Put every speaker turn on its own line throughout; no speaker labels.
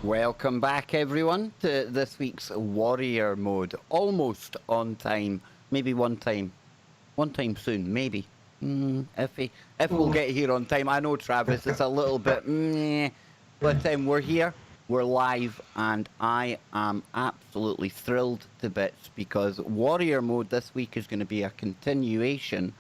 Welcome back, everyone, to this week's Warrior Mode. Almost on time. Maybe one time soon. Maybe. If we'll get here on time. I know, Travis, it's a little bit meh, but we're here. We're live, and I am absolutely thrilled to bits because Warrior Mode this week is going to be a continuation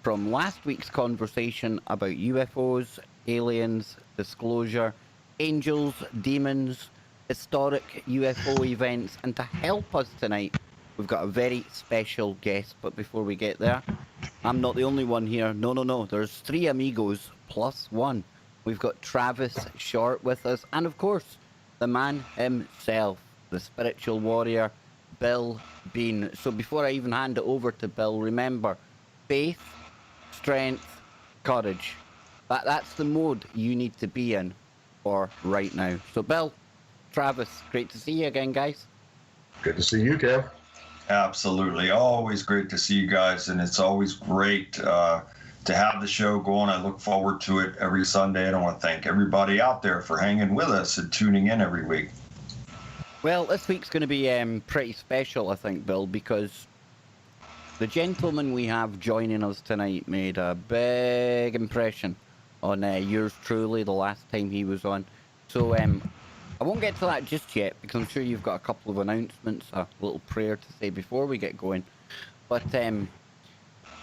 from last week's conversation about UFOs, aliens, disclosure, angels, demons, historic UFO events, and to help us tonight, we've got a very special guest. But before we get there, I'm not the only one here. No. There's three amigos plus one. We've got Travis Short with us, and of course, the man himself, the spiritual warrior, Bill Bean. So before I even hand it over to Bill, remember, faith, strength, courage. That's the mode you need to be in for right now. So Bill, Travis, great to see you again, guys.
Good to see you, Kev.
Absolutely. Always great to see you guys, and it's always great to have the show going. I look forward to it every Sunday, and I want to thank everybody out there for hanging with us and tuning in every week.
Well, this week's going to be pretty special, I think, Bill, because the gentleman we have joining us tonight made a big impression on yours truly the last time he was on. So I won't get to that just yet because I'm sure you've got a couple of announcements, a little prayer to say before we get going. But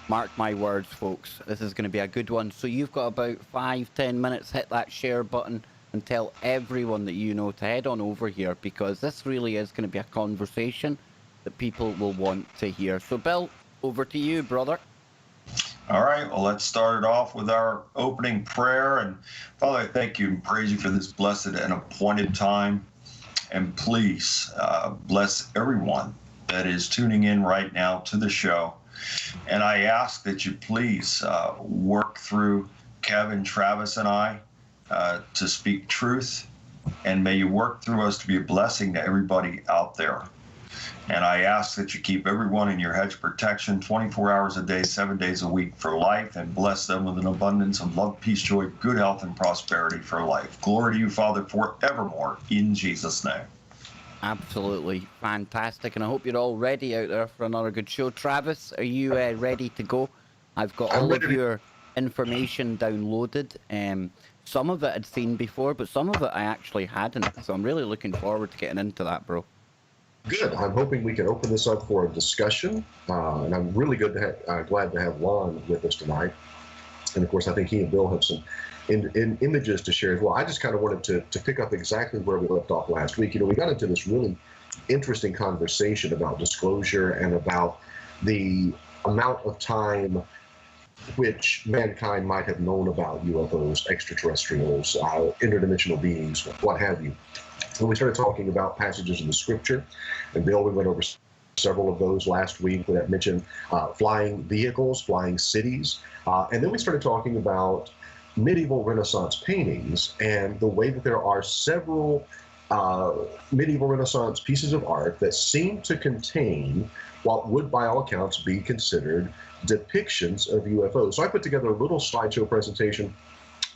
mark my words, folks, this is going to be a good one. So you've got about 5-10 minutes. Hit that share button and tell everyone that you know to head on over here, because this really is going to be a conversation that people will want to hear. So Bill, over to you, brother.
All right, well, let's start it off with our opening prayer. And Father, I thank you and praise you for this blessed and appointed time. And please bless everyone that is tuning in right now to the show. And I ask that you please work through Kevin, Travis, and I to speak truth. And may you work through us to be a blessing to everybody out there. And I ask that you keep everyone in your hedge of protection 24 hours a day, 7 days a week for life, and bless them with an abundance of love, peace, joy, good health, and prosperity for life. Glory to you, Father, forevermore, in Jesus' name.
Absolutely fantastic. And I hope you're all ready out there for another good show. Travis, are you ready to go? I've got all of your information downloaded. Some of it I'd seen before, but some of it I actually hadn't. So I'm really looking forward to getting into that, bro.
Good. I'm hoping we can open this up for a discussion, and I'm really glad to have Lon with us tonight. And of course, I think he and Bill have some images to share as well. I just kind of wanted to pick up exactly where we left off last week. We got into this really interesting conversation about disclosure and about the amount of time which mankind might have known about UFOs, extraterrestrials, interdimensional beings, what have you. And we started talking about passages in the scripture, and Bill, we went over several of those last week that mentioned flying vehicles, flying cities, and then we started talking about medieval Renaissance paintings and the way that there are several medieval Renaissance pieces of art that seem to contain what would, by all accounts, be considered depictions of UFOs. So I put together a little slideshow presentation.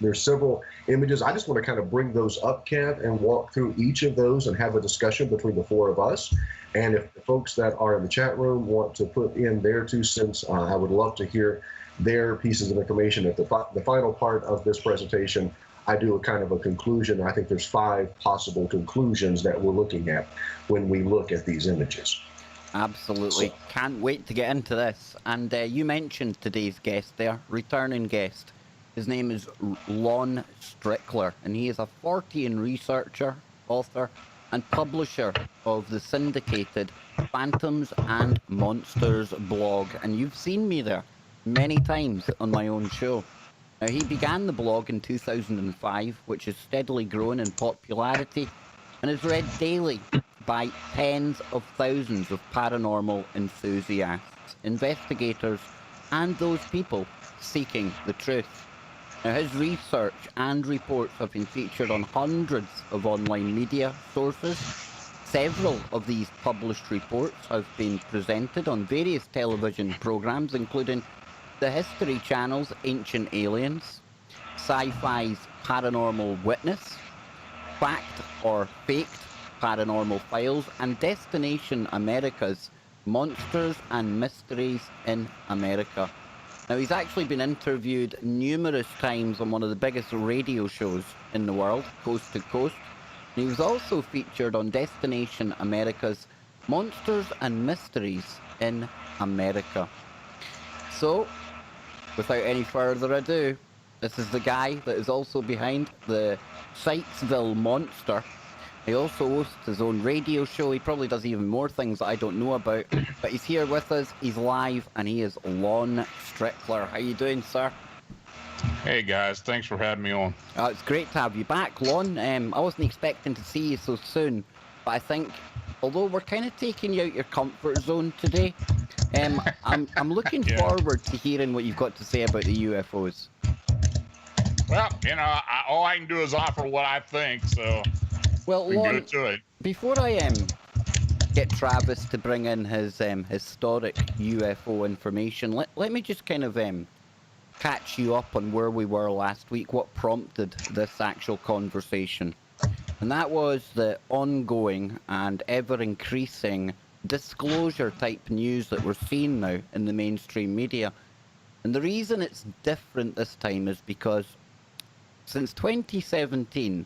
There's several images. I just want to kind of bring those up, Kev, and walk through each of those and have a discussion between the four of us. And if the folks that are in the chat room want to put in their 2 cents, I would love to hear their pieces of information. At the final part of this presentation, I do a kind of a conclusion. I think there's 5 possible conclusions that we're looking at when we look at these images.
Absolutely. So, can't wait to get into this. And you mentioned today's guest there, returning guest. His name is Lon Strickler, and he is a Fortean researcher, author, and publisher of the syndicated Phantoms and Monsters blog. And you've seen me there many times on my own show. Now, he began the blog in 2005, which has steadily grown in popularity and is read daily by tens of thousands of paranormal enthusiasts, investigators, and those people seeking the truth. Now, his research and reports have been featured on hundreds of online media sources. Several of these published reports have been presented on various television programs, including the History Channel's Ancient Aliens, Sci-Fi's Paranormal Witness, Fact or Faked Paranormal Files, and Destination America's Monsters and Mysteries in America. Now, he's actually been interviewed numerous times on one of the biggest radio shows in the world, Coast to Coast. And he was also featured on Destination America's Monsters and Mysteries in America. So, without any further ado, this is the guy that is also behind the Sykesville Monster. He also hosts his own radio show. He probably does even more things that I don't know about. But he's here with us. He's live, and he is Lon Strickler. How you doing, sir?
Hey, guys. Thanks for having me on.
It's great to have you back, Lon. I wasn't expecting to see you so soon, but I think, although we're kind of taking you out your comfort zone today, I'm looking forward to hearing what you've got to say about the UFOs.
Well, all I can do is offer what I think, so
well,
we
Lon,
go to it.
Before I get Travis to bring in his historic UFO information, let me just kind of catch you up on where we were last week, what prompted this actual conversation. And that was the ongoing and ever-increasing disclosure-type news that we're seeing now in the mainstream media. And the reason it's different this time is because since 2017,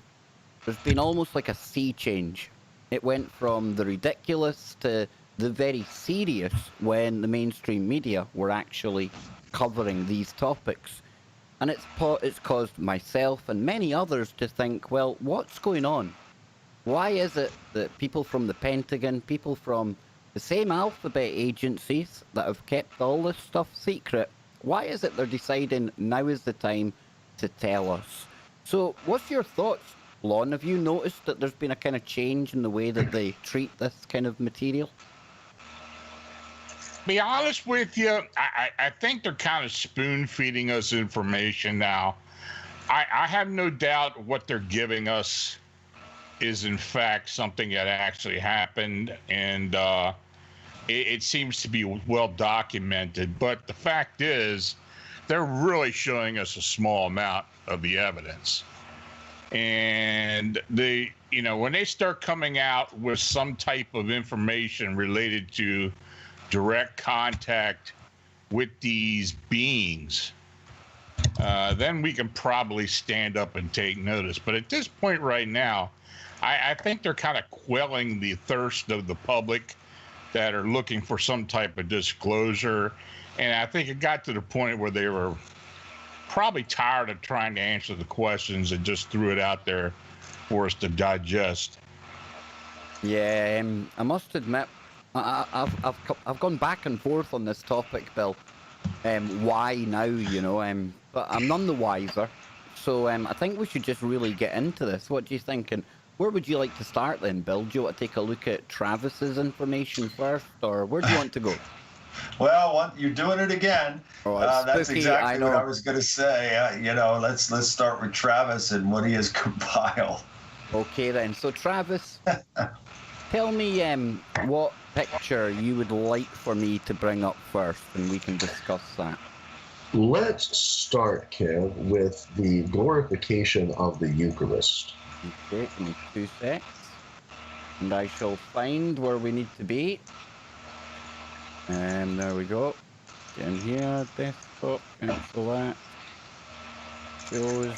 there's been almost like a sea change. It went from the ridiculous to the very serious when the mainstream media were actually covering these topics. And it's caused myself and many others to think, well, what's going on? Why is it that people from the Pentagon, people from the same alphabet agencies that have kept all this stuff secret, why is it they're deciding now is the time to tell us? So what's your thoughts, Lon? Have you noticed that there's been a kind of change in the way that they treat this kind of material?
Be honest with you, I think they're kind of spoon-feeding us information now. I have no doubt what they're giving us is in fact something that actually happened, and it seems to be well documented. But the fact is, they're really showing us a small amount of the evidence. And when they start coming out with some type of information related to direct contact with these beings, then we can probably stand up and take notice. But at this point right now, I think they're kind of quelling the thirst of the public that are looking for some type of disclosure. And I think it got to the point where they were probably tired of trying to answer the questions and just threw it out there for us to digest.
Yeah, I must admit, I've gone back and forth on this topic, Bill. Why now, but I'm none the wiser. So I think we should just really get into this. What do you think? And where would you like to start then, Bill? Do you want to take a look at Travis's information first, or where do you want to go?
Well, you're doing it again.
Oh,
that's
spooky,
exactly what I was going to say. Let's start with Travis and what he has compiled.
Okay then. So Travis, tell me what picture you would like for me to bring up first, and we can discuss that.
Let's start, Kev, with the glorification of the Eucharist.
Okay, give me 2 secs. And I shall find where we need to be. And there we go. Get in here, desktop, cancel that. Shows.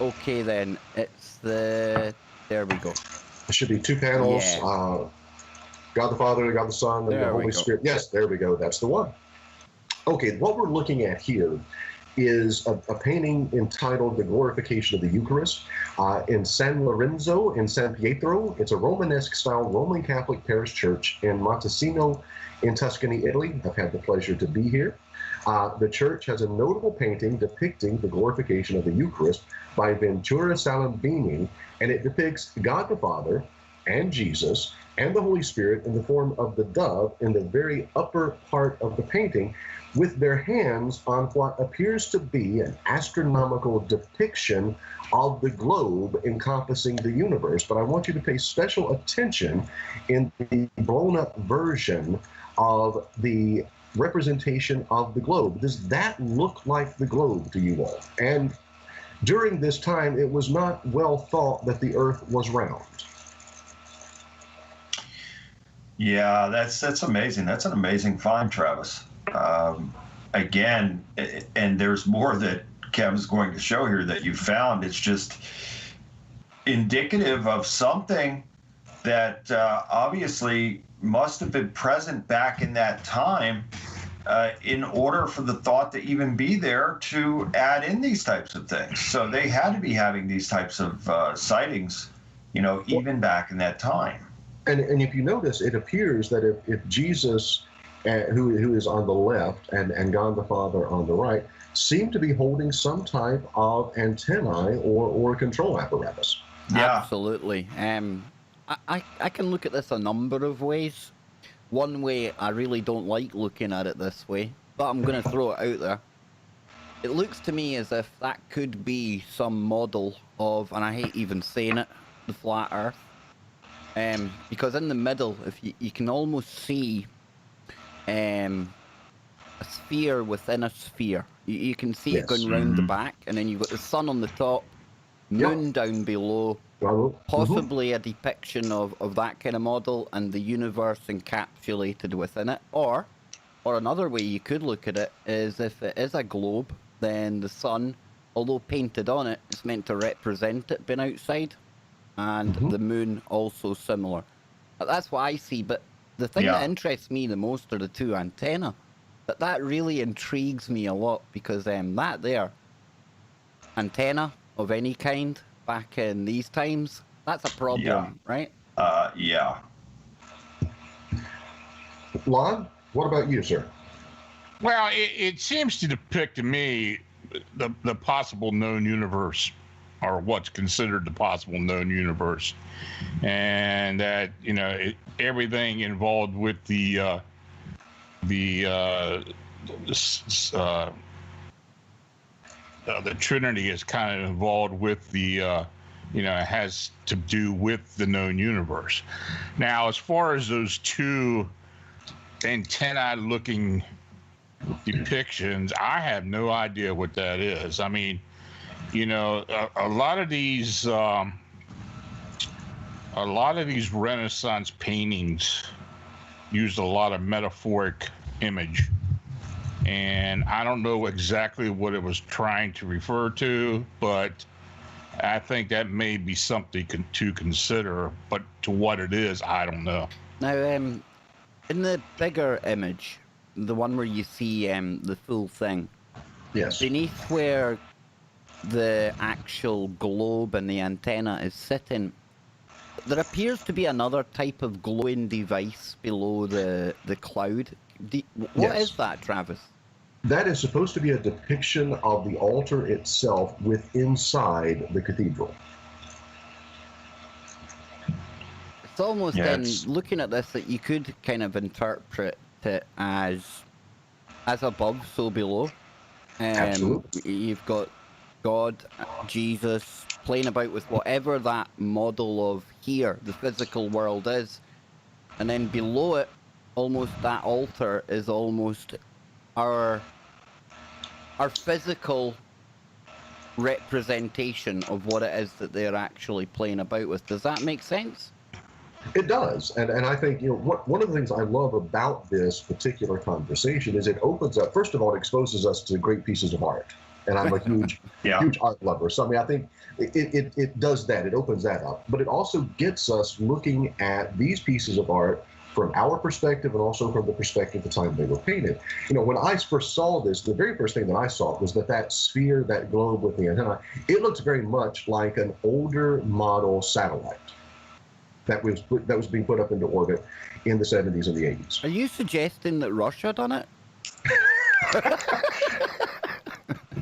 Okay then, it's there we go.
There should be 2 panels.
Yeah.
God the Father, God the Son, and
There
the
we
Holy
go.
Spirit. Yes, there we go. That's the one. Okay, what we're looking at here is a painting entitled The Glorification of the Eucharist in San Lorenzo in San Pietro. It's a Romanesque-style Roman Catholic parish church in Montalcino in Tuscany, Italy. I've had the pleasure to be here. The church has a notable painting depicting the glorification of the Eucharist by Ventura Salimbini, and it depicts God the Father and Jesus and the Holy Spirit in the form of the dove in the very upper part of the painting, with their hands on what appears to be an astronomical depiction of the globe encompassing the universe. But I want you to pay special attention in the blown-up version of the representation of the globe. Does that look like the globe to you all? And during this time, it was not well thought that the Earth was round.
Yeah, that's amazing. That's an amazing find, Travis. Again, and there's more that Kevin's going to show here that you found. It's just indicative of something that obviously must have been present back in that time in order for the thought to even be there to add in these types of things. So they had to be having these types of sightings, even back in that time.
And if you notice, it appears that if Jesus, who is on the left, and God the Father on the right, seem to be holding some type of antennae or control apparatus.
Yeah.
Absolutely. I can look at this a number of ways. One way, I really don't like looking at it this way, but I'm going to throw it out there. It looks to me as if that could be some model of, and I hate even saying it, the flat Earth. Because in the middle, if you can almost see a sphere within a sphere. You can see it going round the back, and then you've got the sun on the top, moon down below, possibly a depiction of that kind of model, and the universe encapsulated within it. Or another way you could look at it is if it is a globe, then the sun, although painted on it, is meant to represent it being outside, and the moon also similar. That's what I see, but the thing that interests me the most are the two antennae. But that really intrigues me a lot, because that there, antenna of any kind back in these times, that's a problem, right?
Yeah.
Lon, what about you, sir?
Well, it seems to depict to me the possible known universe, or what's considered the possible known universe, and that everything involved with the Trinity is kind of involved with the has to do with the known universe. Now, as far as those two antenna-looking depictions, I have no idea what that is. I mean, a lot of these Renaissance paintings used a lot of metaphoric image, and I don't know exactly what it was trying to refer to, but I think that may be something to consider, but to what it is, I don't know.
Now, in the bigger image, the one where you see the full thing,
Yes.
beneath where the actual globe and the antenna is sitting, there appears to be another type of glowing device below the cloud. What is that, Travis?
That is supposed to be a depiction of the altar itself inside the cathedral.
It's almost looking at this that you could kind of interpret it as above, so below.
Absolutely.
You've got God, Jesus, playing about with whatever that model of here, the physical world is. And then below it, almost that altar is almost our physical representation of what it is that they're actually playing about with. Does that make sense?
It does, and I think one of the things I love about this particular conversation is it opens up. First of all, it exposes us to great pieces of art, and I'm a huge art lover. So I mean, I think it does that. It opens that up, but it also gets us looking at these pieces of art from our perspective and also from the perspective of the time they were painted. When I first saw this, the very first thing that I saw was that sphere, that globe with the antenna, it looks very much like an older model satellite that was being put up into orbit in the 70s and the 80s.
Are you suggesting that Russia done it?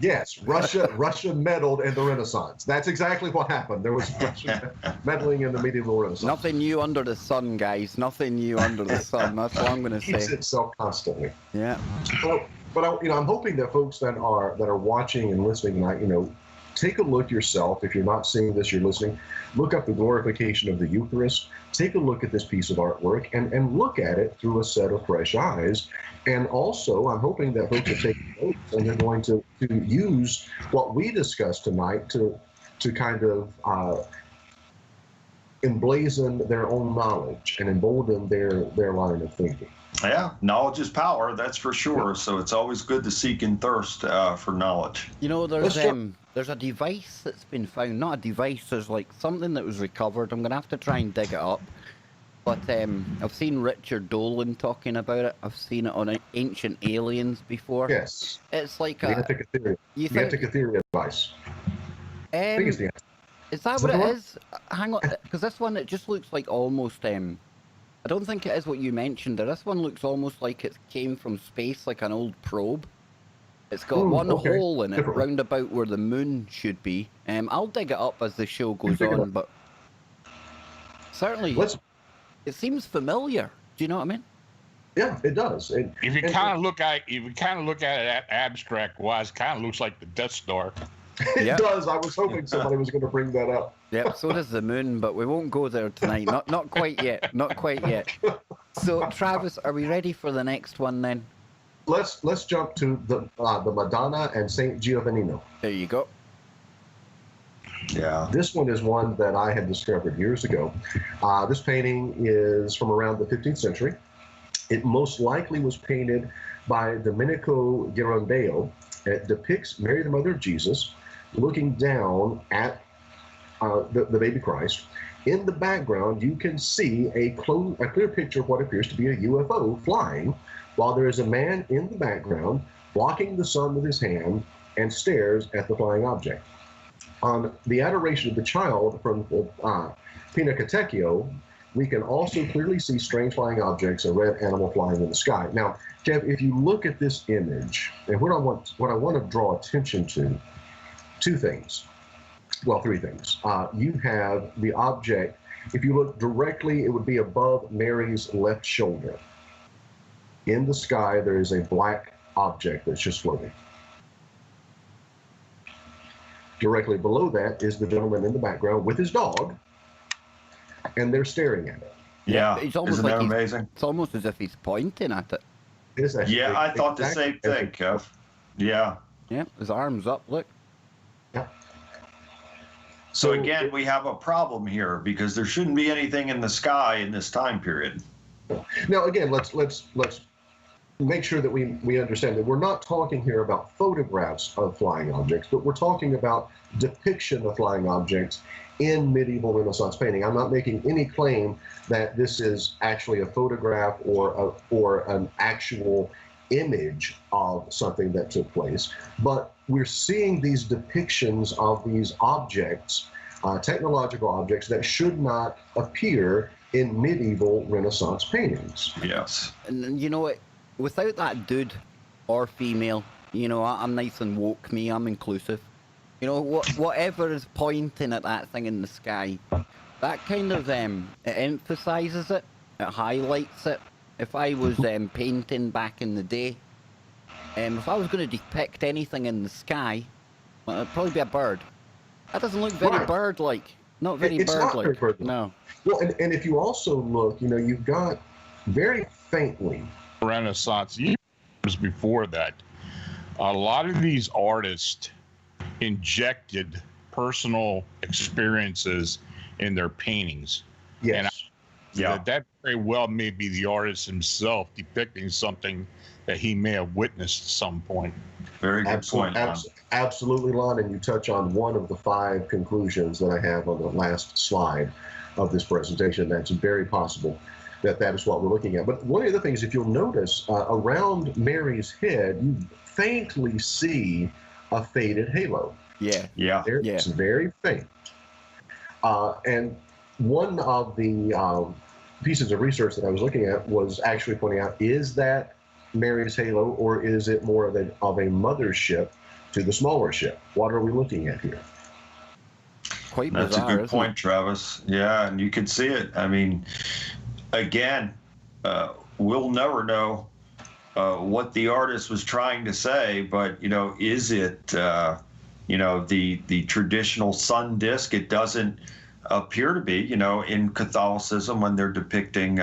Yes, Russia meddled in the Renaissance. That's exactly what happened. There was Russian meddling in the medieval Renaissance.
Nothing new under the sun, guys. Nothing new under the sun. That's what I'm going to say.
It keeps itself constantly.
Yeah.
But I'm hoping that folks that are watching and listening tonight, take a look yourself. If you're not seeing this, you're listening. Look up the glorification of the Eucharist. Take a look at this piece of artwork and look at it through a set of fresh eyes. And also, I'm hoping that folks are taking notes and they're going to use what we discussed tonight to kind of emblazon their own knowledge and embolden their line of thinking.
Yeah, knowledge is power, that's for sure. So it's always good to seek and thirst for knowledge.
You know, there's a device that's been found. Not a device. There's like something that was recovered. I'm gonna have to try and dig it up. But I've seen Richard Dolan talking about it. I've seen it on Ancient Aliens before.
Yes.
It's like
the Antikythera. The Antikythera device. I think it's the answer.
Is that what it is? Hang on, because this one, it just looks like almost, I don't think it is what you mentioned there. This one looks almost like it came from space, like an old probe. It's got one hole in it, round about where the moon should be. I'll dig it up as the show goes on, but certainly it seems familiar. Do you know what I mean?
Yeah, it does.
If you kind of look at it abstract wise, it kind of looks like the Death Star.
It does. I was hoping somebody was going to bring that up.
Yep, so does the moon, but we won't go there tonight. Not quite yet. Not quite yet. So, Travis, are we ready for the next one then?
Let's jump to the Madonna and Saint Giovannino.
There you go.
Yeah.
This one is one that I had discovered years ago. This painting is from around the 15th century. It most likely was painted by Domenico Ghirlandaio. It depicts Mary, the mother of Jesus, looking down at the baby Christ. In the background, you can see a clear picture of what appears to be a UFO flying, while there is a man in the background blocking the sun with his hand and stares at the flying object. On the adoration of the child from Pinacatecchio, we can also clearly see strange flying objects, a red animal flying in the sky. Now, Kev, if you look at this image, and what I want to draw attention to, two things. Well, three things. You have the object. If you look directly, it would be above Mary's left shoulder. In the sky, there is a black object that's just floating. Directly below that is the gentleman in the background with his dog, and they're staring at it.
Yeah,
it's almost
isn't
like
that amazing?
It's almost as if he's pointing at it.
Yeah, I thought the same thing, Kev. Yeah.
Yeah, his arms up, look.
Yeah.
So again, we have a problem here because there shouldn't be anything in the sky in this time period.
Now, again, let's make sure that we understand that we're not talking here about photographs of flying objects, but we're talking about depiction of flying objects in medieval Renaissance painting. I'm not making any claim that this is actually a photograph or an actual image of something that took place, but we're seeing these depictions of these objects, technological objects that should not appear in medieval Renaissance paintings.
Yes.
And you know what? Without that dude or female, you know, I'm nice and woke, I'm inclusive. You know, whatever is pointing at that thing in the sky, that kind of, it emphasizes it, it highlights it. If I was painting back in the day, if I was going to depict anything in the sky, well, it'd probably be a bird. That doesn't look very bird-like. Not very bird-like.
Not very bird-like.
No.
Well, and if you also look, you know, you've got very faintly
Renaissance years before that, a lot of these artists injected personal experiences in their paintings.
Yes.
And that very well may be the artist himself depicting something that he may have witnessed at some point.
Very good point, Lon.
Absolutely, Lon, and you touch on one of the 5 conclusions that I have on the last slide of this presentation. That's very possible that is what we're looking at. But one of the things, if you'll notice, around Mary's head, you faintly see a faded halo.
Yeah.
It's very faint. And one of the pieces of research that I was looking at was actually pointing out, is that Mary's halo, or is it more of a mothership to the smaller ship? What are we looking at here?
Quite
bizarre. That's a good point, Travis. Yeah, and you can see it. I mean, again, we'll never know what the artist was trying to say, but you know, is it the traditional sun disk. It doesn't appear to be, in Catholicism when they're depicting,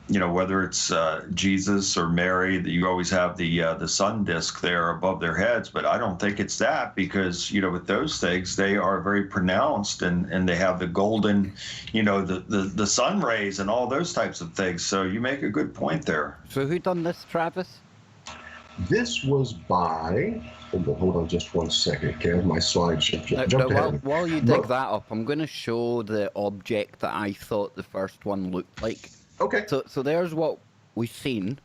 whether it's Jesus or Mary, that you always have the sun disk there above their heads. But I don't think it's that, because with those things, they are very pronounced, and they have the golden, the sun rays and all those types of things. So you make a good point there.
So who done this, Travis?
This was by. Hold on just one second, Kev. My slide jumped
Now,
ahead.
while you dig that up, I'm going to show the object that I thought the first one looked like.
Okay.
So there's what we've seen,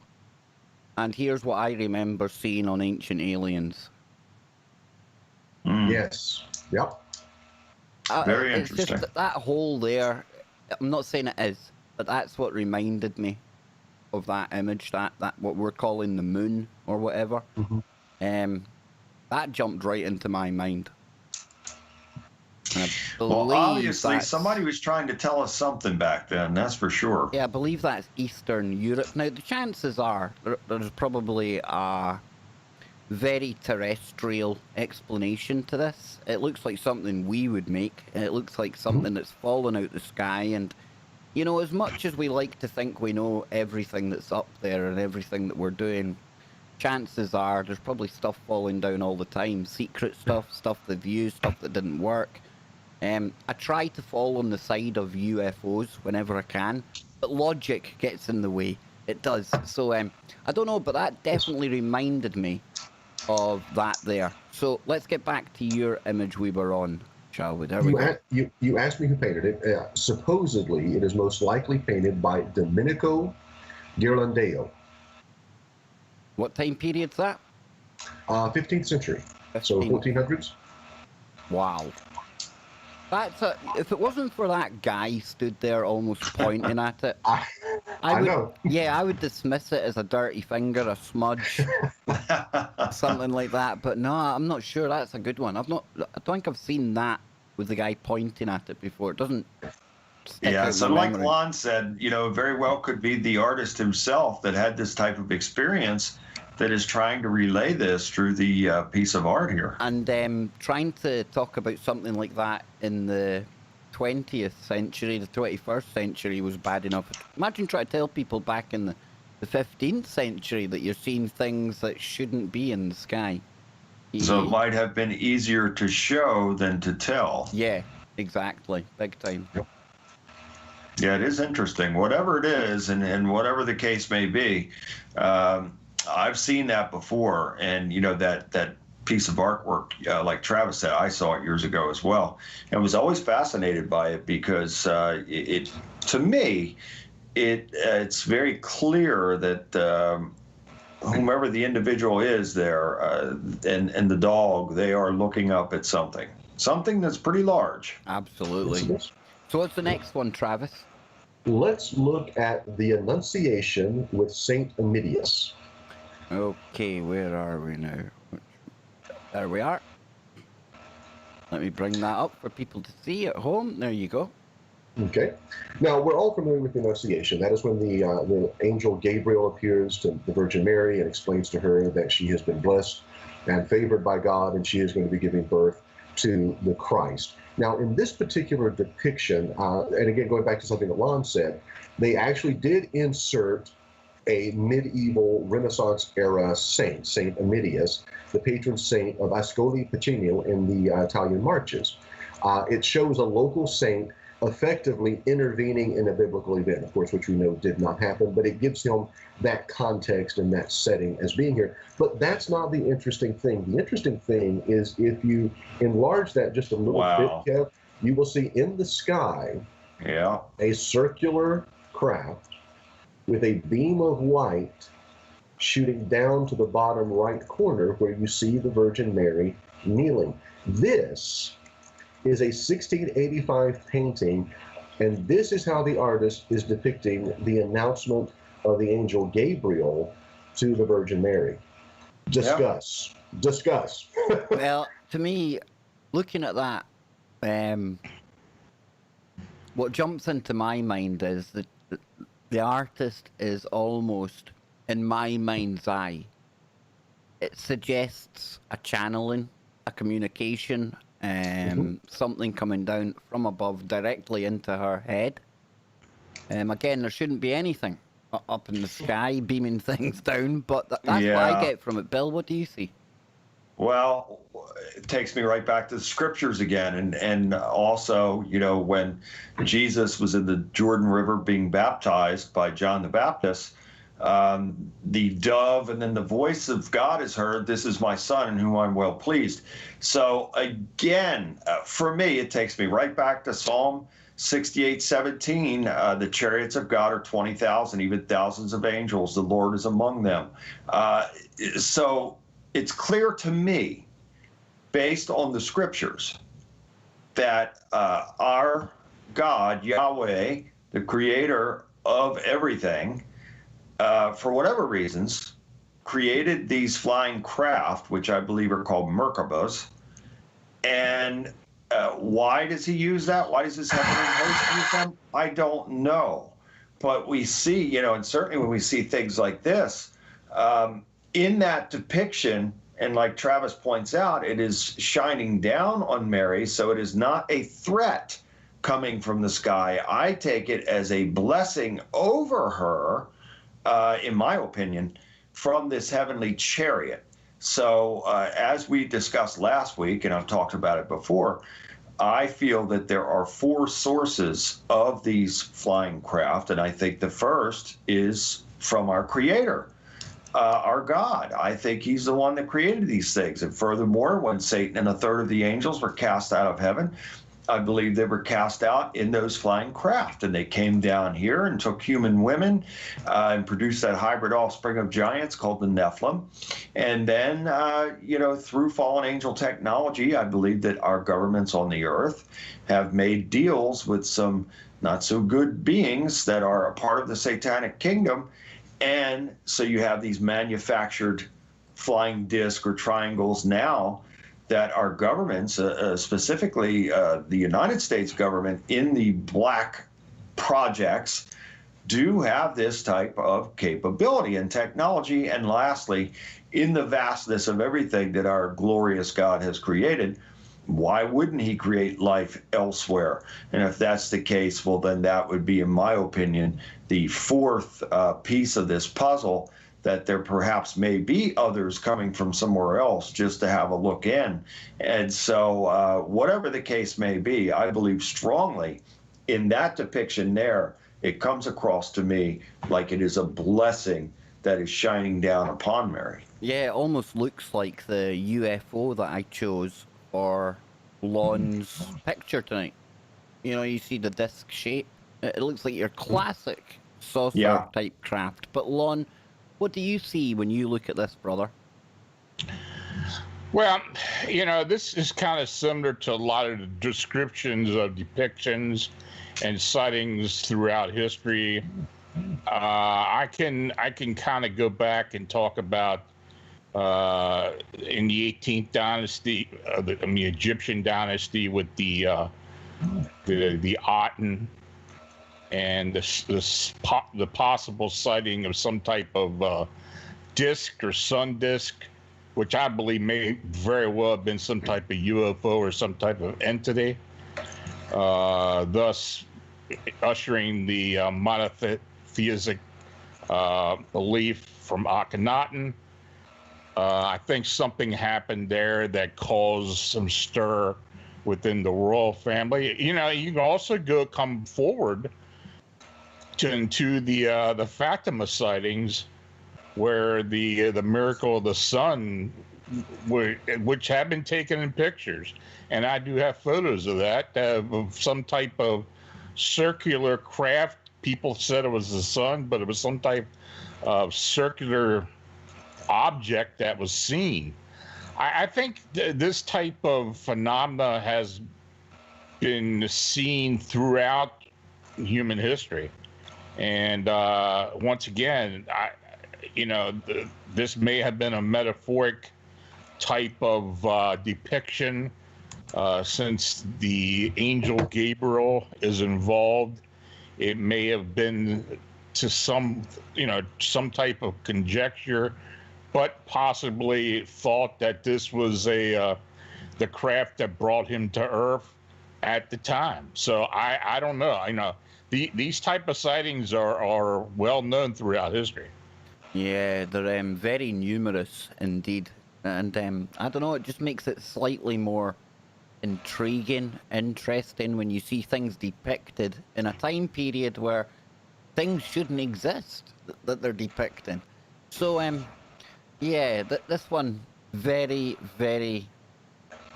and here's what I remember seeing on Ancient Aliens.
Yes. Yep.
Very
it's
interesting.
Just that hole there. I'm not saying it is, but that's what reminded me of that image. That what we're calling the moon or whatever.
Mm-hmm.
That jumped right into my mind.
Well, obviously, somebody was trying to tell us something back then, that's for sure.
Yeah, I believe that's Eastern Europe. Now, the chances are there's probably a very terrestrial explanation to this. It looks like something we would make. It looks like something that's fallen out the sky. And, as much as we like to think we know everything that's up there and everything that we're doing, chances are there's probably stuff falling down all the time. Secret stuff they've used, stuff that didn't work. I try to fall on the side of UFOs whenever I can, but logic gets in the way. It does. So I don't know, but that definitely reminded me of that there. So let's get back to your image we were on, shall we? There we go.
You asked me who painted it. Supposedly, it is most likely painted by Domenico Ghirlandaio.
What time period's that?
15th century. So 1400s.
Wow. If it wasn't for that guy stood there almost pointing at it, I know. Yeah, I would dismiss it as a dirty finger, a smudge, something like that. But no, I'm not sure. That's a good one. I don't think I've seen that with the guy pointing at it before. It doesn't.
Yeah, so like Lon said, very well could be the artist himself that had this type of experience that is trying to relay this through the piece of art here.
And trying to talk about something like that in the 20th century, the 21st century was bad enough. Imagine trying to tell people back in the 15th century that you're seeing things that shouldn't be in the sky.
So it might have been easier to show than to tell.
Yeah, exactly. Big time.
Yeah, it is interesting. Whatever it is, and whatever the case may be, I've seen that before. And, that piece of artwork, like Travis said, I saw it years ago as well. And was always fascinated by it because to me, it's very clear that whomever the individual is there and the dog, they are looking up at something that's pretty large.
Absolutely. So what's the next one, Travis?
Let's look at the Annunciation with Saint Emilius.
Okay, where are we now? There we are. Let me bring that up for people to see at home. There you go.
Okay. Now, we're all familiar with the Annunciation. That is when the angel Gabriel appears to the Virgin Mary and explains to her that she has been blessed and favored by God, and she is going to be giving birth to the Christ. Now, in this particular depiction, and again, going back to something that Lon said, they actually did insert a medieval Renaissance era saint, Saint Emilius, the patron saint of Ascoli Piceno in the Italian marches. It shows a local saint effectively intervening in a biblical event, of course, which we know did not happen, but it gives him that context and that setting as being here. But that's not the interesting thing. The interesting thing is if you enlarge that just a little bit, Kev, you will see in the sky a circular craft with a beam of light shooting down to the bottom right corner where you see the Virgin Mary kneeling. This is a 1685 painting, and this is how the artist is depicting the announcement of the angel Gabriel to the Virgin Mary. Discuss.
Well, to me, looking at that, what jumps into my mind is that the artist is almost, in my mind's eye, it suggests a channeling a communication, something coming down from above directly into her head. Again, there shouldn't be anything up in the sky beaming things down, but that's what I get from it. Bill, what do you see?
Well, it takes me right back to the scriptures again. And also, you know, when Jesus was in the Jordan River being baptized by John the Baptist, the dove and then the voice of God is heard, "This is my son in whom I'm well pleased." So again, for me, it takes me right back to Psalm 68:17, the chariots of God are 20,000, even thousands of angels. The Lord is among them. So it's clear to me, based on the scriptures, that our God, Yahweh, the creator of everything, for whatever reasons, created these flying craft, which I believe are called Merkabahs. And why does he use that? Why does his heavenly host use them? I don't know. But we see, you know, and certainly when we see things like this, in that depiction, and like Travis points out, it is shining down on Mary, so it is not a threat coming from the sky. I take it as a blessing over her, in my opinion, from this heavenly chariot. So as we discussed last week, and I've talked about it before, I feel that there are 4 sources of these flying craft, and I think the first is from our Creator, our God. I think he's the one that created these things. And furthermore, when Satan and a third of the angels were cast out of heaven, I believe they were cast out in those flying craft, and they came down here and took human women and produced that hybrid offspring of giants called the Nephilim. And then, you know, through fallen angel technology, I believe that our governments on the earth have made deals with some not so good beings that are a part of the satanic kingdom. And so you have these manufactured flying disc or triangles now that our governments, specifically the United States government in the black projects, do have this type of capability and technology. And lastly, in the vastness of everything that our glorious God has created, why wouldn't he create life elsewhere? And if that's the case, well, then that would be, in my opinion, the 4th piece of this puzzle, that there perhaps may be others coming from somewhere else just to have a look in. And so whatever the case may be, I believe strongly in that depiction there, it comes across to me like it is a blessing that is shining down upon Mary.
Yeah, it almost looks like the UFO that I chose for Lon's picture tonight. You know, you see the disc shape. It looks like your classic saucer type craft. But Lon, what do you see when you look at this, brother?
Well, you know, this is kind of similar to a lot of the descriptions of depictions and sightings throughout history. I can kind of go back and talk about in the 18th dynasty, the Egyptian dynasty, with the Aten, and the possible sighting of some type of disk or sun disk, which I believe may very well have been some type of UFO or some type of entity, thus ushering the monotheistic belief from Akhenaten. I think something happened there that caused some stir within the royal family. You know, you can also come forward into the Fatima sightings, where the miracle of the sun, which have been taken in pictures, and I do have photos of that, of some type of circular craft. People said it was the sun, but it was some type of circular object that was seen. I think this type of phenomena has been seen throughout human history. And once again, this may have been a metaphoric type of depiction, since the angel Gabriel is involved. It may have been to some type of conjecture, but possibly thought that this was a the craft that brought him to Earth at the time. So I don't know. I know these type of sightings are well known throughout history.
Yeah, they're very numerous indeed. And I don't know, it just makes it slightly more intriguing, interesting when you see things depicted in a time period where things shouldn't exist that they're depicting. So, yeah, this one, very, very,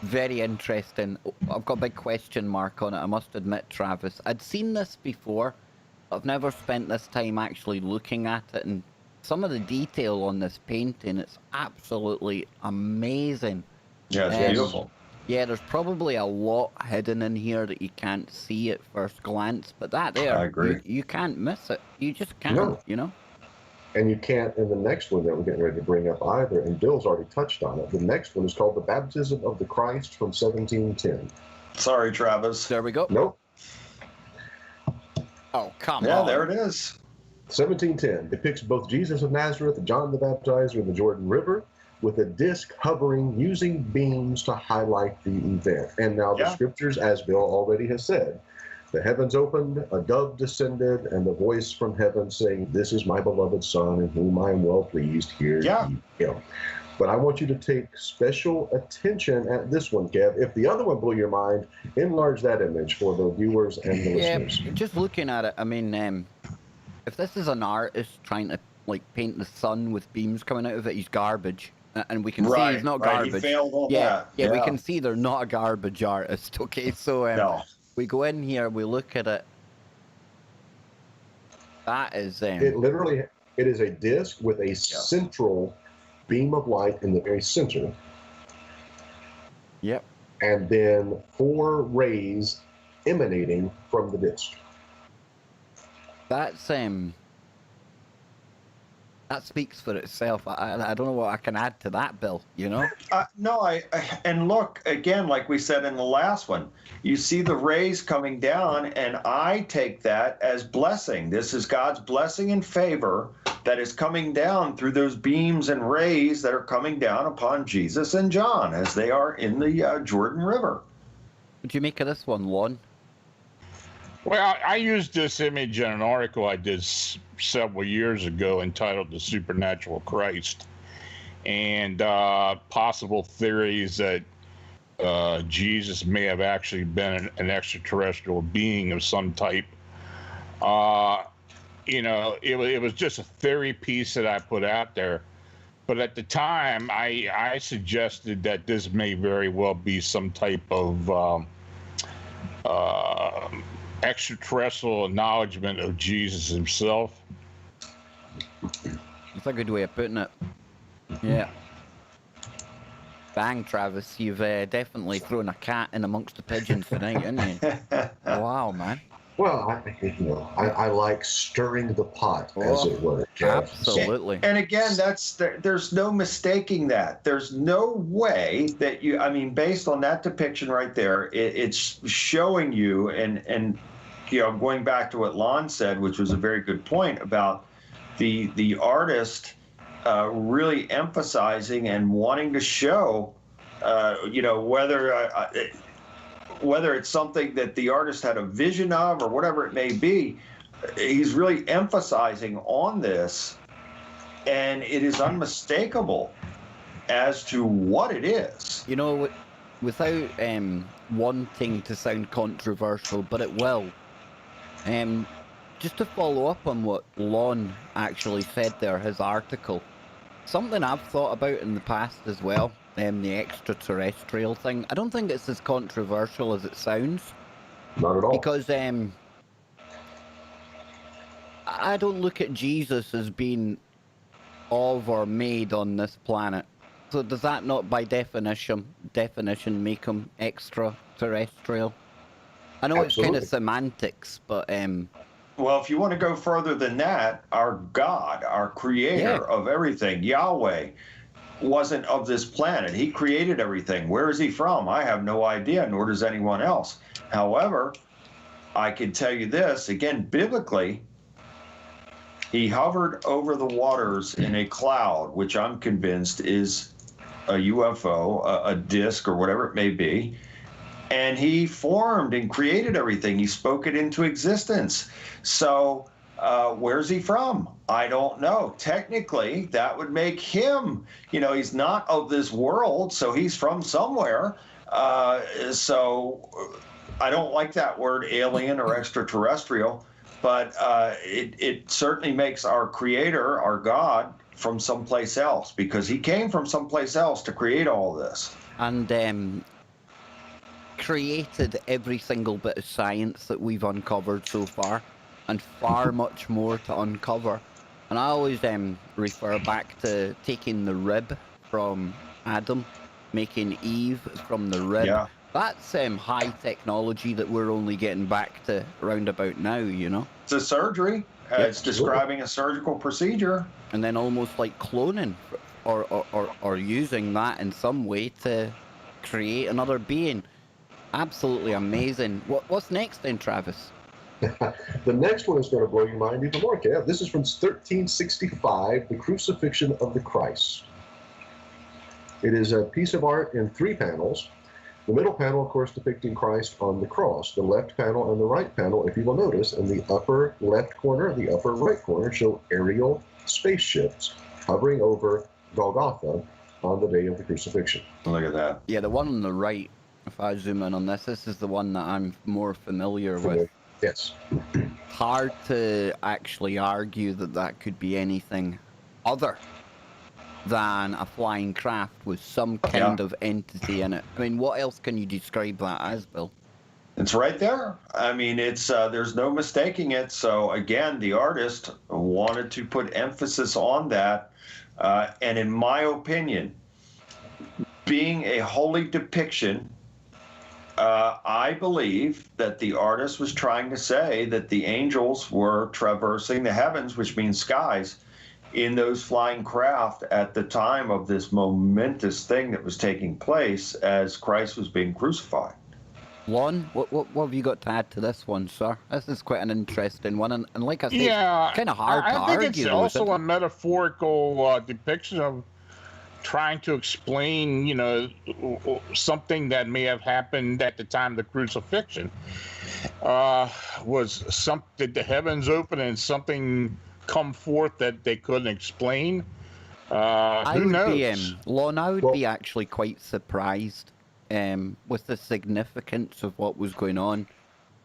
very interesting. I've got a big question mark on it, I must admit, Travis. I'd seen this before. I've never spent this time actually looking at it, and some of the detail on this painting, it's absolutely amazing.
Yeah, it's beautiful.
Yeah, there's probably a lot hidden in here that you can't see at first glance, but that there,
I agree.
You can't miss it. You just can't,
No.
you know?
And you can't in the next one that we're getting ready to bring up either, and Bill's already touched on it. The next one is called The Baptism of the Christ from 1710.
Sorry, Travis.
There we go.
Nope.
Oh, come on.
Yeah, there it is.
1710 depicts both Jesus of Nazareth, John the Baptizer in the Jordan River, with a disc hovering using beams to highlight the event. And now the
Yeah.
scriptures, as Bill already has said, the heavens opened, a dove descended, and the voice from heaven saying, "This is my beloved Son, in whom I am well pleased. Hear
Yeah.
ye him." But I want you to take special attention at this one, Kev. If the other one blew your mind, enlarge that image for the viewers and the
Yeah,
listeners.
just looking at it, I mean, if this is an artist trying to, like, paint the sun with beams coming out of it, he's garbage. And we can see he's not garbage.
He failed on
yeah,
that.
yeah, we can see they're not a garbage artist, okay? So,
No.
we go in here, we look at it. That is
It literally, it is a disc with a central beam of light in the very center,
yep.
and then 4 rays emanating from the disc.
That's that speaks for itself. I don't know what I can add to that, Bill. You know?
No, and look again, like we said in the last one, you see the rays coming down, and I take that as blessing. This is God's blessing and favor that is coming down through those beams and rays that are coming down upon Jesus and John as they are in the Jordan River.
What do you make of this one, Lon?
Well, I used this image in an article I did several years ago entitled "The Supernatural Christ," and possible theories that Jesus may have actually been an extraterrestrial being of some type. You know, it was just a theory piece that I put out there. But at the time, I suggested that this may very well be some type of extraterrestrial acknowledgement of Jesus himself.
That's a good way of putting it. Yeah. Bang, Travis. You've definitely thrown a cat in amongst the pigeons tonight, haven't you? Wow, man.
Well, I like stirring the pot, as it were, Jeff.
Absolutely.
And again, there's no mistaking that. There's no way that you, I mean, based on that depiction right there, it's showing you, and you know, going back to what Lon said, which was a very good point about the artist really emphasizing and wanting to show, you know, whether it's something that the artist had a vision of or whatever it may be, he's really emphasizing on this, and it is unmistakable as to what it is.
You know, without wanting to sound controversial, but it will. Just to follow up on what Lon actually said there, his article, something I've thought about in the past as well, the extraterrestrial thing. I don't think it's as controversial as it sounds.
Not at all.
Because I don't look at Jesus as being of or made on this planet. So does that not by definition make him extraterrestrial? I know it's kind of semantics, but
well, if you want to go further than that, our God, our creator of everything, Yahweh, wasn't of this planet. He created everything. Where is he from? I have no idea, nor does anyone else. However, I can tell you this, again, biblically, he hovered over the waters in a cloud, which I'm convinced is a UFO, a disc, or whatever it may be. And he formed and created everything. He spoke it into existence. So where's he from? I don't know. Technically, that would make him, he's not of this world, so he's from somewhere. So I don't like that word alien or extraterrestrial, but it certainly makes our creator, our God, from someplace else, because he came from someplace else to create all this.
And created every single bit of science that we've uncovered so far, and far much more to uncover. And I always refer back to taking the rib from Adam, making Eve from the rib.
Yeah.
That's high technology that we're only getting back to round about now,
It's a surgery. It's describing a surgical procedure.
And then almost like cloning, or using that in some way to create another being. Absolutely amazing. What's next then, Travis?
The next one is going to blow your mind even more, Kev. This is from 1365, The Crucifixion of the Christ. It is a piece of art in 3 panels. The middle panel, of course, depicting Christ on the cross. The left panel and the right panel, if you will notice, in the upper left corner and the upper right corner show aerial spaceships hovering over Golgotha on the day of the crucifixion.
Look at that.
Yeah, the one on the right, if I zoom in on this is the one that I'm more familiar with.
Yes.
Hard to actually argue that that could be anything other than a flying craft with some kind of entity in it. I mean, what else can you describe that as, Bill?
It's right there. I mean, it's there's no mistaking it. So again, the artist wanted to put emphasis on that. And in my opinion, being a holy depiction, I believe that the artist was trying to say that the angels were traversing the heavens, which means skies, in those flying craft at the time of this momentous thing that was taking place as Christ was being crucified.
Lon, what have you got to add to this one, sir? This is quite an interesting one, and like I said, it's kind of hard to argue.
I think it's also a metaphorical depiction of trying to explain, something that may have happened at the time of the crucifixion. Was did the heavens open and something come forth that they couldn't explain? Who knows?
Lon, I would be actually quite surprised with the significance of what was going on,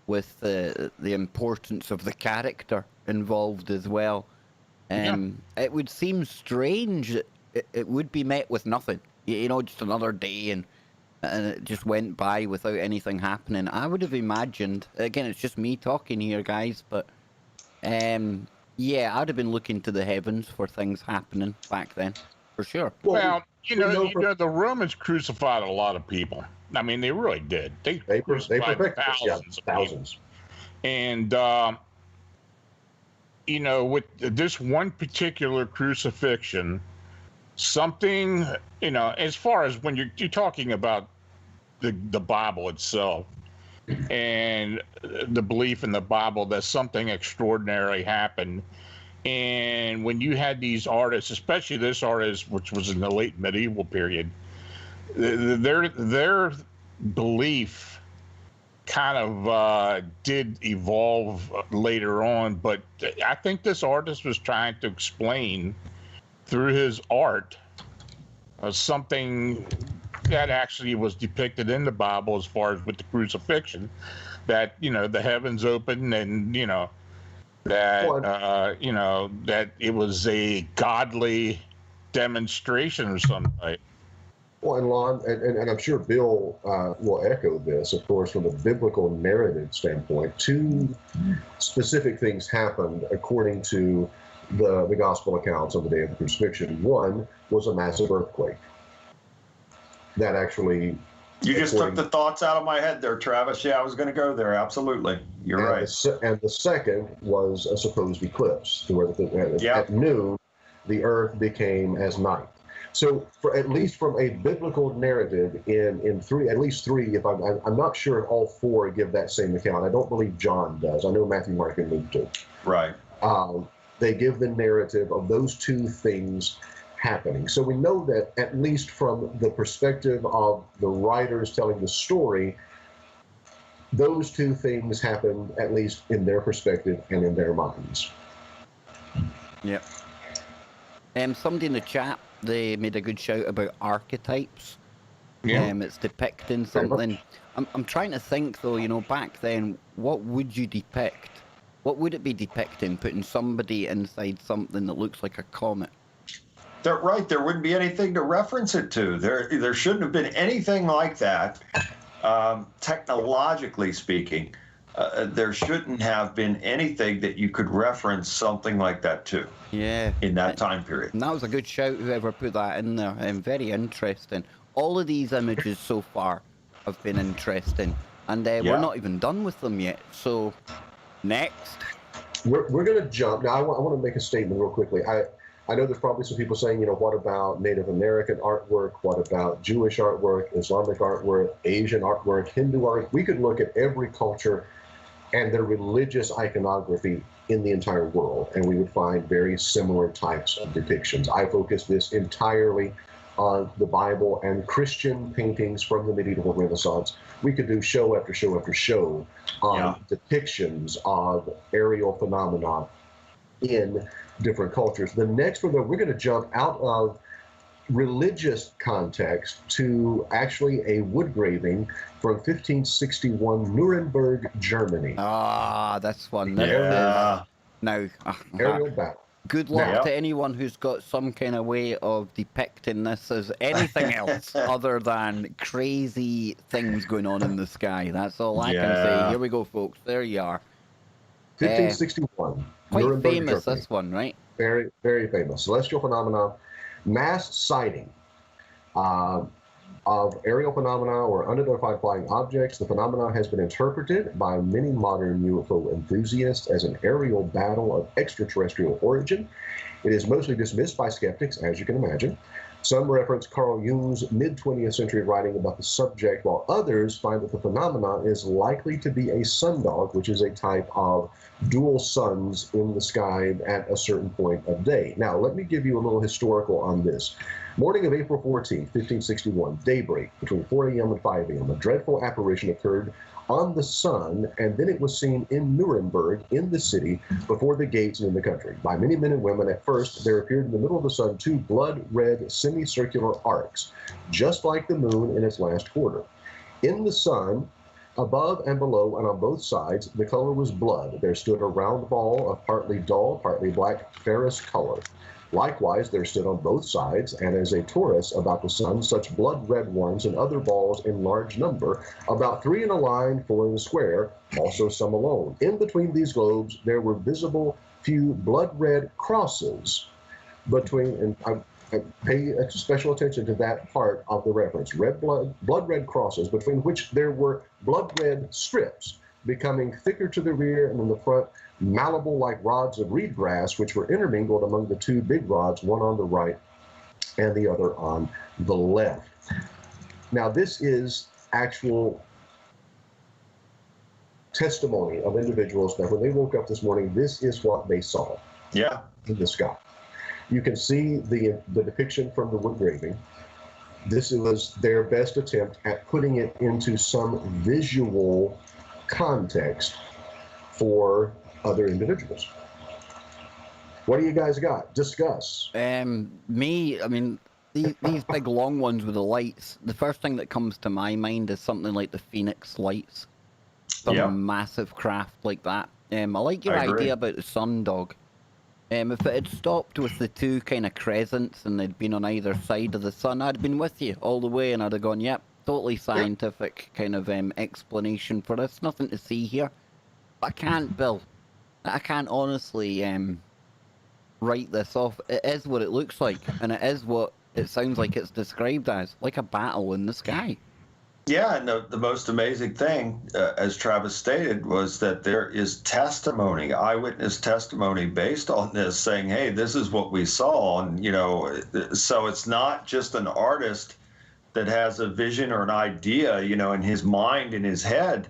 with the importance of the character involved as well. It would seem strange. It would be met with nothing. Just another day and it just went by without anything happening. I would have imagined, again, it's just me talking here, guys, but I'd have been looking to the heavens for things happening back then, for sure.
Well, the Romans crucified a lot of people. I mean, they really did. They crucified thousands. And, with this one particular crucifixion, something, as far as when you're talking about the Bible itself and the belief in the Bible that something extraordinary happened. And when you had these artists, especially this artist, which was in the late medieval period, their belief kind of did evolve later on. But I think this artist was trying to explain through his art something that actually was depicted in the Bible as far as with the crucifixion, that, the heavens opened and, that it was a godly demonstration or something.
Well, and Lon, and I'm sure Bill will echo this, of course, from a biblical narrative standpoint. 2 specific things happened according to the gospel accounts on the day of the crucifixion. One was a massive earthquake. That actually...
You just took the thoughts out of my head there, Travis. Yeah, I was going to go there. Absolutely. You're right.
And the second was a supposed eclipse, where at noon, the earth became as night. So, at least from a biblical narrative, in at least three, if I'm not sure if all 4 give that same account. I don't believe John does. I know Matthew, Mark, and Luke do.
Right.
They give the narrative of those 2 things happening. So we know that, at least from the perspective of the writers telling the story, those two things happened, at least in their perspective and in their minds.
Yep. Somebody in the chat, they made a good shout about archetypes.
Yeah.
It's depicting
Very much.
something. I'm trying to think though, you know, back then, what would you depict? What would it be depicting? Putting somebody inside something that looks like a comet?
They're right. There wouldn't be anything to reference it to. There shouldn't have been anything like that. Technologically speaking, there shouldn't have been anything that you could reference something like that to.
Yeah.
In that time period.
And that was a good shout, whoever put that in there. Very interesting. All of these images so far have been interesting. And we're not even done with them yet. So, next.
We're going to jump. Now, I want to make a statement real quickly. I know there's probably some people saying, you know, what about Native American artwork? What about Jewish artwork, Islamic artwork, Asian artwork, Hindu art? We could look at every culture and their religious iconography in the entire world, and we would find very similar types of depictions. I focus this entirely on the Bible and Christian paintings from the medieval Renaissance. We could do show after show after show on depictions of aerial phenomena in different cultures. The next one, though, we're going to jump out of religious context to actually a wood graving from 1561 Nuremberg, Germany.
Ah, that's one.
Yeah.
Now,
Aerial battle.
good luck
Yeah.
to anyone who's got some kind of way of depicting this as anything else other than crazy things going on in the sky. That's all I can say. Here we go, folks. There you are.
1561.
Quite
Nuremberg,
famous,
Germany.
this one, right?
Very, very famous. Celestial phenomena, mass sighting of aerial phenomena or unidentified flying objects. The phenomena has been interpreted by many modern UFO enthusiasts as an aerial battle of extraterrestrial origin. It is mostly dismissed by skeptics, as you can imagine. Some reference Carl Jung's mid-20th century writing about the subject, while others find that the phenomena is likely to be a sundog, which is a type of dual suns in the sky at a certain point of day. Now, let me give you a little historical on this. Morning of April 14th, 1561, daybreak, between 4 a.m. and 5 a.m., a dreadful apparition occurred on the sun, and then it was seen in Nuremberg, in the city, before the gates and in the country. By many men and women, at first, there appeared in the middle of the sun two blood-red semicircular arcs, just like the moon in its last quarter. In the sun, above and below and on both sides, the color was blood. There stood a round ball of partly dull, partly black ferrous color. Likewise, there stood on both sides, and as a torus about the sun, such blood-red ones and other balls in large number, about 3 in a line, 4 in a square, also some alone. In between these globes, there were visible few blood-red crosses between, and I pay special attention to that part of the reference, blood-red crosses, between which there were blood-red strips, becoming thicker to the rear and in the front, malleable like rods of reed grass, which were intermingled among the two big rods, one on the right and the other on the left. Now, this is actual testimony of individuals that when they woke up this morning, this is what they saw in the sky. You can see the depiction from the wood graving. This was their best attempt at putting it into some visual context for other individuals. What do you guys got? Discuss.
I mean, these big long ones with the lights, the first thing that comes to my mind is something like the Phoenix lights. Some massive craft like that. I like your idea about the sundog. If it had stopped with the two kind of crescents and they'd been on either side of the sun, I'd been with you all the way and I'd have gone, yep, totally scientific kind of explanation for this. Nothing to see here. But I can't, Bill. I can't honestly write this off. It is what it looks like, and it is what it sounds like it's described as, like a battle in the sky.
Yeah, and the most amazing thing, as Travis stated, was that there is testimony, eyewitness testimony based on this, saying, hey, this is what we saw. And, you know, so it's not just an artist that has a vision or an idea, you know, in his mind, in his head.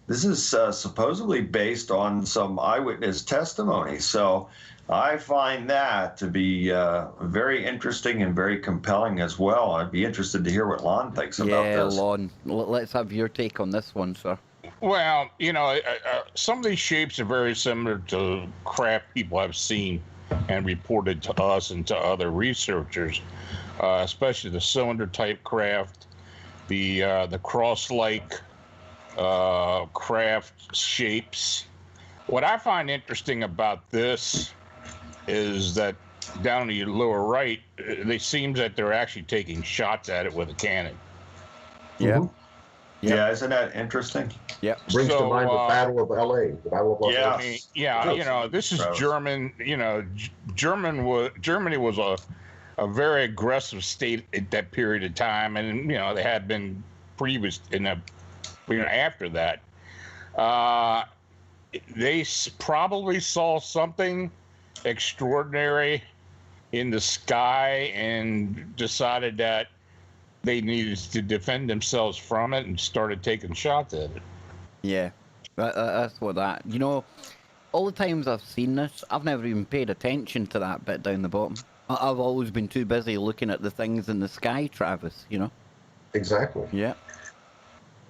This is supposedly based on some eyewitness testimony. So I find that to be very interesting and very compelling as well. I'd be interested to hear what Lon thinks about
Yeah,
this.
Lon, let's have your take on this one, sir.
Well, some of these shapes are very similar to craft people have seen and reported to us and to other researchers, especially the cylinder-type craft, the cross-like craft shapes. What I find interesting about this is that down in the lower right, it seems that they're actually taking shots at it with a cannon.
Yeah.
Mhm.
Yeah, isn't that interesting?
Yep.
Brings to mind the Battle of L.A. The Battle of Los
Yeah.
Angeles.
This is
Travis.
German. Germany was a very aggressive state at that period of time, and they had been previous after that. They probably saw something extraordinary in the sky and decided that they needed to defend themselves from it and started taking shots at it.
Yeah, that's what that. All the times I've seen this, I've never even paid attention to that bit down the bottom. I've always been too busy looking at the things in the sky, Travis.
Exactly.
Yeah.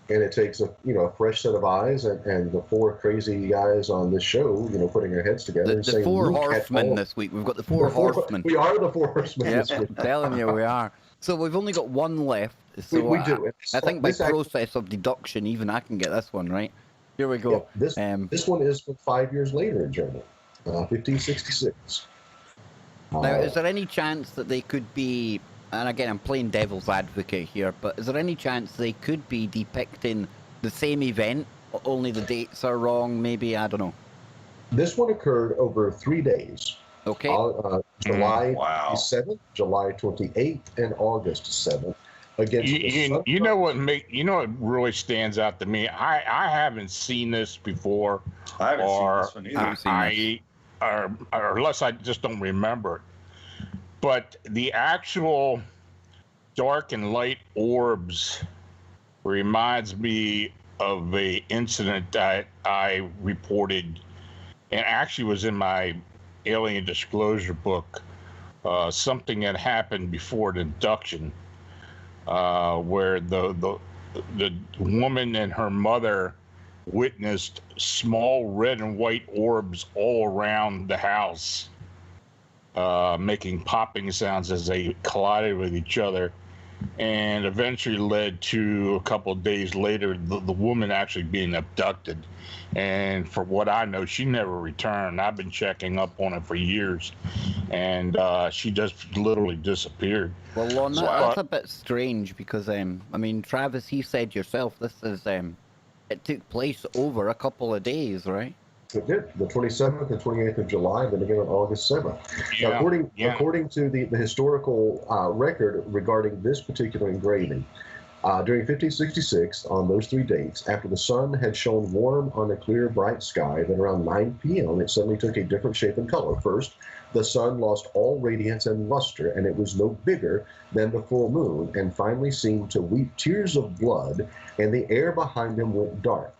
And it takes a fresh set of eyes and the four crazy guys on this show, putting their heads together and
The
saying,
four
"Look at
horsemen
all-"
this week. We've got the four horsemen.
We are the four horsemen
Yep,
this week.
I'm telling you, we are. So we've only got one left. So
We do.
I think by
This act-
process of deduction, even I can get this one right. Here we go.
Yeah, this one is from 5 years later in Germany, 1566.
Now, is there any chance that they could be, and again, I'm playing devil's advocate here, but is there any chance they could be depicting the same event, only the dates are wrong, maybe? I don't know.
This one occurred over 3 days.
Okay.
July
Wow.
27th, July 28th, and August 7th. Against
what really stands out to me. I haven't seen this before,
I haven't
or
seen this one either.
I've seen
or unless I just don't remember it. But the actual dark and light orbs reminds me of a incident that I reported, and actually was in my alien disclosure book. Something that happened before the abduction, where the woman and her mother witnessed small red and white orbs all around the house, making popping sounds as they collided with each other, and eventually led to a couple of days later the woman actually being abducted. And for what I know, she never returned. I've been checking up on it for years, and she just literally disappeared.
Well, Lon, that's a bit strange because, Travis, he said yourself, this is, it took place over a couple of days, right?
It did. The 27th and 28th of July, then again on August 7th.
Yeah,
Now, according to the historical record regarding this particular engraving, during 1566, on those 3 dates, after the sun had shone warm on a clear, bright sky, then around 9 p.m., it suddenly took a different shape and color. First, the sun lost all radiance and luster, and it was no bigger than the full moon, and finally seemed to weep tears of blood, and the air behind him went dark.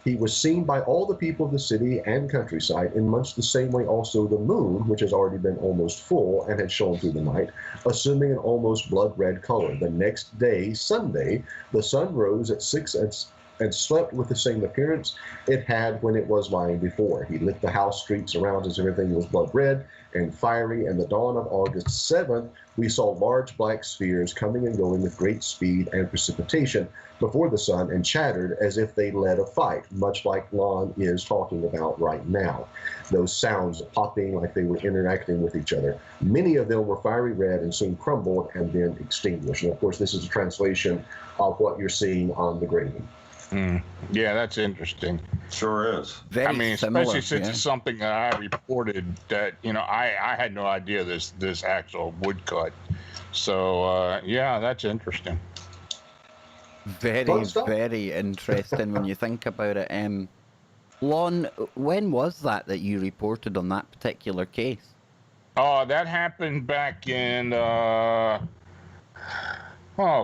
He was seen by all the people of the city and countryside in much the same way also the moon, which has already been almost full and had shone through the night, assuming an almost blood-red color. The next day, Sunday, the sun rose at 6 and slept with the same appearance it had when it was lying before. He lit the house streets around as everything was blood-red and fiery, and the dawn of August 7th, we saw large black spheres coming and going with great speed and precipitation before the sun, and chattered as if they led a fight, much like Lon is talking about right now. Those sounds popping like they were interacting with each other. Many of them were fiery red and soon crumbled and then extinguished. And of course, this is a translation of what you're seeing on the graving.
Yeah, that's interesting.
Sure is.
Very similar,
especially since
yeah.
it's something that I reported that, I had no idea this actual woodcut. So, yeah, that's interesting.
Very,
Fun stuff.
very interesting when you think about it. Lon, when was that you reported on that particular case?
That happened back in, oh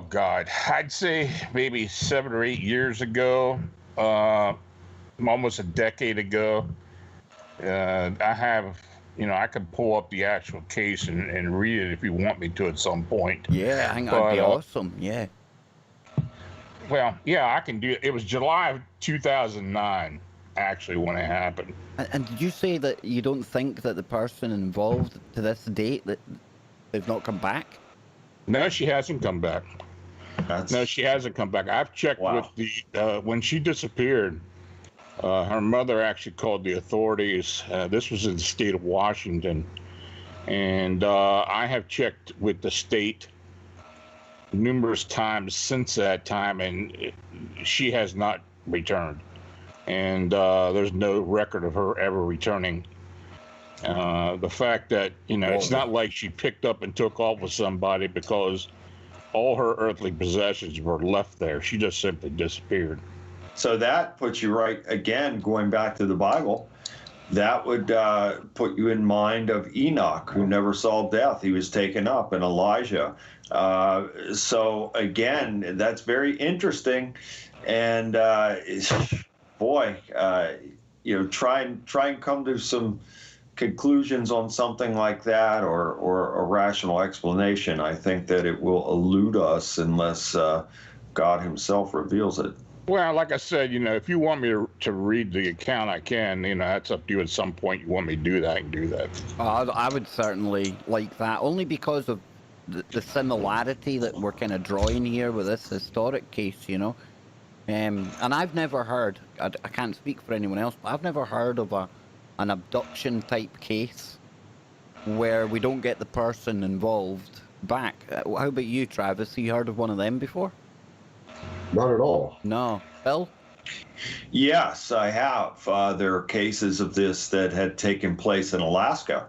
God, I'd say maybe 7 or 8 years ago, almost a decade ago. I have I could pull up the actual case and read it if you want me to at some point.
Yeah, I think that'd be
But,
awesome. Yeah.
Well, yeah, I can do it. It was July of 2009, actually, when it happened.
And did you say that you don't think that the person involved to this date that they've not come back?
No, she hasn't come back. No, she hasn't come back. I've checked with the when she disappeared. Her mother actually called the authorities. This was in the state of Washington, and I have checked with the state numerous times since that time, and she has not returned. And there's no record of her ever returning. The fact that it's not like she picked up and took off with somebody, because all her earthly possessions were left there. She just simply disappeared.
So that puts you right, again, going back to the Bible, that would put you in mind of Enoch, who never saw death. He was taken up, and Elijah. So again, that's very interesting. And boy, try and come to some conclusions on something like that, or a rational explanation. I think that it will elude us unless God himself reveals it.
Well, like I said, if you want me to read the account, I can. That's up to you. At some point, you want me to do that, I can do that.
I would certainly like that, only because of the similarity that we're kind of drawing here with this historic case, And I've never heard, I can't speak for anyone else, but I've never heard of an abduction type case where we don't get the person involved back. How about you, Travis? Have you heard of one of them before?
Not at all.
No. Bill?
Yes, I have. There are cases of this that had taken place in Alaska.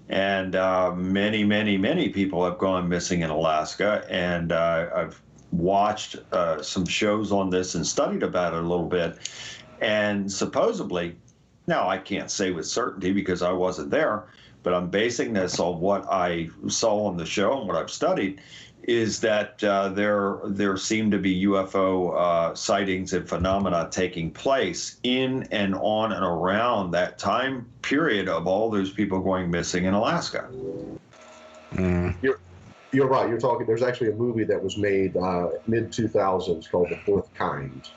And many, many, many people have gone missing in Alaska. And I've watched some shows on this and studied about it a little bit. And supposedly, now I can't say with certainty because I wasn't there, but I'm basing this on what I saw on the show and what I've studied, is that there seem to be UFO sightings and phenomena taking place in and on and around that time period of all those people going missing in Alaska.
Mm. You're right. You're talking. There's actually a movie that was made mid-2000s called The Fourth Kind.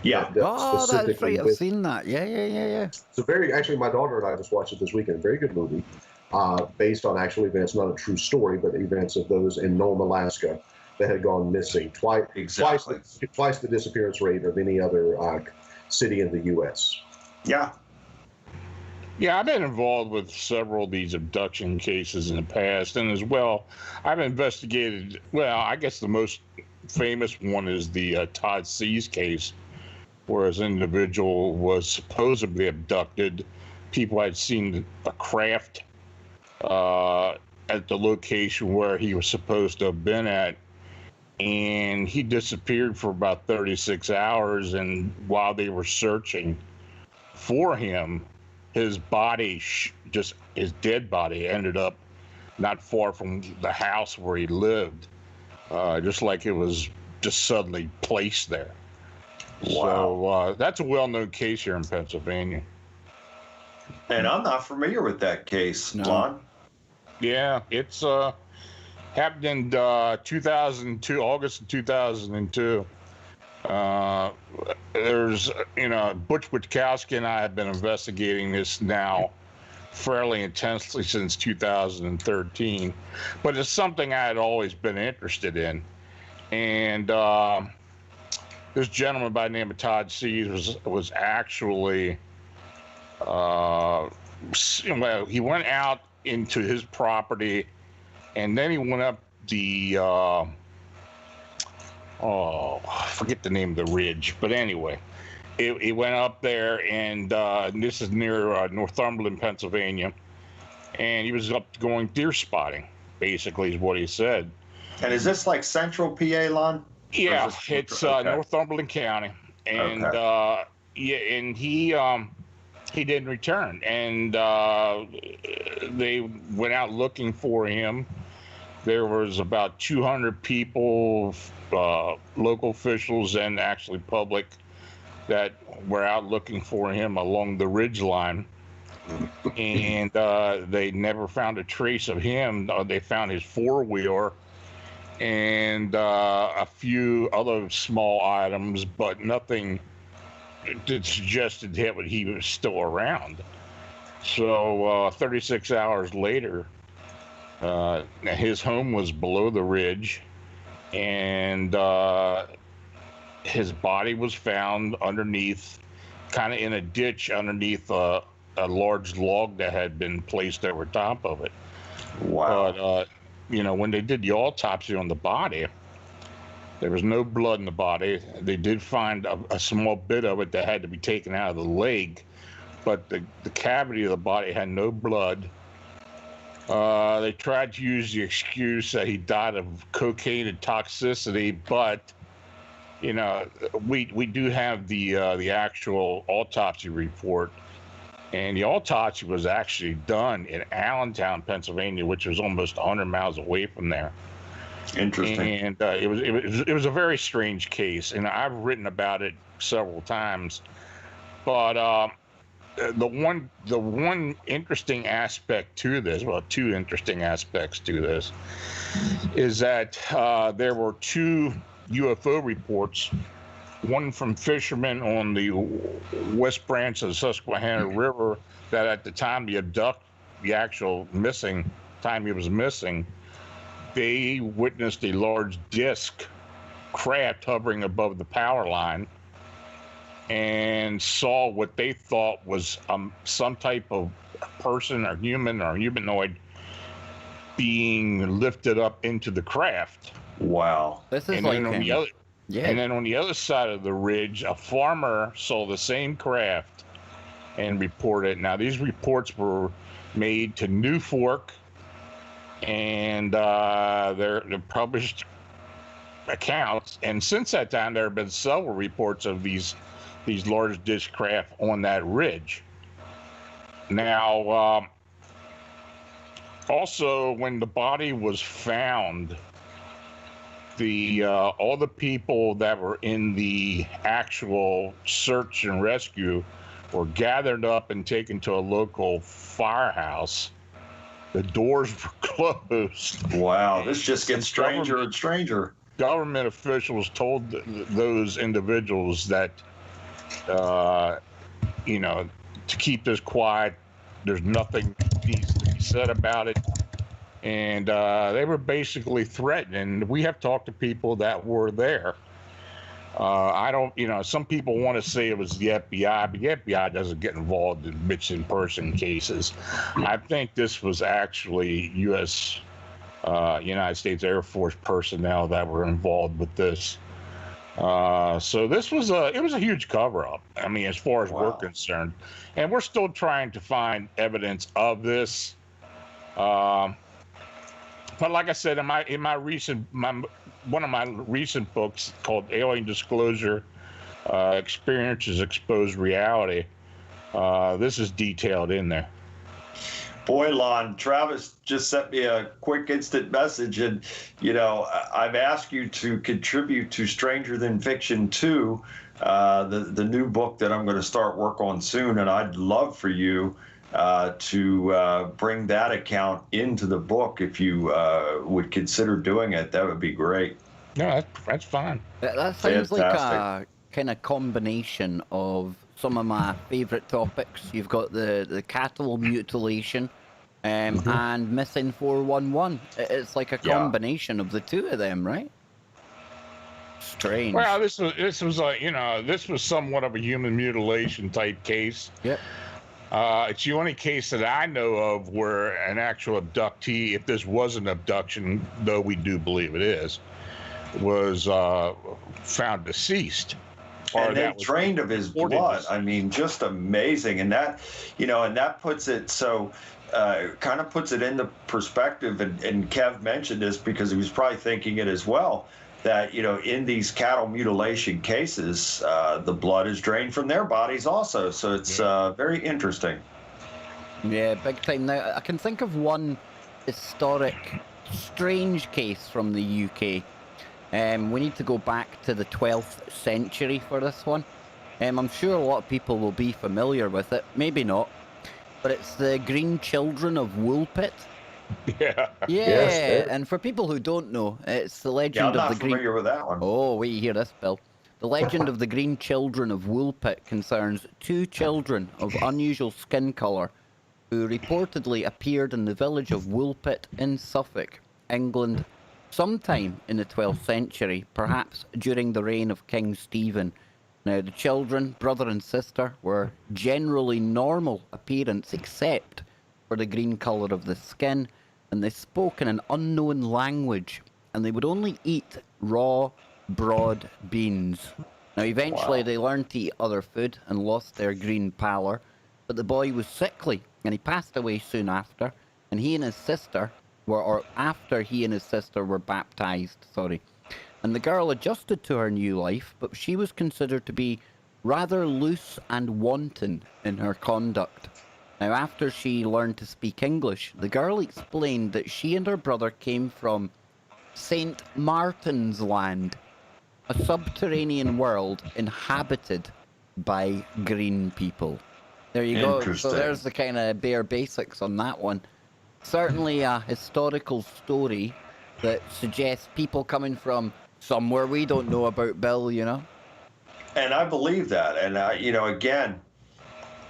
Yeah.
That's right. I've seen that. Yeah.
So actually, my daughter and I just watched it this weekend. Very good movie. Based on actual events, not a true story, but events of those in Nome, Alaska, that had gone missing. Twice the disappearance rate of any other city in the U.S.
Yeah.
Yeah, I've been involved with several of these abduction cases in the past, and as well, I've investigated, I guess the most famous one is the Todd Seas case, where an individual was supposedly abducted. People had seen a craft at the location where he was supposed to have been at, and he disappeared for about 36 hours, and while they were searching for him, his body, his dead body, ended up not far from the house where he lived, just like it was just suddenly placed there. Wow. So that's a well-known case here in Pennsylvania.
And I'm not familiar with that case,
No.
Lon.
Yeah, it's happened in 2002, August of 2002. There's, Butch Witkowski and I have been investigating this now fairly intensely since 2013, but it's something I had always been interested in. And this gentleman by the name of Todd Seas was actually, he went out into his property, and then he went up the I forget the name of the ridge, but anyway, he went up there, and this is near Northumberland, Pennsylvania, and he was up going deer spotting, basically, is what he said.
And is this like central PA, Lon?
Yeah, it's Northumberland County, and and he didn't return, and they went out looking for him. There was about 200 people, local officials and actually public, that were out looking for him along the ridge line. and they never found a trace of him. They found his four-wheeler and a few other small items, but nothing that suggested that he was still around. So 36 hours later, his home was below the ridge, and his body was found underneath, kind of in a ditch underneath a large log that had been placed over top of it.
Wow.
But, when they did the autopsy on the body, there was no blood in the body. They did find a small bit of it that had to be taken out of the leg, but the cavity of the body had no blood. They tried to use the excuse that he died of cocaine and toxicity, but we do have the actual autopsy report, and the autopsy was actually done in Allentown, Pennsylvania, which was almost 100 miles away from there.
Interesting.
And it was a very strange case, and I've written about it several times. But the one interesting aspect to this, well, two interesting aspects to this, is that there were two UFO reports, one from fishermen on the west branch of the Susquehanna River, that at the time the actual missing time he was missing, they witnessed a large disc craft hovering above the power line and saw what they thought was some type of person or human or humanoid being lifted up into the craft.
Wow.
This is
And
like
then on the other,
yeah.
and then on the other side of the ridge, a farmer saw the same craft and reported. Now, these reports were made to New Fork, and they're published accounts. And since that time, there have been several reports of these large dish craft on that ridge. Now, also, when the body was found, all the people that were in the actual search and rescue were gathered up and taken to a local firehouse. The doors were closed.
Wow, this just gets stranger and stranger.
Government officials told those individuals that, to keep this quiet. There's nothing needs to be said about it. And they were basically threatened. And we have talked to people that were there. Some people want to say it was the FBI, but the FBI doesn't get involved in missing person cases. I think this was actually United States Air Force personnel that were involved with this. So this was it was a huge cover-up. I mean, as far as we're concerned, and we're still trying to find evidence of this. But like I said, one of my recent books called Alien Disclosure, Experiences Expose Reality, this is detailed in there.
Boy, Lon, Travis just sent me a quick instant message, and I've asked you to contribute to Stranger Than Fiction 2, the new book that I'm going to start work on soon, and I'd love for you to bring that account into the book. If you would consider doing it, that would be great.
No, that's fine.
That sounds like a kind of combination of some of my favourite topics. You've got the cattle mutilation and missing 411. It's like a combination of the two of them, right? Strange.
Well, this was somewhat of a human mutilation type case.
Yep.
It's the only case that I know of where an actual abductee, if this was an abduction, though we do believe it is, was found deceased.
And they drained of his blood. I mean, just amazing. And that, and that puts it so, kind of puts it into perspective. And Kev mentioned this because he was probably thinking it as well, that, in these cattle mutilation cases, the blood is drained from their bodies also. So it's very interesting.
Yeah, big time. Now, I can think of one historic, strange case from the UK. We need to go back to the 12th century for this one. I'm sure a lot of people will be familiar with it, maybe not. but it's the Green Children of Woolpit.
Yeah.
Yeah, and for people who don't know, it's the
Yeah,
legend
I'm
of
not
the Green.
familiar with that one.
Oh, wait, you hear this, Bill. The legend of the Green Children of Woolpit concerns two children of unusual skin colour who reportedly appeared in the village of Woolpit in Suffolk, England, sometime in the 12th century, perhaps during the reign of King Stephen. Now, the children, brother and sister, were generally normal appearance except for the green colour of the skin, and they spoke in an unknown language, and they would only eat raw, broad beans. Now, eventually,
Wow.
they learned to eat other food and lost their green pallor, but the boy was sickly, and he passed away soon after, and he and his sister were, or after he and his sister were baptized, and the girl adjusted to her new life, but she was considered to be rather loose and wanton in her conduct. Now, after she learned to speak English, the girl explained that she and her brother came from St. Martin's Land, a subterranean world inhabited by green people. There you go. So
Interesting.
there's the kind of bare basics on that one. Certainly a historical story that suggests people coming from somewhere we don't know about, Bill, you know?
And I believe that. And, again,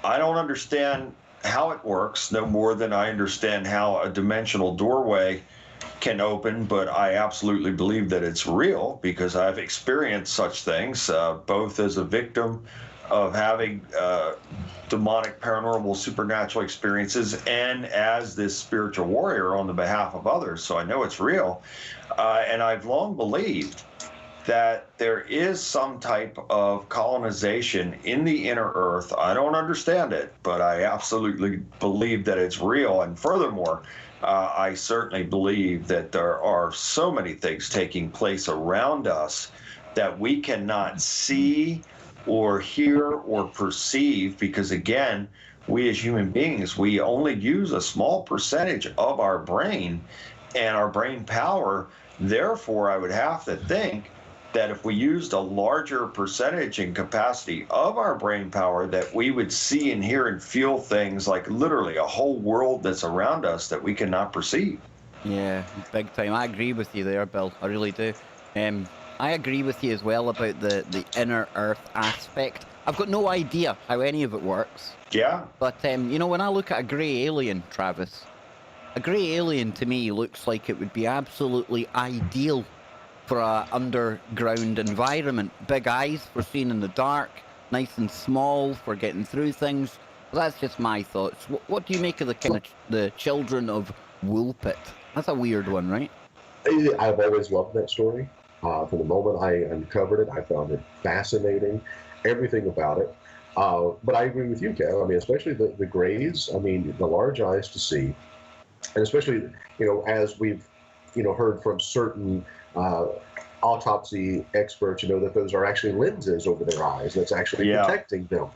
I don't understand how it works no more than I understand how a dimensional doorway can open, but I absolutely believe that it's real because I've experienced such things, both as a victim of having demonic, paranormal, supernatural experiences and as this spiritual warrior on the behalf of others. So I know it's real. And I've long believed that there is some type of colonization in the inner earth. I don't understand it, but I absolutely believe that it's real. And furthermore, I certainly believe that there are so many things taking place around us that we cannot see or hear or perceive because, again, we as human beings, we only use a small percentage of our brain and our brain power. Therefore, I would have to think that if we used a larger percentage and capacity of our brain power, that we would see and hear and feel things like literally a whole world that's around us that we cannot perceive.
Yeah, big time. I agree with you there, Bill. I really do. I agree with you as well about the inner earth aspect. I've got no idea how any of it works.
Yeah.
But, when I look at a grey alien, Travis, a grey alien to me looks like it would be absolutely ideal for a underground environment. Big eyes for seeing in the dark, nice and small for getting through things. But that's just my thoughts. What do you make of the kind of the children of Woolpit? That's a weird one, right?
I've always loved that story. From the moment I uncovered it, I found it fascinating, everything about it. But I agree with you, Kev. I mean, especially the grays, I mean, the large eyes to see. And especially, as we've, heard from certain autopsy experts, that those are actually lenses over their eyes that's actually protecting them.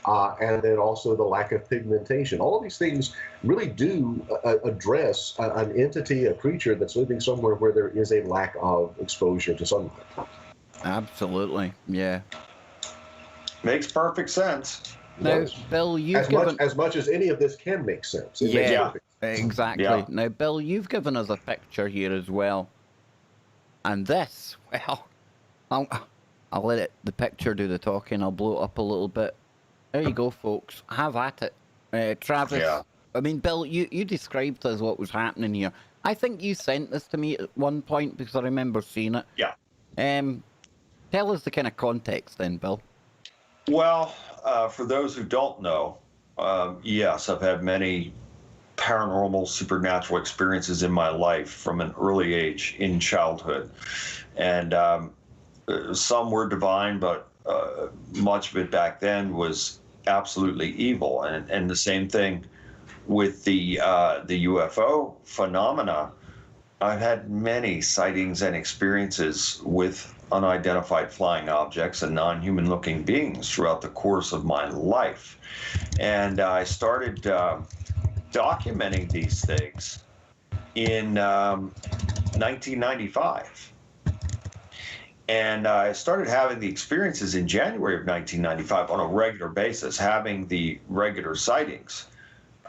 And then also the lack of pigmentation. All of these things really do address an entity, a creature that's living somewhere where there is a lack of exposure to sunlight.
Absolutely, yeah.
Makes perfect sense.
Now, Bill, you've given...
as much as any of this can make sense. It makes perfect sense.
Exactly.
Yeah.
Now, Bill, you've given us a picture here as well. And this, well, I'll let the picture do the talking. I'll blow it up a little bit. There you go, folks. Have at it. Travis,
Yeah.
I mean, Bill, you described us what was happening here. I think you sent this to me at one point because I remember seeing it.
Yeah.
Tell us the kind of context then, Bill.
Well, for those who don't know, yes, I've had many paranormal, supernatural experiences in my life from an early age in childhood. And some were divine, but much of it back then was absolutely evil. And the same thing with the UFO phenomena. I've had many sightings and experiences with unidentified flying objects and non-human looking beings throughout the course of my life. And I started documenting these things in 1995. And I started having the experiences in January of 1995 on a regular basis, having the regular sightings.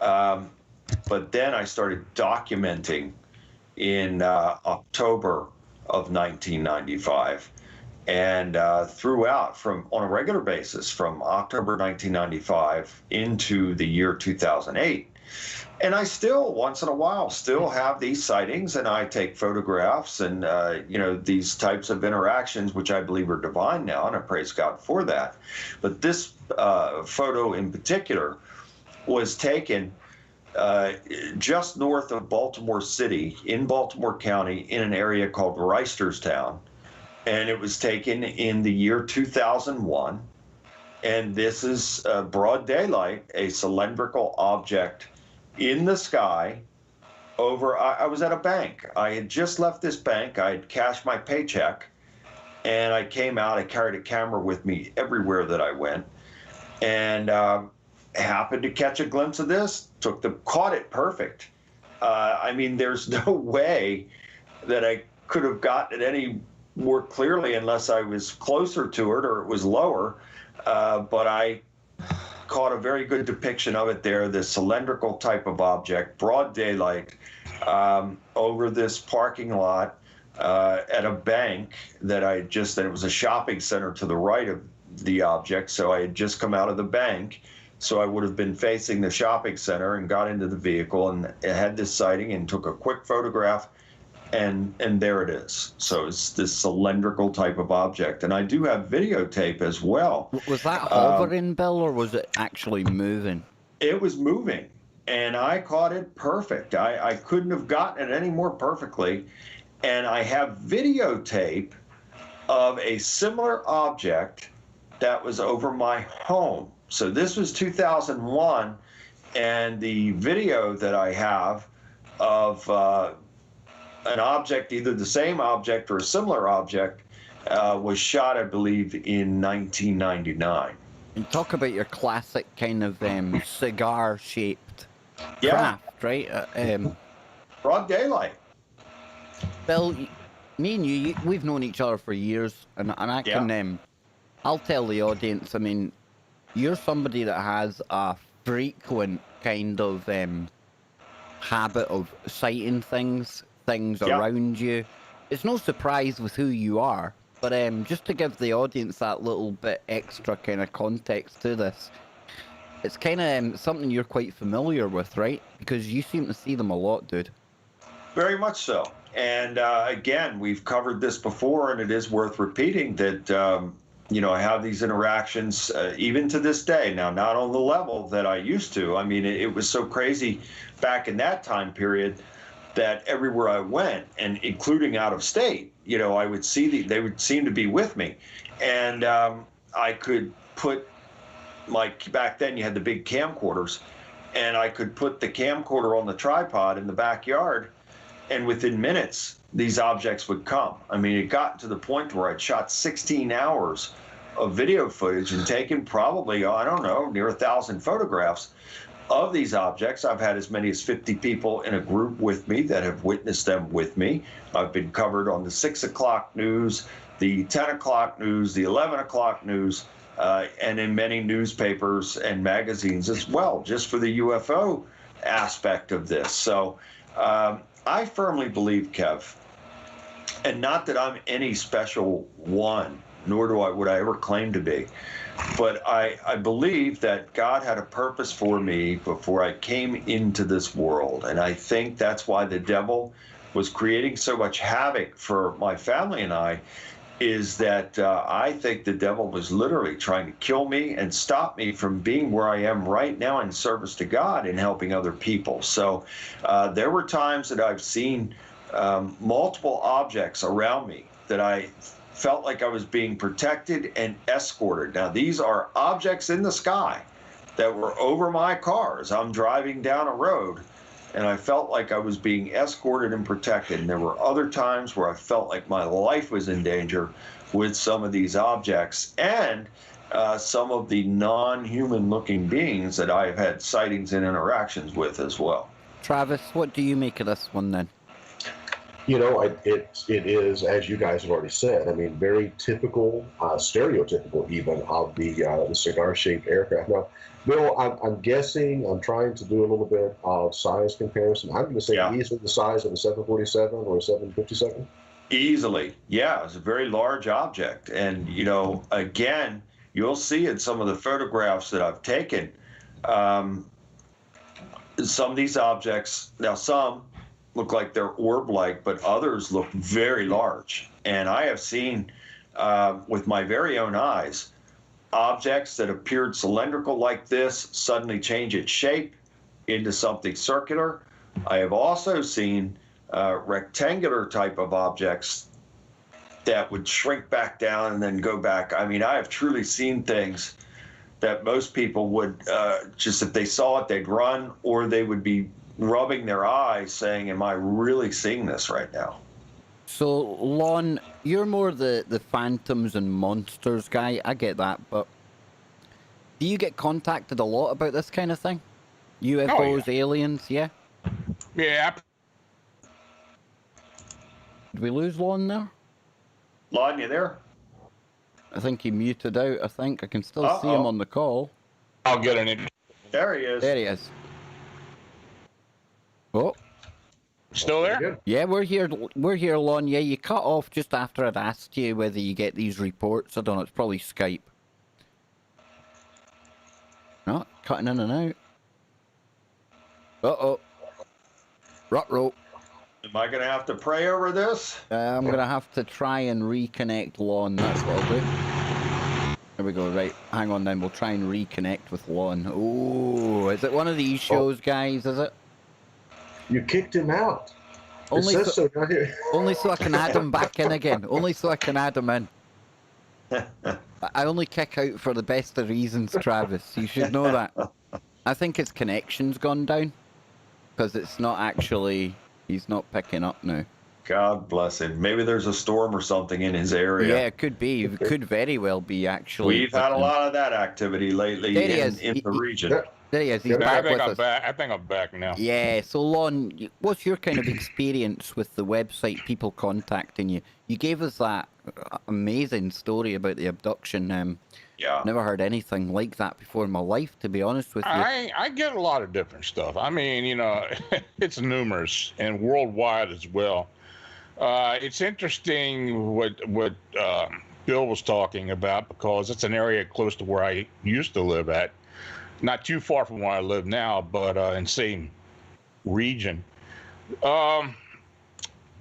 But then I started documenting in October of 1995, and throughout on a regular basis from October 1995 into the year 2008. And I still, once in a while, still have these sightings, and I take photographs and, these types of interactions, which I believe are divine now, and I praise God for that. But this photo in particular was taken just north of Baltimore City, in Baltimore County, in an area called Reisterstown. And it was taken in the year 2001. And this is broad daylight, a cylindrical object in the sky over. I was at a bank. I had just left this bank. I had cashed my paycheck, and I came out. I carried a camera with me everywhere that I went, and happened to catch a glimpse of this. Caught it perfect. I mean, there's no way that I could have gotten it any more clearly unless I was closer to it or it was lower. But I caught a very good depiction of it there, this cylindrical type of object, broad daylight, over this parking lot at a bank that it was a shopping center to the right of the object. So I had just come out of the bank. So I would have been facing the shopping center and got into the vehicle and had this sighting and took a quick photograph, and there it is. So it's this cylindrical type of object. And I do have videotape as well.
Was that hovering, Bill, or was it actually moving?
It was moving, and I caught it perfect. I couldn't have gotten it any more perfectly. And I have videotape of a similar object that was over my home. So this was 2001, and the video that I have of an object, either the same object or a similar object, was shot, I believe, in 1999.
And talk about your classic kind of cigar-shaped craft, right?
Broad daylight.
Bill, me and you, we've known each other for years, and I can, I'll tell the audience, I mean, you're somebody that has a frequent kind of habit of sighting things around you. It's no surprise with who you are, but just to give the audience that little bit extra kind of context to this, it's kind of something you're quite familiar with, right? Because you seem to see them a lot, dude.
Very much so. And again, we've covered this before, and it is worth repeating that I have these interactions even to this day. Now, not on the level that I used to. I mean, it was so crazy back in that time period that everywhere I went, and including out of state, I would see they would seem to be with me. And I could put back then you had the big camcorders, and I could put the camcorder on the tripod in the backyard, and within minutes, these objects would come. I mean, it got to the point where I'd shot 16 hours of video footage and taken probably, I don't know, near 1,000 photographs of these objects. I've had as many as 50 people in a group with me that have witnessed them with me. I've been covered on the 6 o'clock news, the 10 o'clock news, the 11 o'clock news, and in many newspapers and magazines as well, just for the UFO aspect of this. So I firmly believe, Kev, and not that I'm any special one, nor would I ever claim to be, but I believe that God had a purpose for me before I came into this world. And I think that's why the devil was creating so much havoc for my family and I, is that I think the devil was literally trying to kill me and stop me from being where I am right now in service to God and helping other people. So there were times that I've seen multiple objects around me that I felt like I was being protected and escorted. Now, these are objects in the sky that were over my car as I'm driving down a road, and I felt like I was being escorted and protected. And there were other times where I felt like my life was in danger with some of these objects and some of the non-human looking beings that I've had sightings and interactions with as well.
Travis, what do you make of this one then?
You know, it is, as you guys have already said. I mean, very typical, stereotypical even of the cigar-shaped aircraft. Now, Bill, I'm guessing, I'm trying to do a little bit of size comparison. I'm going to say
Yeah.
easily the size of a 747 or a 757.
Easily, yeah, it's a very large object. And, again, you'll see in some of the photographs that I've taken, some of these objects, now some look like they're orb-like, but others look very large. And I have seen with my very own eyes objects that appeared cylindrical like this suddenly change its shape into something circular. I have also seen rectangular type of objects that would shrink back down and then go back. I mean, I have truly seen things that most people would just, if they saw it, they'd run, or they would be rubbing their eyes saying, am I really seeing this right now?
So, Lon, you're more the phantoms and monsters guy. I get that, but do you get contacted a lot about this kind of thing? UFOs, aliens, yeah?
Yeah.
Did we lose Lon there?
Lon, you there?
I think he muted out. I think I can still see him on the call.
I'll get an in.
There he is.
There he is. Oh,
Still there?
Good.
yeah, we're here. We're here, Lon. Yeah, you cut off just after I'd asked you whether you get these reports. I don't know. It's probably Skype. No, cutting in and out. Uh-oh. Ruh-roh.
Am I going to have to pray over this?
I'm going to have to try and reconnect Lon. That's what I'll do. There we go. Right. Hang on then. We'll try and reconnect with Lon. Oh, is it one of these shows, guys? Is it?
You kicked him out.
Only
it says so down here.
Only so I can add him back in again. Only so I can add him in. I only kick out for the best of reasons, Travis. You should know that. I think his connection's gone down. Because it's not actually... He's not picking up now.
God bless him. Maybe there's a storm or something in his area.
Yeah, it could be. It could very well be, actually.
We've had a lot of that activity lately in the region.
There he is. He's
Yeah,
back with
I'm
us.
back. I think I'm back now.
Yeah, so Lon, what's your kind of experience with the website, people contacting you? You gave us that amazing story about the abduction.
Yeah.
Never heard anything like that before in my life, to be honest with you.
I get a lot of different stuff. I mean, it's numerous and worldwide as well. It's interesting what Bill was talking about, because it's an area close to where I used to live at. Not too far from where I live now, but in same region.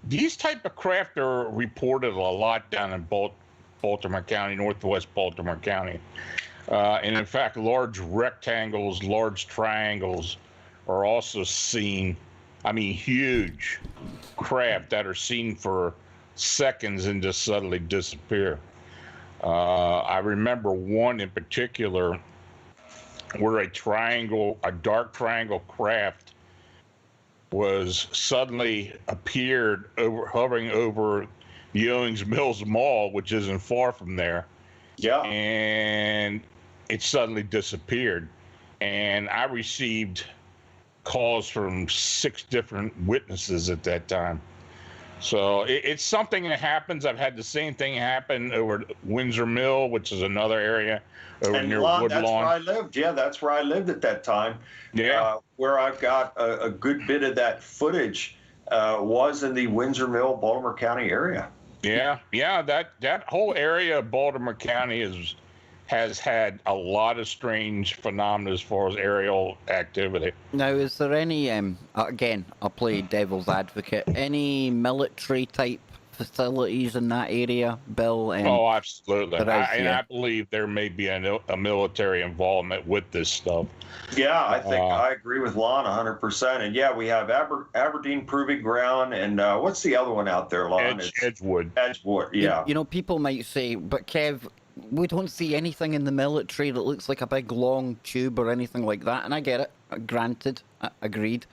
These type of craft are reported a lot down in Baltimore County, northwest Baltimore County. And in fact, large rectangles, large triangles are also seen. I mean, huge craft that are seen for seconds and just suddenly disappear. I remember one in particular where a dark triangle craft was suddenly appeared hovering over the Owings Mills Mall, which isn't far from there.
Yeah.
And it suddenly disappeared. And I received calls from 6 different witnesses at that time. So it's something that happens. I've had the same thing happen over Windsor Mill, which is another area over near
Lon,
Woodlawn.
that's where I lived. Yeah, that's where I lived at that time.
Yeah.
Where I've got a good bit of that footage was in the Windsor Mill, Baltimore County area.
Yeah, that whole area of Baltimore County has had a lot of strange phenomena as far as aerial activity.
Now, is there any, again, I'll play devil's advocate, any military type facilities in that area, Bill?
Oh, absolutely.
Yeah.
I believe there may be a military involvement with this stuff.
Yeah, I think I agree with Lon 100%. And yeah, we have Aberdeen Proving Ground, and what's the other one out there, Lon?
Edgewood.
Edgewood, yeah.
You know, people might say, but Kev, we don't see anything in the military that looks like a big long tube or anything like that. And I get it. Granted. Agreed.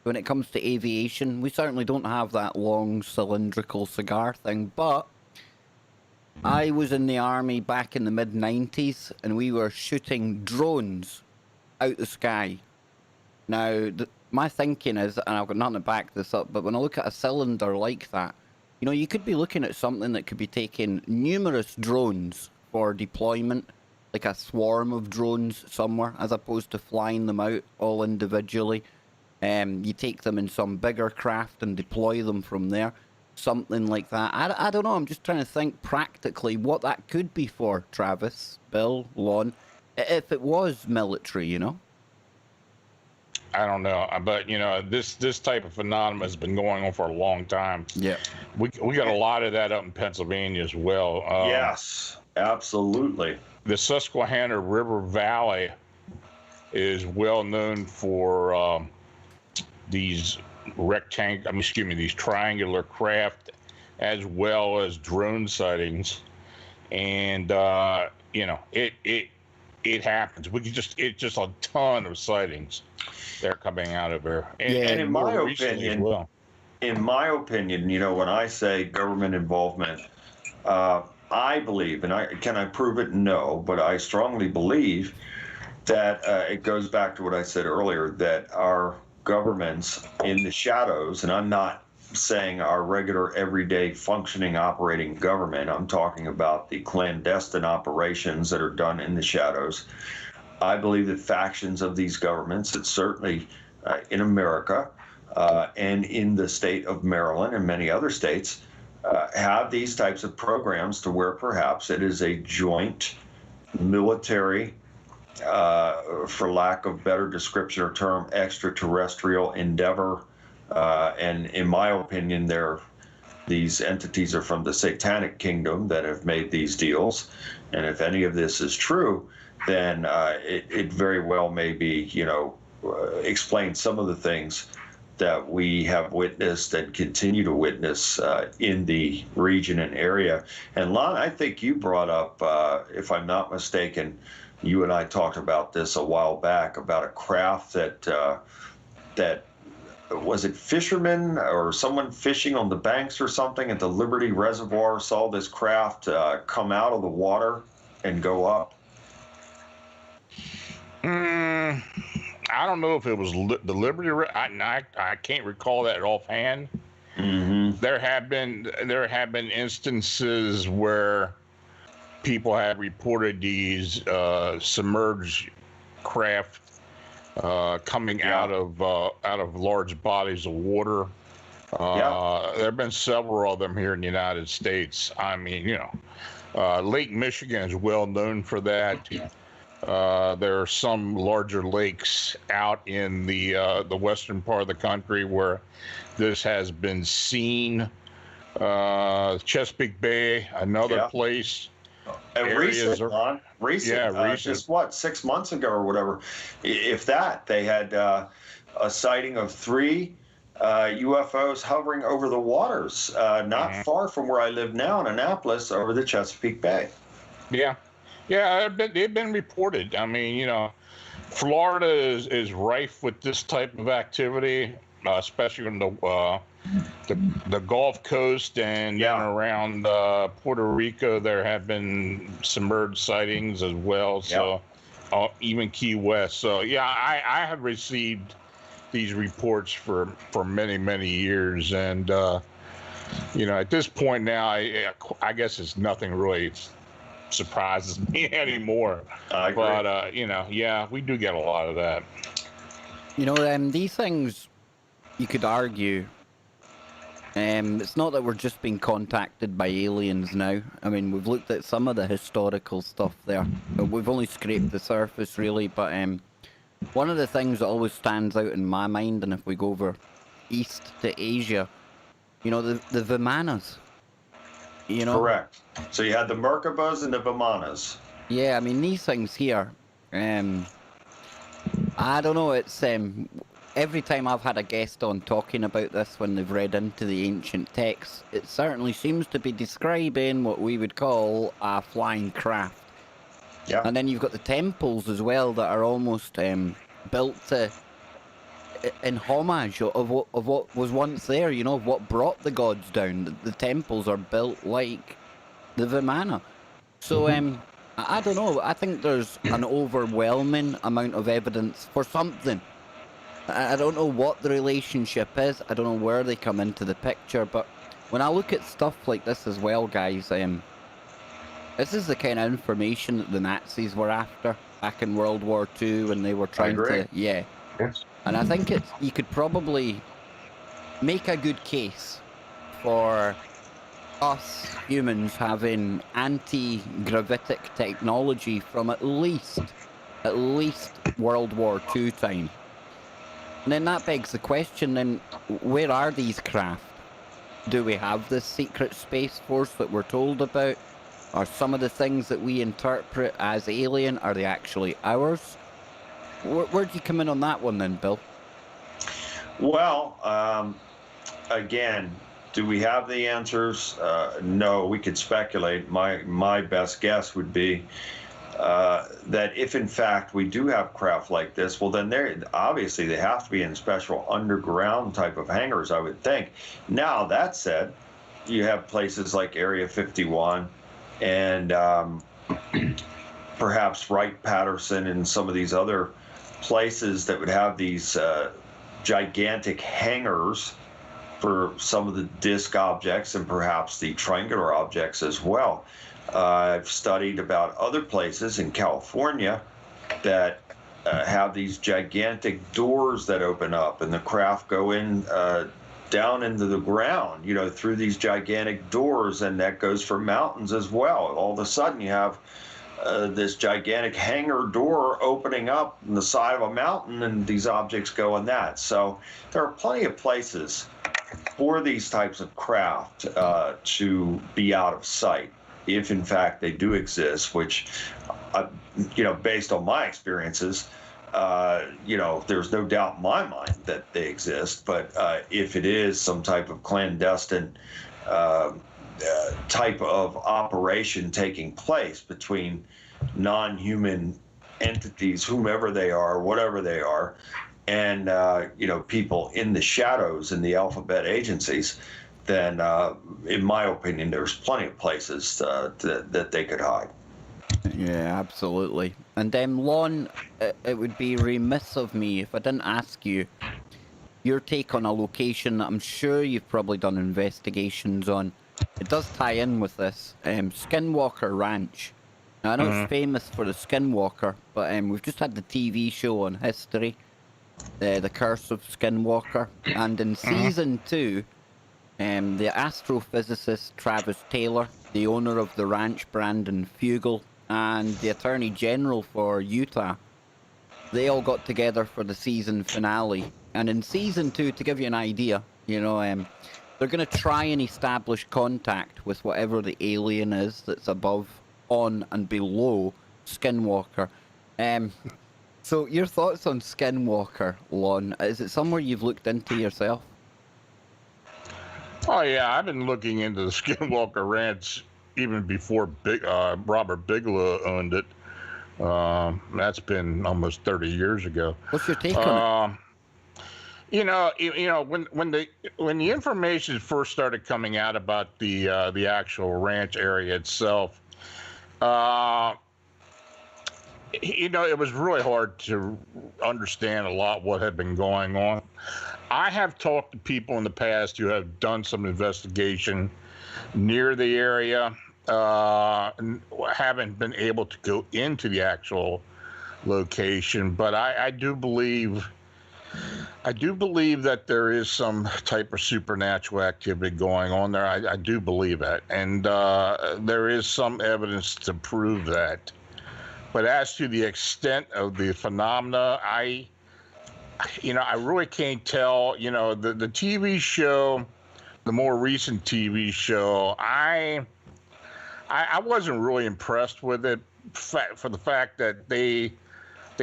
When it comes to aviation, we certainly don't have that long cylindrical cigar thing. But I was in the army back in the mid-90s, and we were shooting drones out the sky. Now, my thinking is, and I've got nothing to back this up, but when I look at a cylinder like that, you know, you could be looking at something that could be taking numerous drones for deployment, like a swarm of drones somewhere, as opposed to flying them out all individually. You take them in some bigger craft and deploy them from there. Something like that. I don't know. I'm just trying to think practically what that could be for, Travis, Bill, Lon, if it was military, you know?
I don't know, but you know, this type of phenomenon has been going on for a long time.
Yeah.
We got a lot of that up in Pennsylvania as well.
Yes, absolutely.
The Susquehanna River Valley is well known for these these triangular craft, as well as drone sightings, and you know, it happens. It's just a ton of sightings they're coming out of there, and
in my opinion, you know, when I say government involvement, I believe, and can I prove it? No, but I strongly believe that it goes back to what I said earlier, that our governments in the shadows, and I'm not saying our regular, everyday, functioning, operating government, I'm talking about the clandestine operations that are done in the shadows. I believe that factions of these governments, it's certainly in America and in the state of Maryland and many other states, have these types of programs to where perhaps it is a joint military, for lack of better description or term, extraterrestrial endeavor. And in my opinion, these entities are from the Satanic Kingdom that have made these deals. And if any of this is true, then it very well may be, you know, explain some of the things that we have witnessed and continue to witness in the region and area. And Lon, I think you brought up, if I'm not mistaken, you and I talked about this a while back, about a craft that was it fishermen or someone fishing on the banks or something at the Liberty Reservoir saw this craft come out of the water and go up?
I don't know if it was the Liberty. I can't recall that offhand.
Mm-hmm.
There have been instances where people have reported these submerged craft coming out of large bodies of water. There have been several of them here in the United States. I mean, you know, Lake Michigan is well known for that. There are some larger lakes out in the western part of the country where this has been seen. Chesapeake Bay, another place.
And recent, just what, 6 months ago or whatever, if that, they had a sighting of 3 UFOs hovering over the waters, not far from where I live now in Annapolis, over the Chesapeake Bay.
Yeah, they've been reported. I mean, you know, Florida is rife with this type of activity, especially in the Gulf Coast and then around Puerto Rico. There have been submerged sightings as well. So even Key West. So yeah, I have received these reports for many years, and you know, at this point now, I guess it's nothing really surprises me anymore.
I agree.
But you know, yeah, we do get a lot of that.
You know, these things, you could argue, it's not that we're just being contacted by aliens now. I mean, we've looked at some of the historical stuff there, but we've only scraped the surface, really. But one of the things that always stands out in my mind, and if we go over east to Asia, you know, the Vimanas. You know?
Correct. So you had the Merkabas and the Vimanas.
Yeah, I mean, these things here, I don't know, it's every time I've had a guest on talking about this when they've read into the ancient texts, it certainly seems to be describing what we would call a flying craft.
Yeah.
And then you've got the temples as well that are almost built in homage of what was once there, you know, of what brought the gods down. The temples are built like the Vimana. So, I don't know. I think there's an overwhelming amount of evidence for something. I don't know what the relationship is. I don't know where they come into the picture, but when I look at stuff like this as well, guys, this is the kind of information that the Nazis were after back in World War II when they were trying
agree.
to, yeah.
Yes.
And I think you could probably make a good case for us humans having anti-gravitic technology from at least World War II time. And then that begs the question, then, where are these craft? Do we have this secret space force that we're told about? Are some of the things that we interpret as alien, are they actually ours? Where'd you come in on that one then, Bill?
Well, again, do we have the answers? No, we could speculate. My best guess would be that if in fact we do have craft like this, well then obviously they have to be in special underground type of hangars, I would think. Now that said, you have places like Area 51 and perhaps Wright-Patterson and some of these other places that would have these gigantic hangars for some of the disc objects and perhaps the triangular objects as well. I've studied about other places in California that have these gigantic doors that open up and the craft go in down into the ground, you know, through these gigantic doors, and that goes for mountains as well. All of a sudden you have this gigantic hangar door opening up in the side of a mountain and these objects go in that. So there are plenty of places for these types of craft to be out of sight, if in fact they do exist, which, you know, based on my experiences, you know, there's no doubt in my mind that they exist. But if it is some type of clandestine type of operation taking place between non-human entities, whomever they are, whatever they are, and you know, people in the shadows in the alphabet agencies, then in my opinion, there's plenty of places that they could hide.
Yeah, absolutely. And Lon, it would be remiss of me if I didn't ask you your take on a location that I'm sure you've probably done investigations on. It does tie in with this, Skinwalker Ranch. Now, I know it's famous for the Skinwalker, but we've just had the TV show on history, The Curse of Skinwalker, and in season 2, the astrophysicist Travis Taylor, the owner of the ranch Brandon Fugel, and the Attorney General for Utah, they all got together for the season finale. And in season 2, to give you an idea, you know, they're going to try and establish contact with whatever the alien is that's above, on, and below Skinwalker. So your thoughts on Skinwalker, Lon? Is it somewhere you've looked into yourself?
Oh yeah, I've been looking into the Skinwalker Ranch even before Robert Bigelow owned it. That's been almost 30 years ago.
What's your take on it?
You know, when the information first started coming out about the actual ranch area itself, you know, it was really hard to understand a lot what had been going on. I have talked to people in the past who have done some investigation near the area, and haven't been able to go into the actual location, but I do believe that there is some type of supernatural activity going on there. I do believe that, and there is some evidence to prove that. But as to the extent of the phenomena, I really can't tell. You know, the TV show, the more recent TV show, I wasn't really impressed with it for the fact that they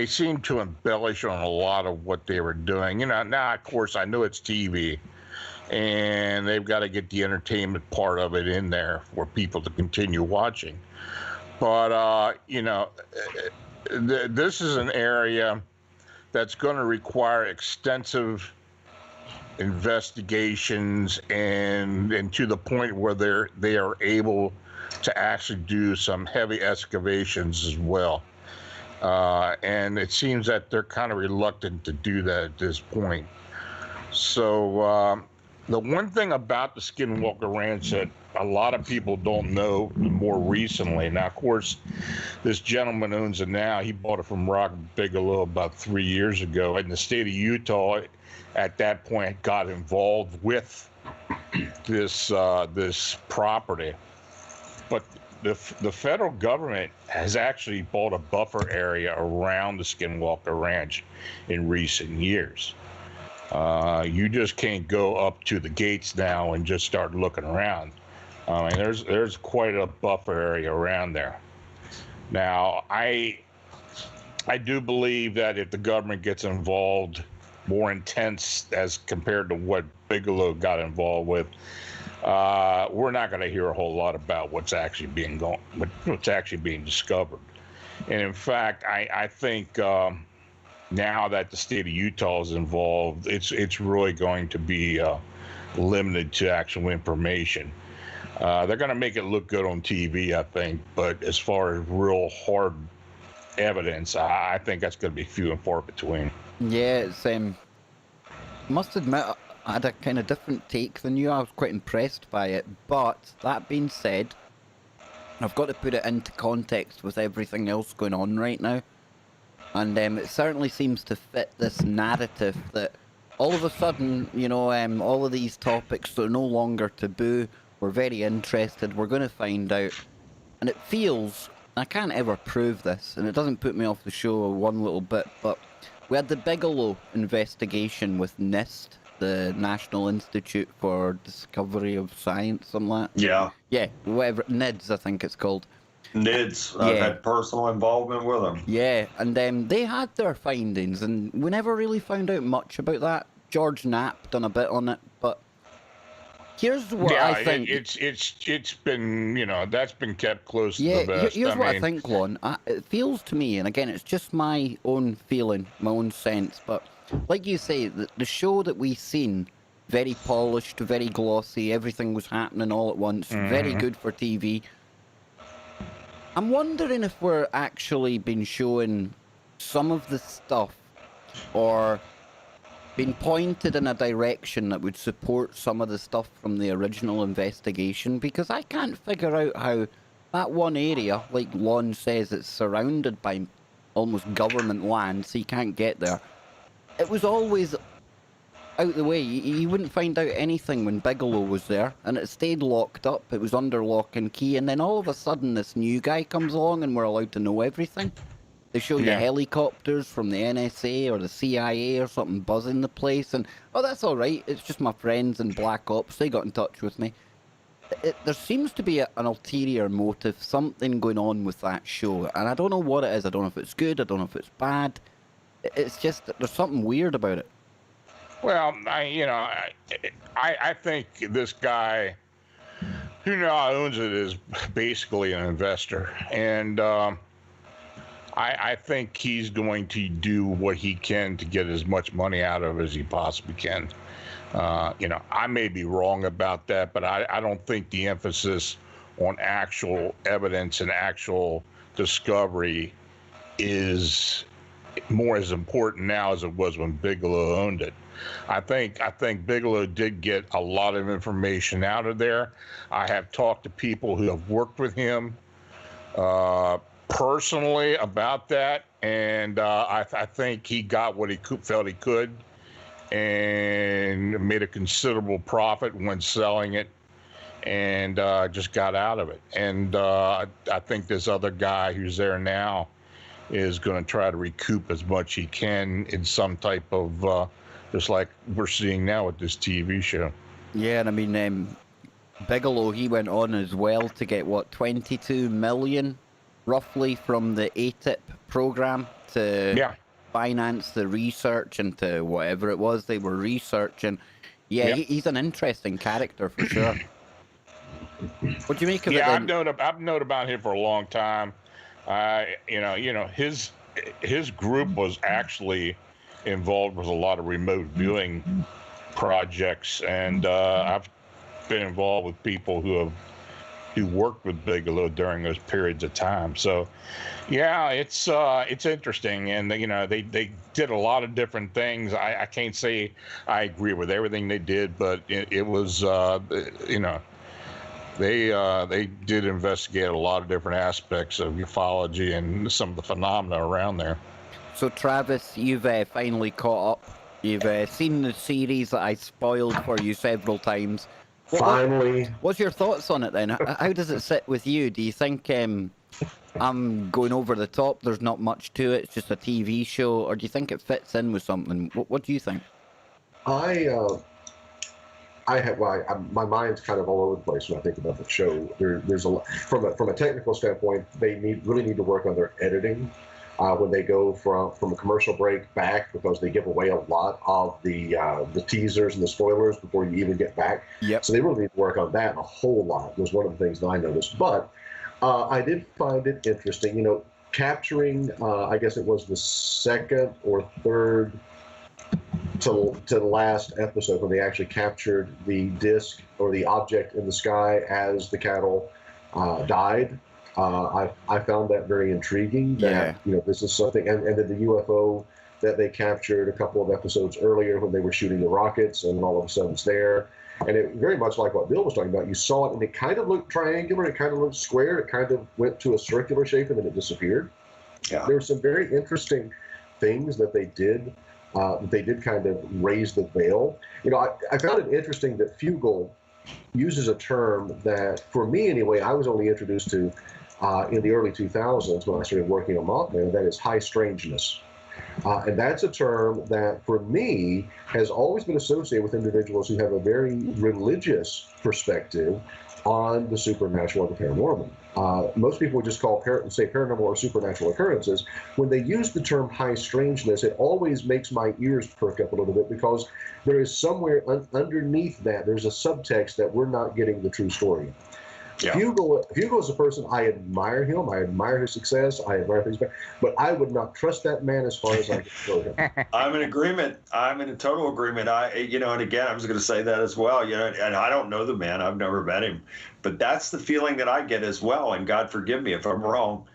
seem to embellish on a lot of what they were doing. You know, now of course I know it's TV, and they've got to get the entertainment part of it in there for people to continue watching. But you know, this is an area that's going to require extensive investigations and to the point where they are able to actually do some heavy excavations as well. and it seems that they're kind of reluctant to do that at this point. So the one thing about the Skinwalker Ranch that a lot of people don't know more recently, now of course this gentleman owns it now. He bought it from Rock Bigelow about 3 years ago, and the state of Utah at that point got involved with this property. But the federal government has actually bought a buffer area around the Skinwalker Ranch in recent years. You just can't go up to the gates now and just start looking around. And there's quite a buffer area around there. Now, I do believe that if the government gets involved more intense as compared to what Bigelow got involved with, we're not going to hear a whole lot about what's actually being discovered. And in fact, I think now that the state of Utah is involved, it's really going to be limited to actual information. They're going to make it look good on TV, I think, but as far as real hard evidence, I think that's going to be few and far between.
Yeah, it's must admit I had a kind of different take than you. I was quite impressed by it, but that being said, I've got to put it into context with everything else going on right now, and it certainly seems to fit this narrative that all of a sudden, you know, all of these topics are no longer taboo. We're very interested. We're going to find out, and it feels, I can't ever prove this, and it doesn't put me off the show one little bit, but we had the Bigelow investigation with NIST, the National Institute for Discovery of Science, something like that.
Yeah.
Yeah, whatever, NIDS, I think it's called.
NIDS, I've had personal involvement with them.
Yeah, and they had their findings, and we never really found out much about that. George Knapp done a bit on it, but here's what I think.
It's been, you know, that's been kept close to the vest.
Here's what I think, Lon. It feels to me, and again, it's just my own feeling, my own sense, but like you say, the show that we seen, very polished, very glossy, everything was happening all at once, very good for TV. I'm wondering if we're actually been showing some of the stuff, or been pointed in a direction that would support some of the stuff from the original investigation, because I can't figure out how that one area, like Lon says, it's surrounded by almost government land, so you can't get there. It was always out the way. You wouldn't find out anything when Bigelow was there, and it stayed locked up. It was under lock and key, and then all of a sudden this new guy comes along and we're allowed to know everything. They show you helicopters from the NSA or the CIA or something buzzing the place, and oh, that's all right. It's just my friends in Black Ops. They got in touch with me. There seems to be an ulterior motive, something going on with that show, and I don't know what it is. I don't know if it's good. I don't know if it's bad. It's just that there's something weird about it.
Well, I think this guy who now owns it is basically an investor, and I think he's going to do what he can to get as much money out of it as he possibly can. I may be wrong about that, but I don't think the emphasis on actual evidence and actual discovery is more as important now as it was when Bigelow owned it. I think Bigelow did get a lot of information out of there. I have talked to people who have worked with him personally about that, and I think he got what he felt he could, and made a considerable profit when selling it, and just got out of it. And I think this other guy who's there now is going to try to recoup as much he can in some type of, just like we're seeing now with this TV show.
Yeah, and I mean, Bigelow, he went on as well to get, what, 22 million, roughly, from the ATIP program to finance the research into whatever it was they were researching. Yeah, he's an interesting character for sure. What do you make of it?
Yeah, I've known about him for a long time. His group was actually involved with a lot of remote viewing projects, and I've been involved with people who have who worked with Bigelow during those periods of time. So, yeah, it's interesting, and they did a lot of different things. I can't say I agree with everything they did, but it was they did investigate a lot of different aspects of ufology and some of the phenomena around there.
So, Travis, you've finally caught up. You've seen the series that I spoiled for you several times.
Finally.
What's your thoughts on it then? How does it sit with you? Do you think I'm going over the top? There's not much to it. It's just a TV show, or do you think it fits in with something? What do you think?
My mind's kind of all over the place when I think about the show. There's a lot from a technical standpoint. They really need to work on their editing when they go from a commercial break back, because they give away a lot of the teasers and the spoilers before you even get back.
Yep.
So they really need to work on that a whole lot. Was one of the things that I noticed. But I did find it interesting. Capturing. I guess it was the second or third to the last episode when they actually captured the disc or the object in the sky as the cattle died. I found that very intriguing. That this is something, and then the UFO that they captured a couple of episodes earlier when they were shooting the rockets, and all of a sudden it's there. And it very much like what Bill was talking about. You saw it, and it kind of looked triangular. It kind of looked square. It kind of went to a circular shape, and then it disappeared.
Yeah.
There were some very interesting things that they did. They did kind of raise the veil. I found it interesting that Fugel uses a term that, for me anyway, I was only introduced to in the early 2000s when I started working on Mothman. That is high strangeness. And that's a term that, for me, has always been associated with individuals who have a very religious perspective on the supernatural and the paranormal. Most people would just say paranormal or supernatural occurrences. When they use the term high strangeness, it always makes my ears perk up a little bit, because there is somewhere underneath that, there's a subtext that we're not getting the true story.
Yeah.
Fugel is a person, I admire him. I admire his success. I admire things, but I would not trust that man as far as I can throw him.
I'm in agreement. I'm in a total agreement. And again, I was going to say that as well. And I don't know the man. I've never met him, but that's the feeling that I get as well. And God forgive me if I'm wrong.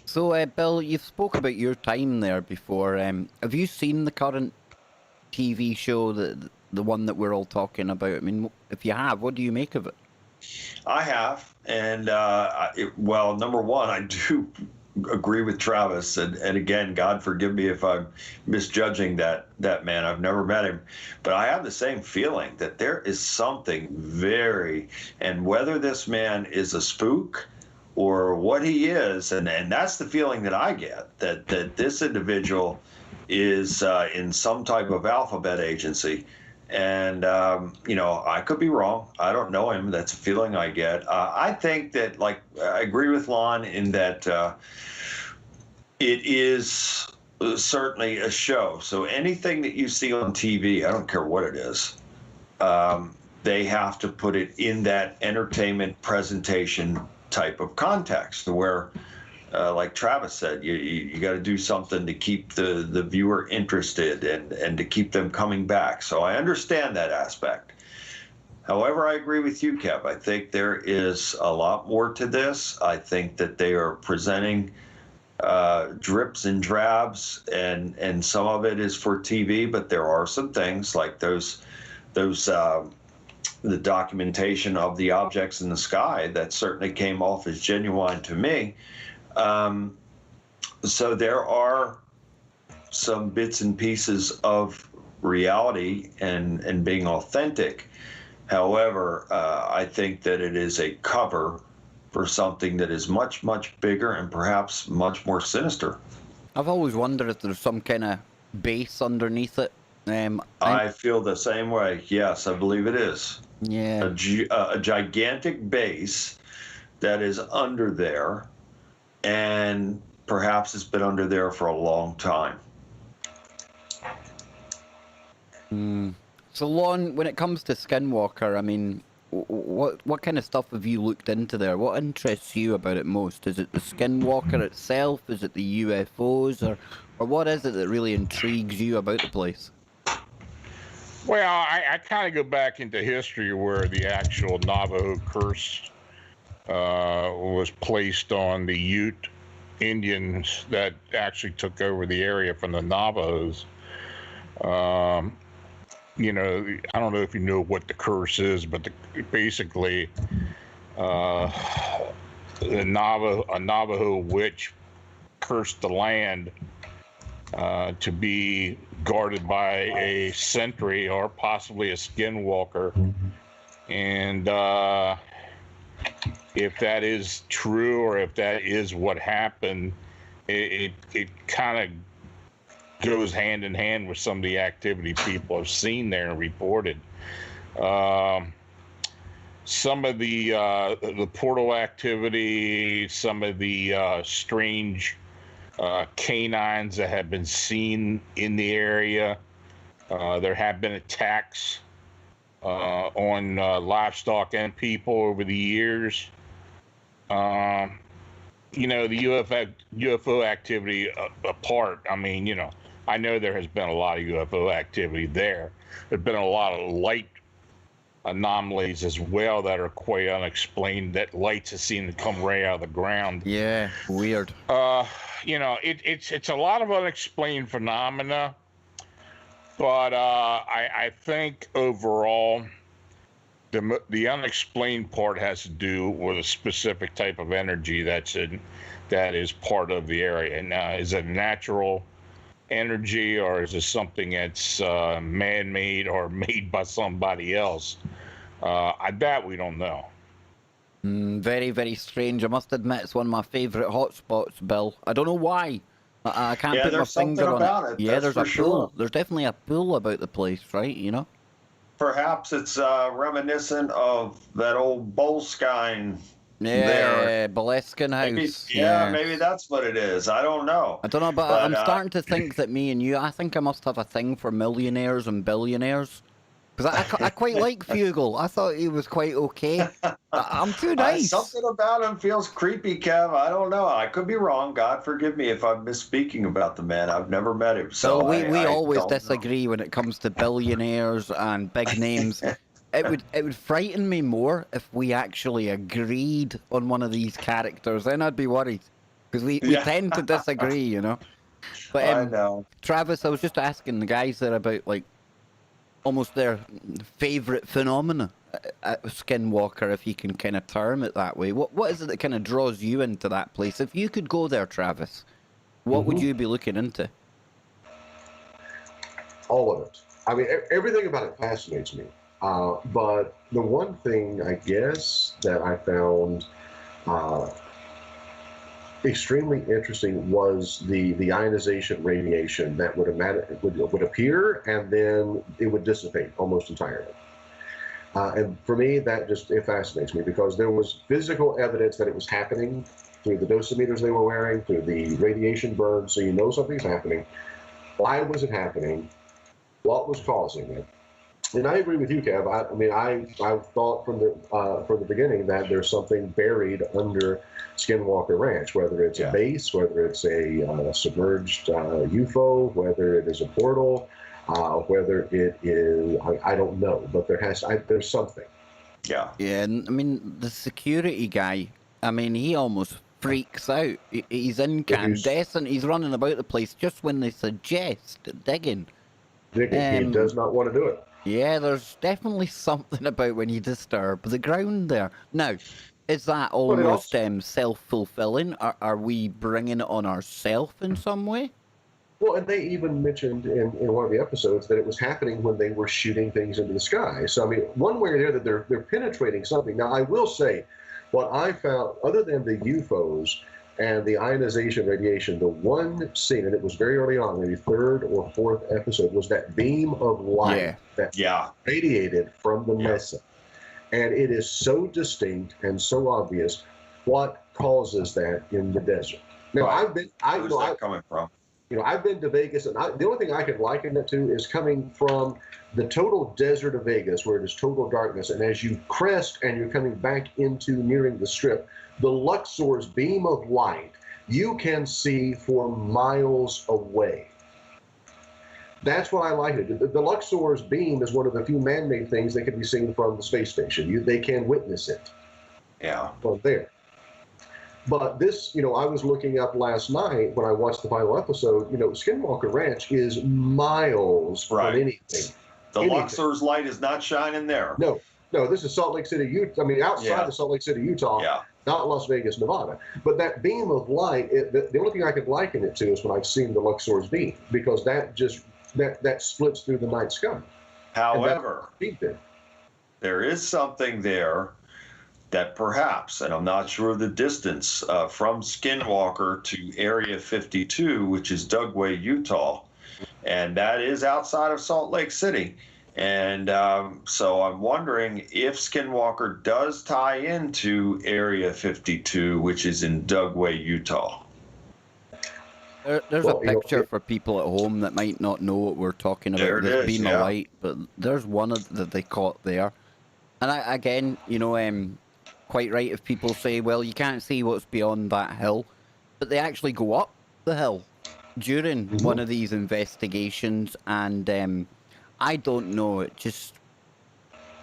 So, Bill, you've spoke about your time there before. Have you seen the current TV show, the one that we're all talking about? I mean, if you have, what do you make of it?
I have, and number one, I do agree with Travis, and again, God forgive me if I'm misjudging that man. I've never met him, but I have the same feeling that there is something and whether this man is a spook or what he is, and that's the feeling that I get, that this individual is in some type of alphabet agency. And, I could be wrong. I don't know him. That's a feeling I get. I think that, I agree with Lon in that it is certainly a show. So anything that you see on TV, I don't care what it is, they have to put it in that entertainment presentation type of context where, like Travis said, you got to do something to keep the viewer interested and to keep them coming back. So I understand that aspect. However, I agree with you, Kev. I think there is a lot more to this. I think that they are presenting drips and drabs, and some of it is for TV, but there are some things like the documentation of the objects in the sky that certainly came off as genuine to me. So there are some bits and pieces of reality and being authentic. However, I think that it is a cover for something that is much, much bigger and perhaps much more sinister.
I've always wondered if there's some kind of base underneath it.
I feel the same way. Yes, I believe it is.
Yeah.
A gigantic base that is under there, and perhaps it's been under there for a long time.
So, Lon, when it comes to Skinwalker, I mean, what kind of stuff have you looked into there? What interests you about it most? Is it the Skinwalker itself? Is it the UFOs? Or what is it that really intrigues you about the place?
Well, I kind of go back into history where the actual Navajo curse was placed on the Ute Indians that actually took over the area from the Navajos. You know, I don't know if you know what the curse is, but basically, a Navajo witch cursed the land to be guarded by a sentry or possibly a skinwalker. And if that is true, or if that is what happened, it kind of goes hand in hand with some of the activity people have seen there and reported. Some of the portal activity, some of the strange canines that have been seen in the area. There have been attacks on livestock and people over the years. You know, the UFO activity apart, I mean, you know, I know there has been a lot of UFO activity there. There's been a lot of light anomalies as well that are quite unexplained, that lights are seen to come right out of the ground.
Yeah, weird.
You know, it's a lot of unexplained phenomena, but I think overall the unexplained part has to do with a specific type of energy that is part of the area. And is it natural energy, or is it something that's man-made or made by somebody else? That we don't know.
Very, very strange. I must admit, it's one of my favourite hotspots, Bill. I don't know why. I can't put my finger on it. Yeah, there's a pull. There's definitely a pull about the place, right? You know?
Perhaps it's reminiscent of that old Boleskine.
Yeah, Boleskine House.
Maybe that's what it is. I don't know.
I don't know, but I'm starting to think that me and you, I think I must have a thing for millionaires and billionaires. Because I quite like Fugal. I thought he was quite okay. I'm too nice.
Something about him feels creepy, Kev. I don't know. I could be wrong. God forgive me if I'm misspeaking about the man. I've never met him. So
we always disagree when it comes to billionaires and big names. It would frighten me more if we actually agreed on one of these characters. Then I'd be worried. Because we tend to disagree, you know. But
I know.
Travis, I was just asking the guys there about, like, almost their favourite phenomena at Skinwalker, if you can kind of term it that way. What is it that kind of draws you into that place? If you could go there, Travis, what would you be looking into?
All of it. I mean, everything about it fascinates me. But the one thing, I guess, that I found extremely interesting was the ionization radiation that would appear, and then it would dissipate almost entirely. And for me, it fascinates me, because there was physical evidence that it was happening through the dosimeters they were wearing, through the radiation burn, so you know something's happening. Why was it happening? What was causing it? And I agree with you, Kev. I mean, I thought from the beginning that there's something buried under Skinwalker Ranch, whether it's a base, whether it's a submerged UFO, whether it is a portal, whether it is, I don't know, but there's something.
Yeah.
Yeah, and I mean, the security guy, I mean, he almost freaks out. He's incandescent. He's running about the place just when they suggest digging.
He does not want to do it.
Yeah, there's definitely something about when you disturb the ground there. Now, is that almost self-fulfilling? Are we bringing it on ourselves in some way?
Well, and they even mentioned in one of the episodes that it was happening when they were shooting things into the sky. So, I mean, one way or the other, they're penetrating something. Now, I will say, what I found, other than the UFOs and the ionization radiation, the one scene, and it was very early on, maybe third or fourth episode, was that beam of light that radiated from the mesa. And it is so distinct and so obvious what causes that in the desert. Now,
where's that coming from?
I've been to Vegas, and the only thing I can liken it to is coming from the total desert of Vegas, where it is total darkness. And as you crest and you're coming back into nearing the Strip, the Luxor's beam of light you can see for miles away. That's what I like it. The Luxor's beam is one of the few man-made things that can be seen from the space station. They can witness it.
Yeah.
from there. But this, I was looking up last night when I watched the final episode. Skinwalker Ranch is miles
Right.
from anything.
The
Anything.
Luxor's light is not shining there.
No, this is Salt Lake City, Utah. I mean, outside of Salt Lake City, Utah,
Yeah.
not Las Vegas, Nevada. But that beam of light, the only thing I could liken it to is when I've seen the Luxor's beam, because that splits through the night sky.
However, there is something there that perhaps, and I'm not sure of the distance from Skinwalker to Area 52, which is Dugway, Utah, and that is outside of Salt Lake City. And so I'm wondering if Skinwalker does tie into Area 52, which is in Dugway, Utah.
There's a picture for people at home that might not know what we're talking about.
There it
This
is,
beam
yeah.
of light, but there's one that they caught there. And again, quite right if people say, well, you can't see what's beyond that hill, but they actually go up the hill during one of these investigations, and I don't know.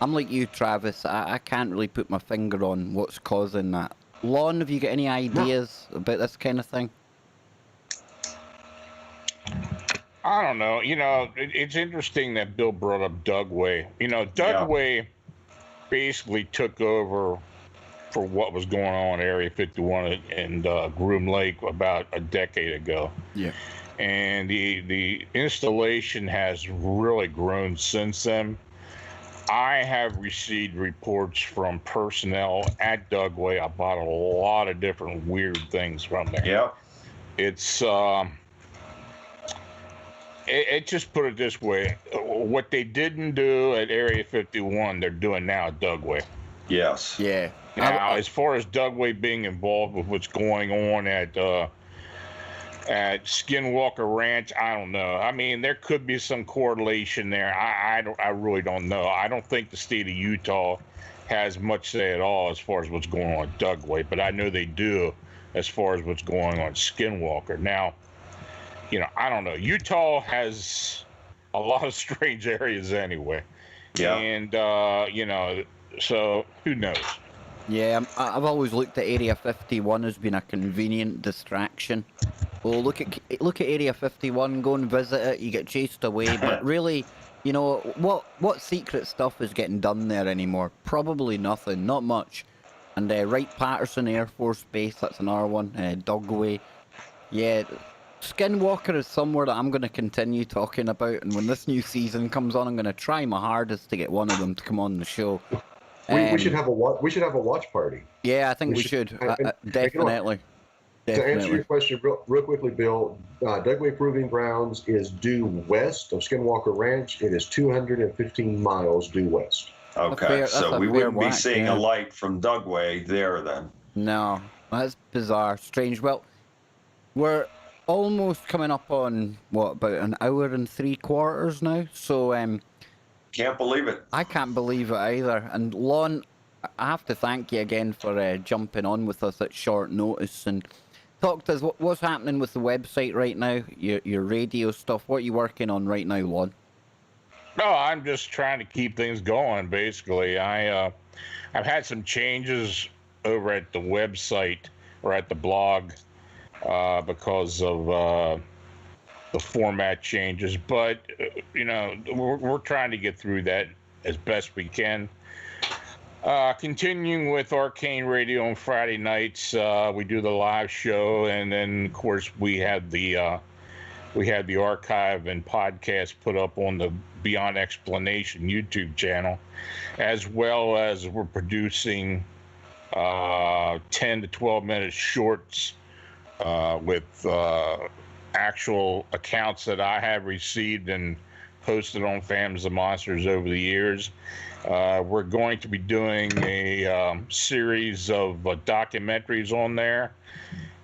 I'm like you, Travis. I can't really put my finger on what's causing that. Lon, have you got any ideas about this kind of thing?
I don't know. It's interesting that Bill brought up Dugway. Dugway basically took over for what was going on in Area 51 and Groom Lake about a decade ago.
Yeah.
And the installation has really grown since then. I have received reports from personnel at Dugway about a lot of different weird things from there.
Yeah.
It's it just put it this way: what they didn't do at Area 51, they're doing now at Dugway.
Yes.
Yeah.
Now, as far as Dugway being involved with what's going on at Skinwalker Ranch, I don't know. I mean, there could be some correlation there. I really don't know. I don't think the state of Utah has much say at all as far as what's going on at Dugway, but I know they do as far as what's going on at Skinwalker. Now, I don't know. Utah has a lot of strange areas anyway.
Yeah.
And, so who knows?
Yeah, I've always looked at Area 51 as being a convenient distraction. Well, look at Area 51, go and visit it, you get chased away, but really, what secret stuff is getting done there anymore? Probably nothing, not much. And Wright-Patterson Air Force Base, that's another one, Dugway. Yeah, Skinwalker is somewhere that I'm going to continue talking about, and when this new season comes on, I'm going to try my hardest to get one of them to come on the show.
We should have a watch party.
Yeah, I think we should. Definitely.
To answer your question real quickly, Bill, Dugway Proving Grounds is due west of Skinwalker Ranch. It is 215 miles due west.
Okay, so we wouldn't be seeing
a
light from Dugway there then.
No, that's bizarre, strange. Well, we're almost coming up on, about an hour and 3/4 now? So,
Can't believe it.
I can't believe it either. And Lon, I have to thank you again for jumping on with us at short notice and talk to us. What's happening with the website right now? Your radio stuff. What are you working on right now, Lon?
No, I'm just trying to keep things going. Basically, I've had some changes over at the website or at the blog because of the format changes, but we're trying to get through that as best we can. Continuing with Arcane Radio on Friday nights, we do the live show, and then of course we had the archive and podcast put up on the Beyond Explanation YouTube channel, as well as we're producing 10 to 12 minute shorts with actual accounts that I have received and posted on Fams and Monsters over the years. We're going to be doing a series of documentaries on there,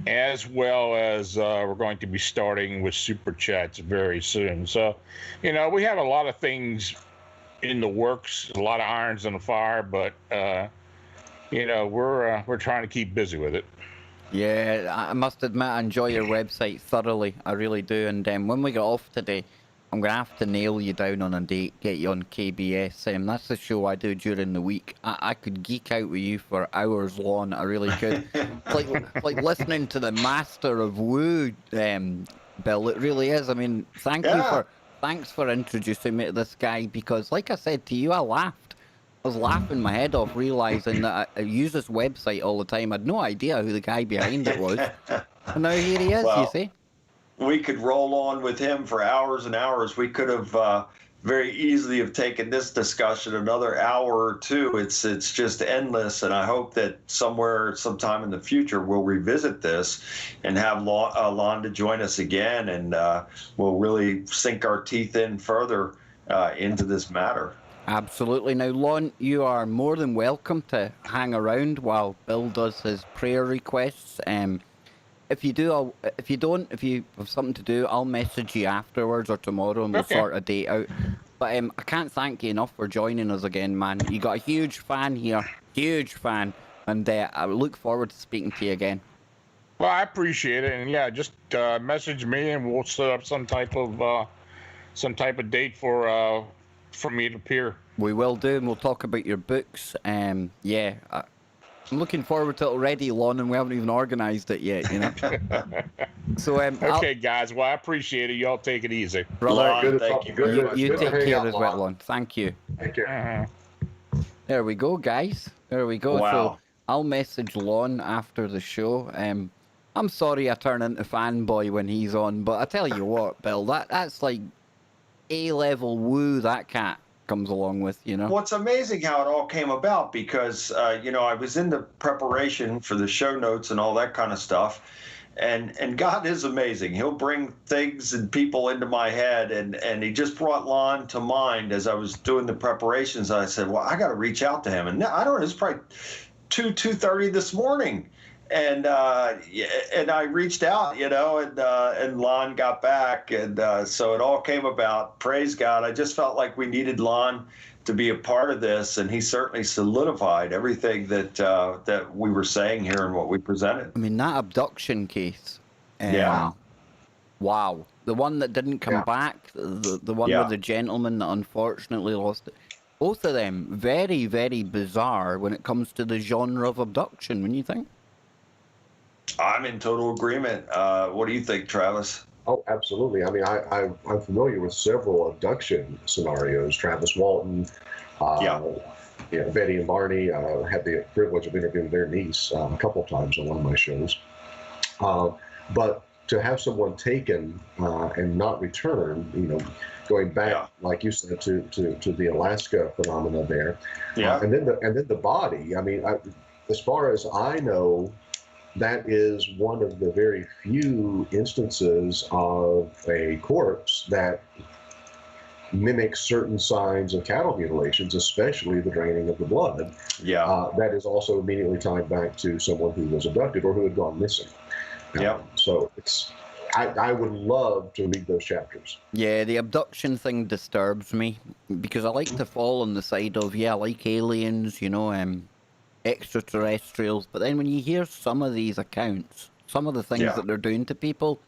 as well as we're going to be starting with super chats very soon. So, we have a lot of things in the works, a lot of irons in the fire, but we're trying to keep busy with it.
Yeah, I must admit I enjoy your website thoroughly. I really do. And when we got off today, I'm gonna have to nail you down on a date, get you on KBS. That's the show I do during the week. I could geek out with you for hours long. I really could. It's like listening to the master of woo, Bill. It really is. I mean, thanks for introducing me to this guy, because, like I said to you, I laughed. I was laughing my head off, realizing that I use this website all the time. I had no idea who the guy behind it was, and now here he is.
Well,
you see.
We could roll on with him for hours and hours. We could have very easily have taken this discussion another hour or two. It's just endless, and I hope that sometime in the future, we'll revisit this and have Lon to join us again, and we'll really sink our teeth in further into this matter.
Absolutely. Now, Lon, you are more than welcome to hang around while Bill does his prayer requests. If you do, if you have something to do, I'll message you afterwards or tomorrow, and we'll sort a date out. But I can't thank you enough for joining us again, man. You got a huge fan here, huge fan, and I look forward to speaking to you again.
Well, I appreciate it, and yeah, just message me, and we'll set up some type of date for me to appear.
We will do, and we'll talk about your books. Yeah. I'm looking forward to it already, Lon, and we haven't even organised it yet, you know. So,
okay, guys. Well, I appreciate it. Y'all take it easy.
Brother,
thank you.
You take care as well, Lon. Thank you.
Take care.
There we go, guys. There we go.
Wow.
So I'll message Lon after the show. I'm sorry I turn into fanboy when he's on, but I tell you what, Bill, that's like A-level woo that cat comes along with, you know.
Well, it's amazing how it all came about, because I was in the preparation for the show notes and all that kind of stuff, and God is amazing. He'll bring things and people into my head, and he just brought Lon to mind as I was doing the preparations. I said, well, I got to reach out to him, and I don't know, it's probably 2:30 this morning. And I reached out, and Lon got back, and so it all came about. Praise God! I just felt like we needed Lon to be a part of this, and he certainly solidified everything that we were saying here and what we presented.
I mean, that abduction case.
Yeah.
Wow. The one that didn't come back, the one with the gentleman that unfortunately lost it. Both of them very, very bizarre when it comes to the genre of abduction. When you think.
I'm in total agreement. What do you think, Travis?
Oh, absolutely. I mean, I'm familiar with several abduction scenarios. Travis Walton, Betty and Barney. I had the privilege of interviewing their niece a couple of times on one of my shows. But to have someone taken and not return, going back, like you said, to the Alaska phenomena there, and then the body. I mean, as far as I know, that is one of the very few instances of a corpse that mimics certain signs of cattle mutilations, especially the draining of the blood. That is also immediately tied back to someone who was abducted or who had gone missing. So I would love to read those chapters.
Yeah, the abduction thing disturbs me, because I like to fall on the side of, I like aliens, extraterrestrials, but then when you hear some of these accounts, some of the things that they're doing to people,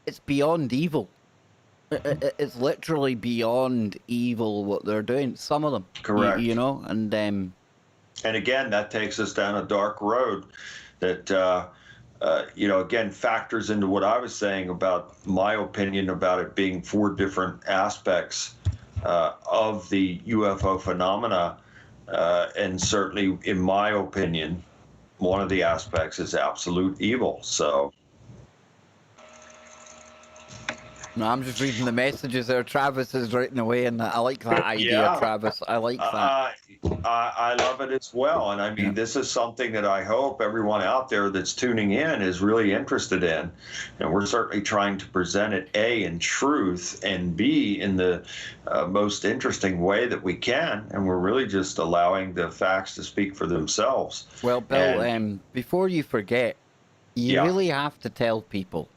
it's beyond evil. It's literally beyond evil what they're doing. Some of them,
correct.
And
again, that takes us down a dark road that again factors into what I was saying about my opinion about it being 4 different aspects of the UFO phenomena. And certainly, in my opinion, one of the aspects is absolute evil. So,
no, I'm just reading the messages there. Travis is written away, and I like that idea, Travis. I like that.
I love it as well. And I mean, this is something that I hope everyone out there that's tuning in is really interested in. And we're certainly trying to present it, A, in truth, and B, in the most interesting way that we can. And we're really just allowing the facts to speak for themselves.
Well, Bill, before you forget, you really have to tell people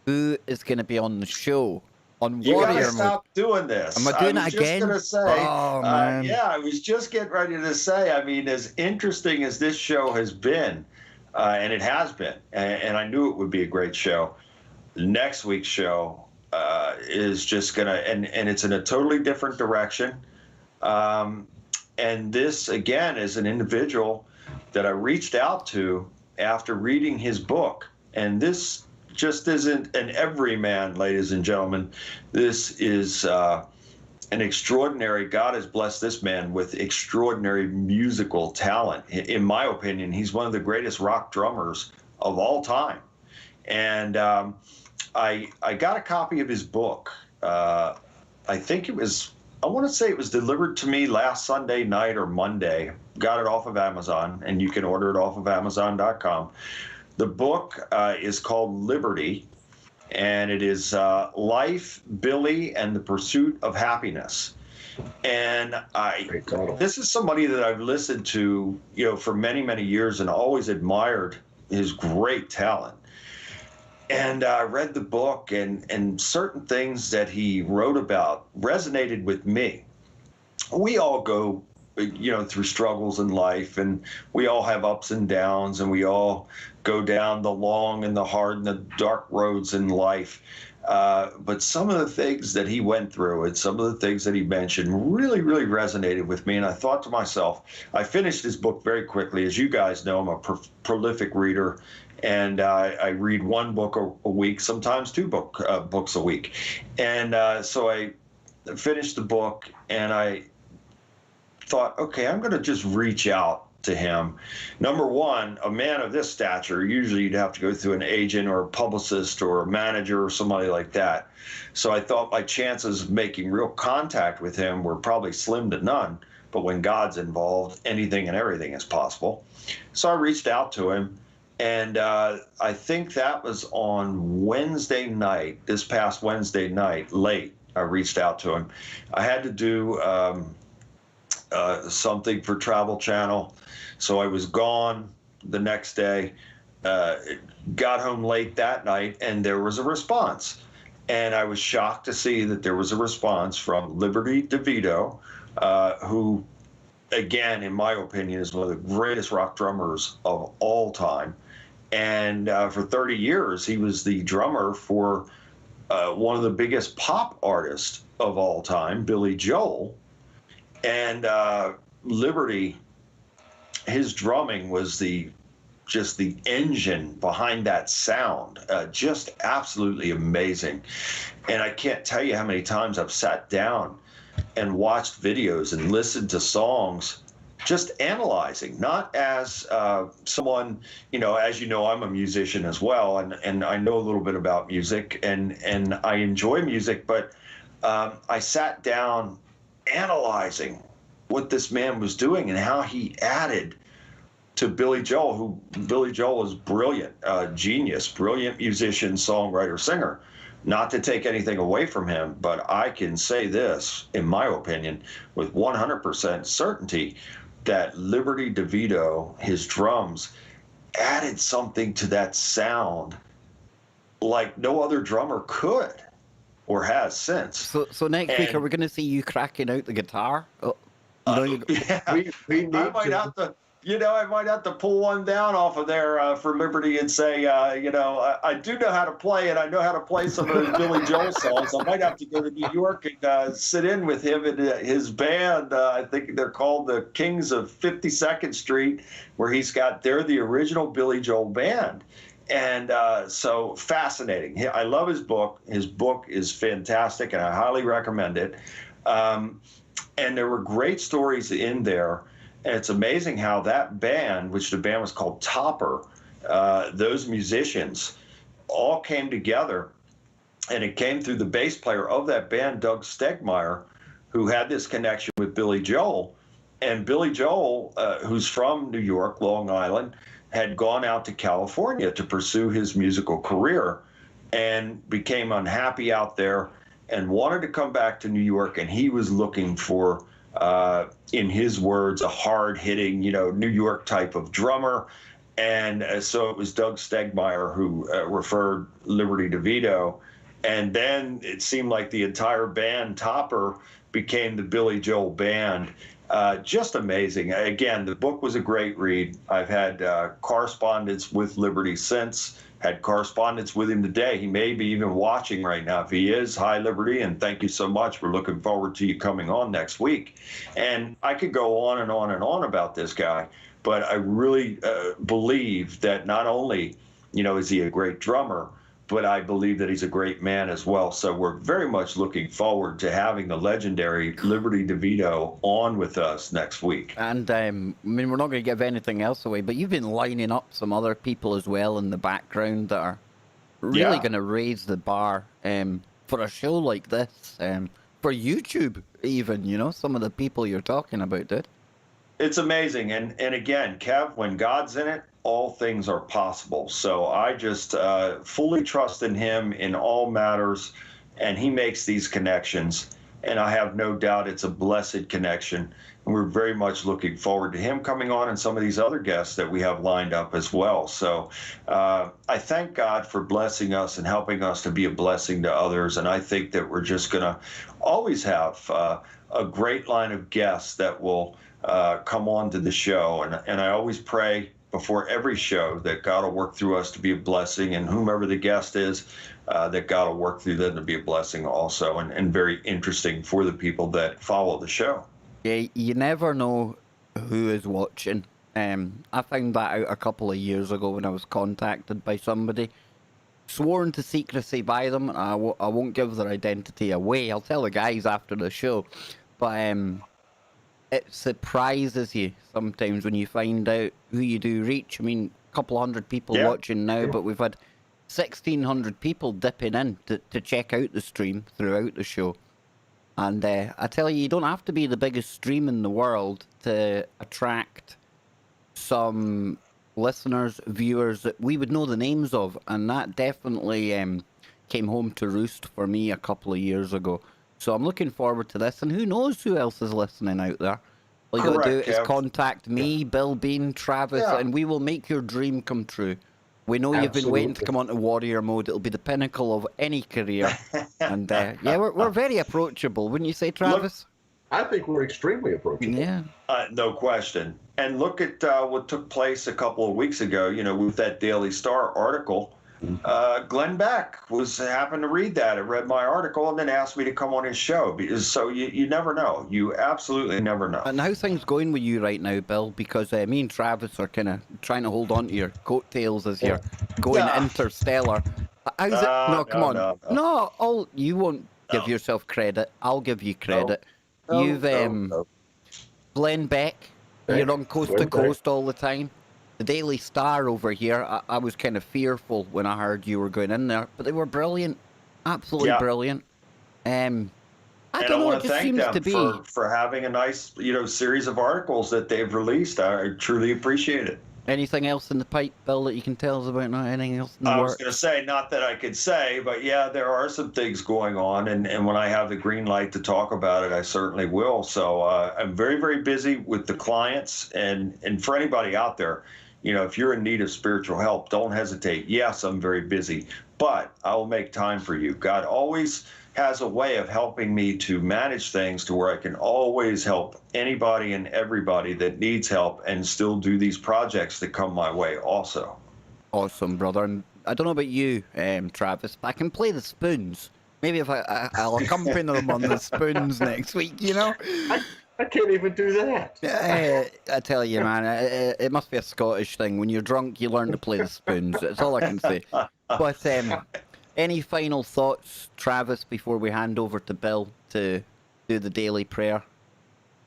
who is going to be on the show.
You gotta stop doing this.
Am I doing it again?
Gonna say,
oh, man.
I was just getting ready to say, I mean, as interesting as this show has been, and it has been, and I knew it would be a great show, next week's show, is just gonna, and it's in a totally different direction. And this again is an individual that I reached out to after reading his book, and this just isn't an everyman, ladies and gentlemen. This is an extraordinary. God has blessed this man with extraordinary musical talent. In my opinion, he's one of the greatest rock drummers of all time. And I got a copy of his book. I think it was, I want to say it was delivered to me last Sunday night or Monday. Got it off of Amazon, and you can order it off of Amazon.com. The book is called Liberty, and it is Life, Billy, and the Pursuit of Happiness. And this is somebody that I've listened to, for many, many years, and always admired his great talent. And I read the book, and certain things that he wrote about resonated with me. We all go, through struggles in life, and we all have ups and downs, and we all go down the long and the hard and the dark roads in life. But some of the things that he went through and some of the things that he mentioned really, really resonated with me. And I thought to myself, I finished his book very quickly. As you guys know, I'm a prolific reader, and I read one book a week, sometimes two books a week. And so I finished the book, and I thought, okay, I'm going to just reach out to him. Number one, a man of this stature, usually you'd have to go through an agent or a publicist or a manager or somebody like that. So I thought my chances of making real contact with him were probably slim to none. But when God's involved, anything and everything is possible. So I reached out to him, and I think that was on Wednesday night, this past Wednesday night, late. I reached out to him. I had to do something for Travel Channel, so I was gone the next day. Got home late that night, and there was a response. And I was shocked to see that there was a response from Liberty DeVito, who, again, in my opinion, is one of the greatest rock drummers of all time. And for 30 years, he was the drummer for one of the biggest pop artists of all time, Billy Joel. And Liberty, his drumming was just the engine behind that sound, just absolutely amazing. And I can't tell you how many times I've sat down and watched videos and listened to songs, just analyzing, not as someone, as you know, I'm a musician as well, and I know a little bit about music, and I enjoy music, but I sat down analyzing what this man was doing and how he added to Billy Joel, Billy Joel is brilliant, genius, brilliant musician, songwriter, singer. Not to take anything away from him, but I can say this, in my opinion, with 100% certainty, that Liberty DeVito, his drums, added something to that sound like no other drummer could or has since.
So next week, are we going to see you cracking out the guitar?
Yeah, I might have to pull one down off of there for Liberty and say, I do know how to play, and I know how to play some of those Billy Joel songs. I might have to go to New York and sit in with him and his band. I think they're called the Kings of 52nd Street, where they're the original Billy Joel band. And so fascinating. I love his book. His book is fantastic, and I highly recommend it. And there were great stories in there. And it's amazing how that band, which the band was called Topper, those musicians all came together. And it came through the bass player of that band, Doug Stegmeyer, who had this connection with Billy Joel. And Billy Joel, who's from New York, Long Island, had gone out to California to pursue his musical career and became unhappy out there and wanted to come back to New York. And he was looking for, in his words, a hard-hitting, New York type of drummer. And so it was Doug Stegmeyer who referred Liberty DeVito. And then it seemed like the entire band, Topper, became the Billy Joel band. Just amazing. Again, the book was a great read. I've had correspondence with Liberty since, had correspondence with him today. He may be even watching right now. If he is, hi, Liberty, and thank you so much. We're looking forward to you coming on next week. And I could go on and on and on about this guy, but I really believe that not only, is he a great drummer, but I believe that he's a great man as well. So we're very much looking forward to having the legendary Liberty DeVito on with us next week.
And we're not going to give anything else away, but you've been lining up some other people as well in the background that are really going to raise the bar for a show like this, for YouTube even, some of the people you're talking about, dude.
It's amazing. And again, Kev, when God's in it, all things are possible. So I just fully trust in him in all matters, and he makes these connections. And I have no doubt it's a blessed connection. And we're very much looking forward to him coming on and some of these other guests that we have lined up as well. So I thank God for blessing us and helping us to be a blessing to others. And I think that we're just going to always have a great line of guests that will come on to the show. And I always pray before every show that God will work through us to be a blessing, and whomever the guest is, that God will work through them to be a blessing also, and very interesting for the people that follow the show.
Yeah, you never know who is watching. I found that out a couple of years ago when I was contacted by somebody, sworn to secrecy by them. I won't give their identity away. I'll tell the guys after the show, but it surprises you sometimes when you find out who you do reach. I mean, a couple hundred people watching now, but we've had 1,600 people dipping in to check out the stream throughout the show. And I tell you don't have to be the biggest stream in the world to attract some listeners, viewers that we would know the names of. And that definitely came home to roost for me a couple of years ago. So I'm looking forward to this, and who knows who else is listening out there. All you got to do is contact me, Bill Bean, Travis, and we will make your dream come true. We know you've been waiting to come on to Warrior Mode. It'll be the pinnacle of any career. And we're very approachable, wouldn't you say, Travis?
Look, I think we're extremely approachable.
Yeah.
No question. And look at what took place a couple of weeks ago, with that Daily Star article. Glenn Beck happened to read that. I read my article and then asked me to come on his show. So you never know. You absolutely never know.
And how's things going with you right now, Bill? Because me and Travis are kind of trying to hold on to your coattails as you're going interstellar. How's it? No, come on. No, you won't give yourself credit. I'll give you credit. You've Glenn Beck. You're on Coast to Coast all the time. The Daily Star over here, I was kind of fearful when I heard you were going in there, but they were brilliant, absolutely brilliant. I don't know, it just seems to be
for having a nice, series of articles that they've released. I truly appreciate it.
Anything else in the pipe, Bill, that you can tell us about? Not anything else in the works?
I was going to say, not that I could say, but yeah, there are some things going on, and when I have the green light to talk about it, I certainly will. So I'm very, very busy with the clients, and for anybody out there, if you're in need of spiritual help, don't hesitate. Yes, I'm very busy, but I will make time for you. God always has a way of helping me to manage things to where I can always help anybody and everybody that needs help and still do these projects that come my way also.
Awesome, brother. And I don't know about you, Travis, but I can play the spoons. Maybe if I'll accompany them on the spoons next week,
I can't even do that.
I tell you, man, it must be a Scottish thing. When you're drunk, you learn to play the spoons. That's all I can say. But any final thoughts, Travis, before we hand over to Bill to do the daily prayer?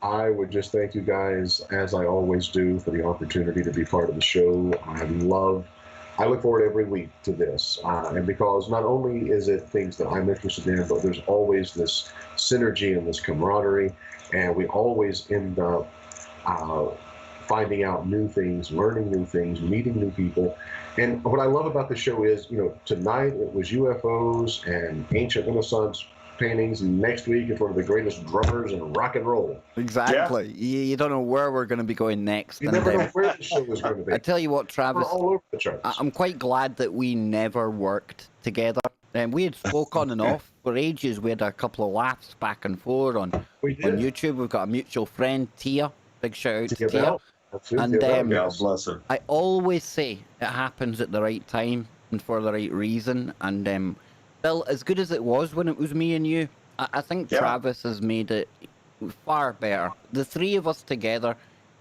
I would just thank you guys, as I always do, for the opportunity to be part of the show. I look forward every week to this, and because not only is it things that I'm interested in, but there's always this synergy and this camaraderie. And we always end up finding out new things, learning new things, meeting new people. And what I love about the show is, tonight it was UFOs and ancient Renaissance paintings, and next week it's one of the greatest drummers in rock and roll.
Exactly. Yeah. You don't know where we're going to be going next.
You never know where the show is going to be.
I tell you what, Travis,
we're all over the charts.
I'm quite glad that we never worked together. And we had spoke on and off for ages. We had a couple of laughs back and forth on
We did.
YouTube. We've got a mutual friend, Tia. Big shout out to
Tia
Tia.
Bell. Absolutely,
And,
Tia Bell,
um,
God
yes.
bless her.
I always say it happens at the right time and for the right reason. And Bill, as good as it was when it was me and you, I think
Yeah.
Travis has made it far better. The three of us together,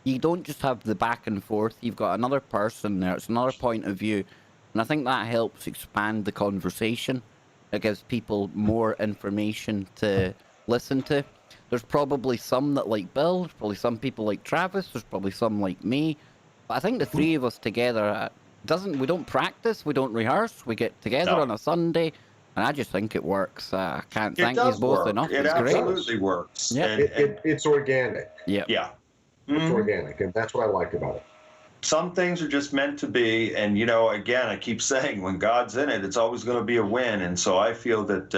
you don't just have the back and forth. You've got another person there. It's another point of view. And I think that helps expand the conversation. It gives people more information to listen to. There's probably some that like Bill. There's probably some people like Travis. There's probably some like me. But I think the three of us together we don't practice. We don't rehearse. We get together
No.
on a Sunday. And I just think it works. I can't
It
thank you
does
both
work.
enough.
It
It's great.
absolutely works.
Yeah.
And,
It's organic.
Yeah.
yeah.
It's
Mhm.
organic, and that's what I like about it.
Some things are just meant to be, and again, I keep saying, when God's in it, it's always going to be a win. And so I feel that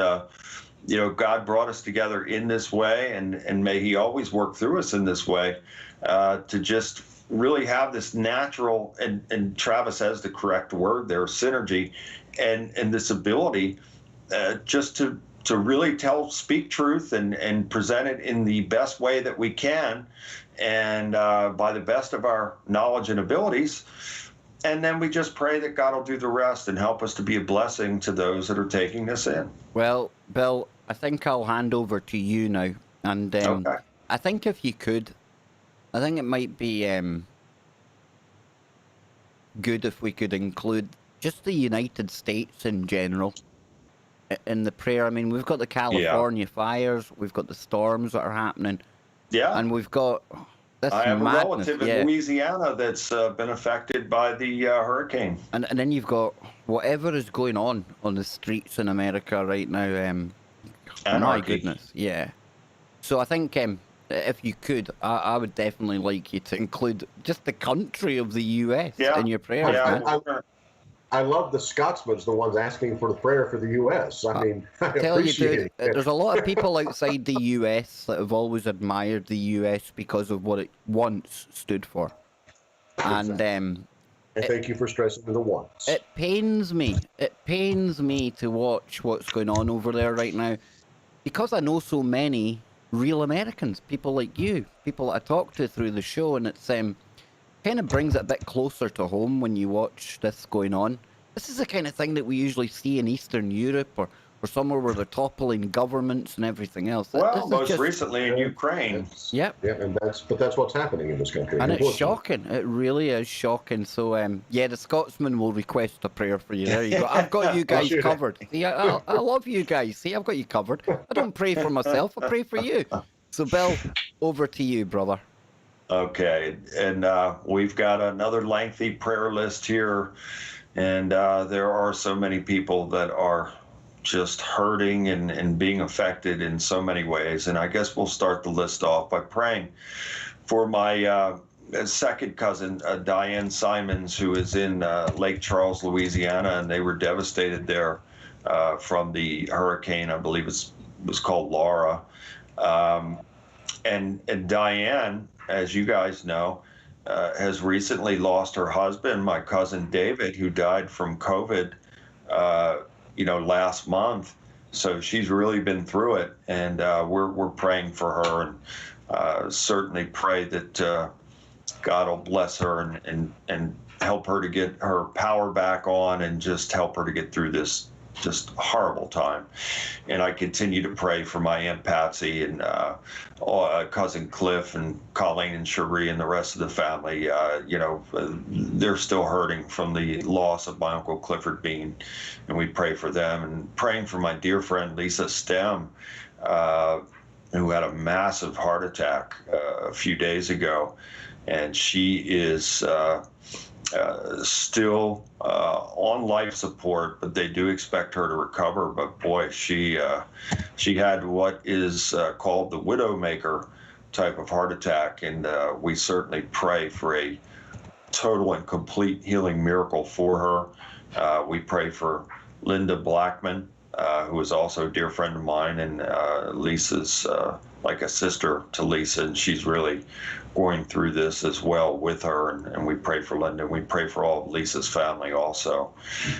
God brought us together in this way, and may He always work through us in this way, to just really have this natural, and Travis has the correct word there, synergy, and this ability just to really speak truth and present it in the best way that we can, and by the best of our knowledge and abilities. And then we just pray that God will do the rest and help us to be a blessing to those that are taking this in.
Well, Bill, I think I'll hand over to you now. And
Okay.
I think if you could, I think it might be good if we could include just the United States in general in the prayer. I mean, we've got the California fires, we've got the storms that are happening,
Yeah.
and we've got this
I have
madness.
a relative in Louisiana that's been affected by the hurricane.
And then you've got whatever is going on the streets in America right now. Oh my
Anarchy.
goodness, yeah. So I think if you could, I would definitely like you to include just the country of the US
Yeah.
in your prayers,
Yeah,
man.
I love the Scotsmen, the ones asking for the prayer for the U.S. I mean, I
Tell you,
appreciate
dude,
it.
there's a lot of people outside the US that have always admired the US because of what it once stood for. And
And thank you for stressing the once.
it pains me. It pains me to watch what's going on over there right now, because I know so many real Americans, people like you, people that I talk to through the show, and it's kind of brings it a bit closer to home when you watch this going on. This is the kind of thing that we usually see in Eastern Europe or somewhere where they're toppling governments and everything else. This
Well,
is
most
just-
recently in Ukraine.
Yep.
Yeah, and that's what's happening in this country.
And it's
unfortunately.
shocking. It really is shocking. So, yeah, the Scotsman will request a prayer for you. There you go. I've got you guys
Sure.
covered. See, I love you guys. See, I've got you covered. I don't pray for myself. I pray for you. So, Bill, over to you, brother.
Okay, and we've got another lengthy prayer list here, and there are so many people that are just hurting and being affected in so many ways. And I guess we'll start the list off by praying for my second cousin, Diane Simons, who is in Lake Charles, Louisiana, and they were devastated there from the hurricane. I believe it was called Laura. And Diane, as you guys know, has recently lost her husband, my cousin David, who died from COVID, last month. So she's really been through it, and we're praying for her, and certainly pray that God will bless her and help her to get her power back on, and just help her to get through this just horrible time. And I continue to pray for my Aunt Patsy and cousin Cliff and Colleen and Cherie and the rest of the family. They're still hurting from the loss of my Uncle Clifford Bean, and we pray for them. And praying for my dear friend Lisa Stem, who had a massive heart attack a few days ago, and she is still on life support, but they do expect her to recover. But boy, she had what is called the widowmaker type of heart attack, and we certainly pray for a total and complete healing miracle for her. We pray for Linda Blackman, who is also a dear friend of mine and Lisa's like a sister to Lisa, and she's really going through this as well with her. And we pray for Linda. We pray for all of Lisa's family also.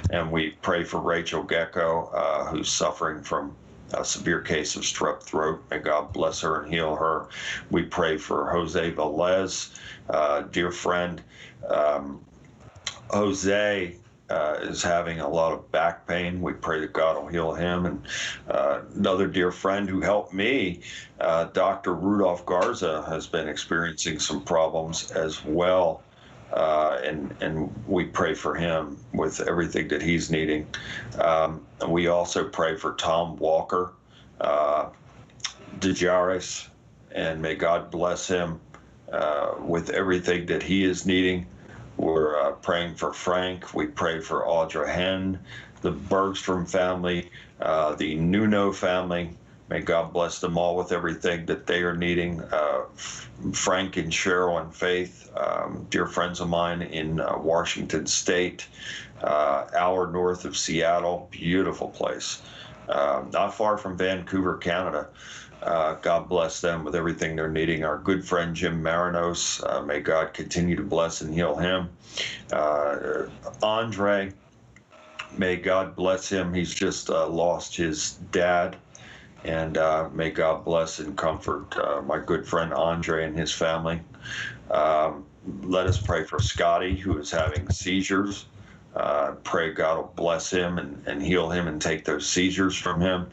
And we pray for Rachel Gecko, who's suffering from a severe case of strep throat. May God bless her and heal her. We pray for Jose Velez, dear friend. Jose is having a lot of back pain. We pray that God will heal him. And another dear friend who helped me, Dr. Rudolph Garza, has been experiencing some problems as well. And we pray for him with everything that he's needing. And we also pray for Tom Walker, DeJaris, and may God bless him with everything that he is needing. We're praying for Frank. We pray for Audra Henn, the Bergstrom family, the Nuno family. May God bless them all with everything that they are needing. Frank and Cheryl and Faith, dear friends of mine in Washington State, hour north of Seattle, beautiful place, not far from Vancouver, Canada. God bless them with everything they're needing. Our good friend Jim Marinos, may God continue to bless and heal him. Andre, may God bless him. He's just lost his dad. And may God bless and comfort my good friend Andre and his family. Let us pray for Scotty, who is having seizures. Pray God will bless him and heal him and take those seizures from him.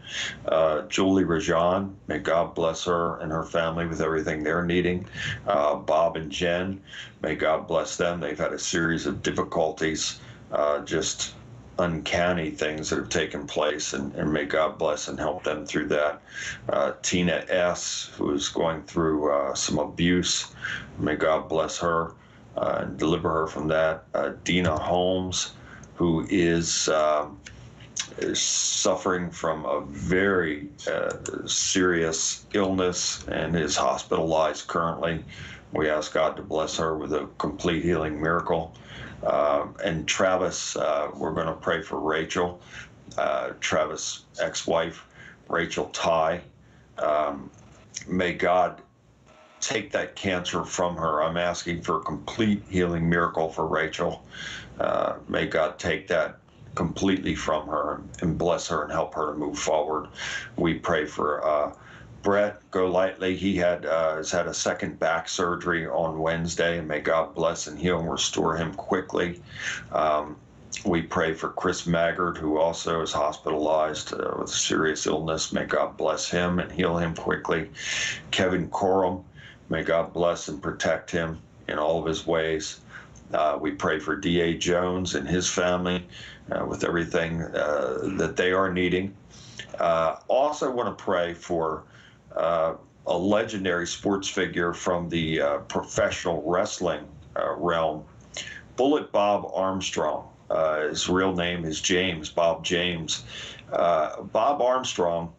Julie Rajan, may God bless her and her family with everything they're needing. Bob and Jen, may God bless them. They've had a series of difficulties, just uncanny things that have taken place, and may God bless and help them through that. Tina S., who is going through some abuse, may God bless her and deliver her from that. Dina Holmes, who is suffering from a very serious illness and is hospitalized currently. We ask God to bless her with a complete healing miracle. And Travis, we're going to pray for Rachel, Travis' ex-wife, Rachel Ty. May God take that cancer from her. I'm asking for a complete healing miracle for Rachel. May God take that completely from her and bless her and help her to move forward. We pray for Brett Golightly. He has had a second back surgery on Wednesday, and may God bless and heal and restore him quickly. We pray for Chris Maggard, who also is hospitalized with a serious illness. May God bless him and heal him quickly. Kevin Coram, may God bless and protect him in all of his ways. We pray for D.A. Jones and his family with everything that they are needing. Also want to pray for a legendary sports figure from the professional wrestling realm, Bullet Bob Armstrong. His real name is Bob James. Bob Armstrong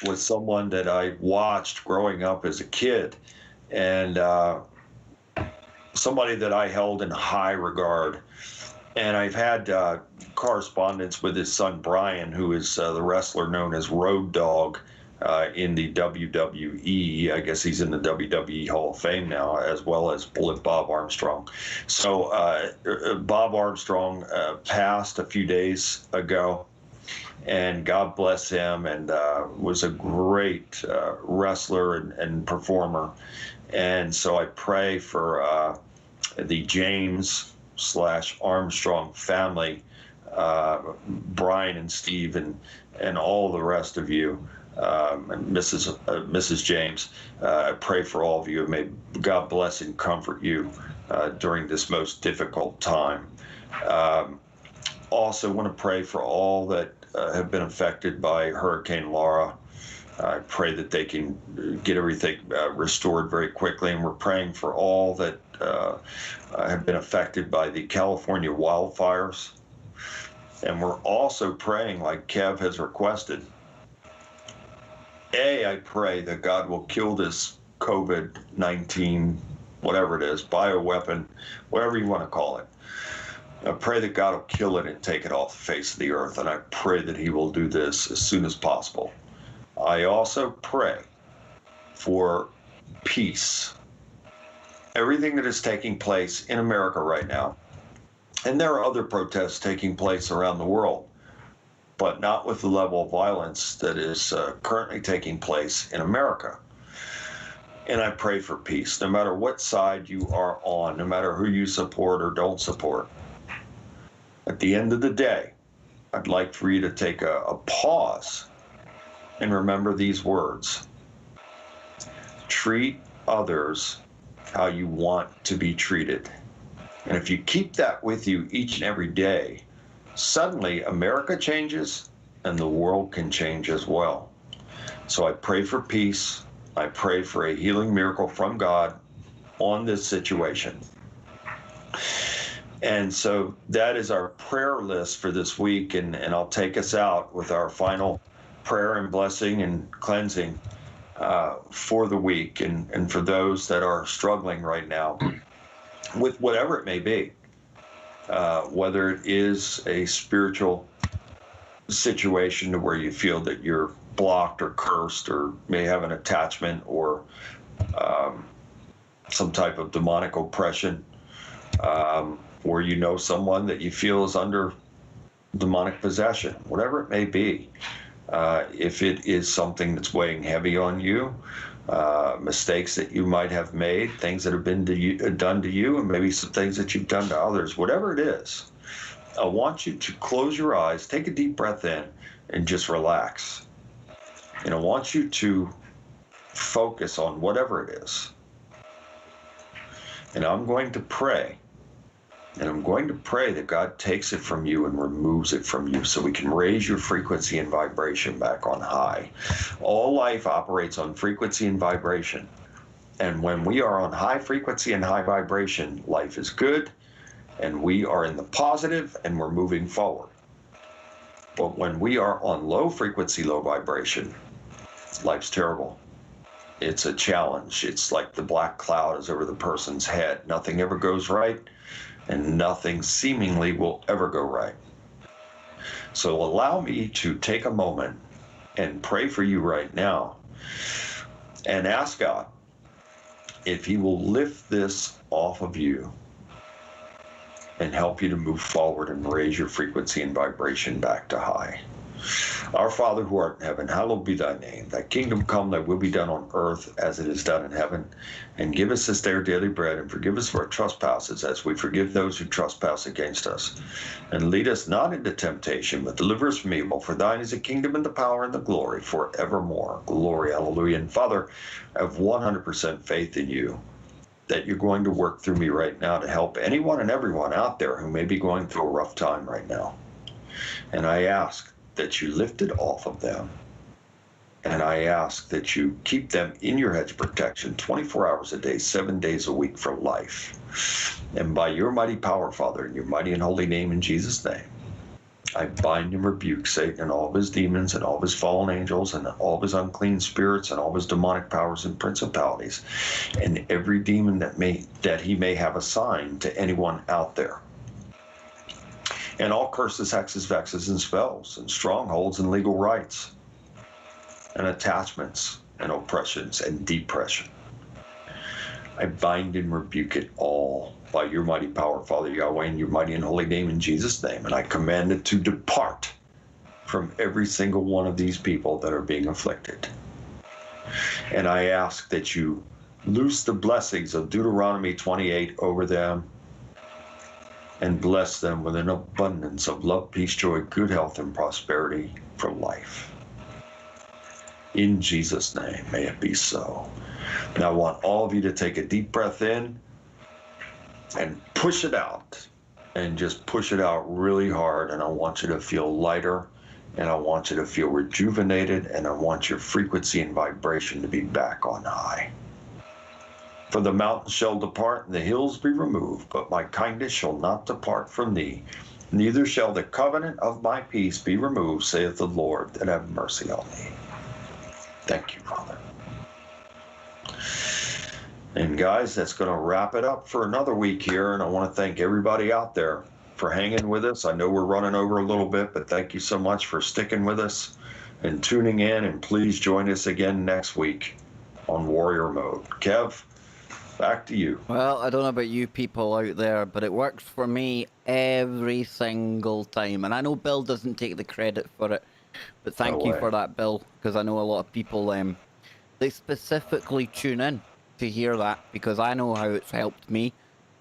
was someone that I watched growing up as a kid, and somebody that I held in high regard. And I've had correspondence with his son Brian, who is the wrestler known as Road Dogg in the WWE. I guess he's in the WWE Hall of Fame now, as well as Bullet Bob Armstrong. So Bob Armstrong passed a few days ago, and God bless him, and was a great wrestler and performer. And so I pray for the James/Armstrong family, Brian and Steve and all the rest of you, and Mrs. James. I pray for all of you. May God bless and comfort you during this most difficult time. Also want to pray for all that have been affected by Hurricane Laura. I pray that they can get everything restored very quickly, and we're praying for all that have been affected by the California wildfires. And we're also praying, like Kev has requested, I pray that God will kill this COVID-19, whatever it is, bioweapon, whatever you want to call it. I pray that God will kill it and take it off the face of the earth, and I pray that he will do this as soon as possible. I also pray for peace. Everything that is taking place in America right now, and there are other protests taking place around the world, but not with the level of violence that is currently taking place in America. And I pray for peace, no matter what side you are on, no matter who you support or don't support. At the end of the day, I'd like for you to take a pause and remember these words. Treat others how you want to be treated. And if you keep that with you each and every day, suddenly America changes and the world can change as well. So I pray for peace. I pray for a healing miracle from God on this situation. And so that is our prayer list for this week, and I'll take us out with our final prayer and blessing and cleansing for the week, and for those that are struggling right now with whatever it may be, whether it is a spiritual situation to where you feel that you're blocked or cursed or may have an attachment or some type of demonic oppression, or you know someone that you feel is under demonic possession, whatever it may be. If it is something that's weighing heavy on you, mistakes that you might have made, things that have been done to you, and maybe some things that you've done to others, whatever it is, I want you to close your eyes, take a deep breath in, and just relax. And I want you to focus on whatever it is. And I'm going to pray. And I'm going to pray that God takes it from you and removes it from you so we can raise your frequency and vibration back on high. All life operates on frequency and vibration. And when we are on high frequency and high vibration, life is good, and we are in the positive, and we're moving forward. But when we are on low frequency, low vibration, life's terrible. It's a challenge. It's like the black cloud is over the person's head. Nothing ever goes right, and nothing seemingly will ever go right. So allow me to take a moment and pray for you right now and ask God if he will lift this off of you and help you to move forward and raise your frequency and vibration back to high. Our Father who art in heaven, hallowed be thy name. Thy kingdom come, thy will be done on earth as it is done in heaven. And give us this day our daily bread, and forgive us for our trespasses as we forgive those who trespass against us. And lead us not into temptation, but deliver us from evil. For thine is the kingdom and the power and the glory forevermore. Glory, hallelujah. And Father, I have 100% faith in you that you're going to work through me right now to help anyone and everyone out there who may be going through a rough time right now. And I ask that you lift it off of them. And I ask that you keep them in your hedge of protection 24 hours a day, 7 days a week for life. And by your mighty power, Father, in your mighty and holy name, in Jesus' name, I bind and rebuke Satan and all of his demons and all of his fallen angels and all of his unclean spirits and all of his demonic powers and principalities and every demon that he may have assigned to anyone out there. And all curses, hexes, vexes, and spells, and strongholds, and legal rights, and attachments, and oppressions, and depression. I bind and rebuke it all by your mighty power, Father Yahweh, in your mighty and holy name, in Jesus' name. And I command it to depart from every single one of these people that are being afflicted. And I ask that you loose the blessings of Deuteronomy 28 over them, and bless them with an abundance of love, peace, joy, good health, and prosperity for life. In Jesus' name, may it be so. Now I want all of you to take a deep breath in and push it out, and just push it out really hard. And I want you to feel lighter, and I want you to feel rejuvenated, and I want your frequency and vibration to be back on high. For the mountains shall depart, and the hills be removed, but my kindness shall not depart from thee. Neither shall the covenant of my peace be removed, saith the Lord, that have mercy on thee. Thank you, Father. And guys, that's going to wrap it up for another week here, and I want to thank everybody out there for hanging with us. I know we're running over a little bit, but thank you so much for sticking with us and tuning in, and please join us again next week on Warrior Mode. Kev, back to you.
Well, I don't know about you people out there, but it works for me every single time. And I know Bill doesn't take the credit for it, but thank
No
you
way.
for that, Bill, because I know a lot of people, they specifically tune in to hear that, because I know how it's helped me.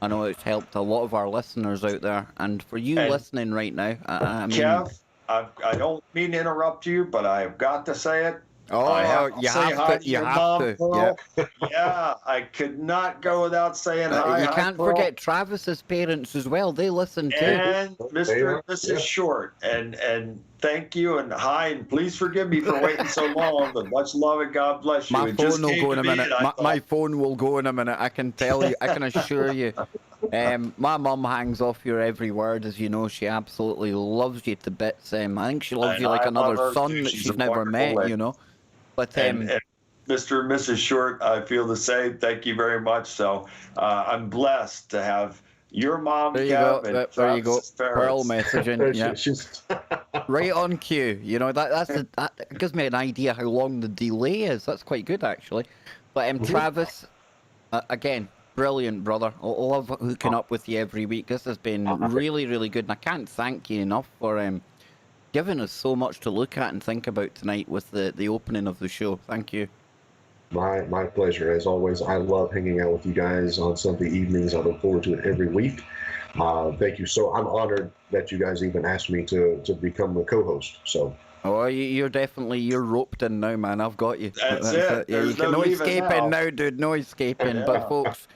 I know it's helped a lot of our listeners out there. And for you
And
listening right now, I mean...
Kev, I don't mean to interrupt you, but I have got to say it.
Oh, you
say
have
hi
to,
to
you
your
have
mom,
to.
Pearl.
Yeah.
Yeah, I could not go without saying hi.
You
Hi,
can't
Pearl.
forget Travis's parents as well. They listen too.
And
They
Mr.
are,
and Mrs.
yeah.
Short, and thank you and hi, and please forgive me for waiting so long, but much love and God bless you.
My
It just
phone will
came
go in
to
a
me
minute.
and I
My
thought,
phone will go in a minute. I can tell you. I can assure you. My mum hangs off your every word, as you know. She absolutely loves you to bits. I think she loves
And
you like
I love
another
her
son
too.
that
She's
she's
a
never
wonderful
met,
lady.
you know. But
and Mr. and Mrs. Short, I feel the same. Thank you very much. So I'm blessed to have your mom,
there you go.
Kev, and
There you go.
Travis's
Pearl
parents.
messaging. Yeah.
She's
Right on cue. You know, that gives me an idea how long the delay is. That's quite good, actually. But Travis, again, brilliant, brother. I love hooking up with you every week. This has been really, really good. And I can't thank you enough for giving us so much to look at and think about tonight with the opening of the show. Thank you.
my pleasure. As always, I love hanging out with you guys on Sunday evenings. I look forward to it every week. Thank you. So I'm honored that you guys even asked me to become the co-host. So.
Oh, you're roped in now, man. I've got you.
That's it.
Yeah,
There's
you can
no
no
leaving
escaping
now.
now, dude. No escaping.
Yeah.
But folks,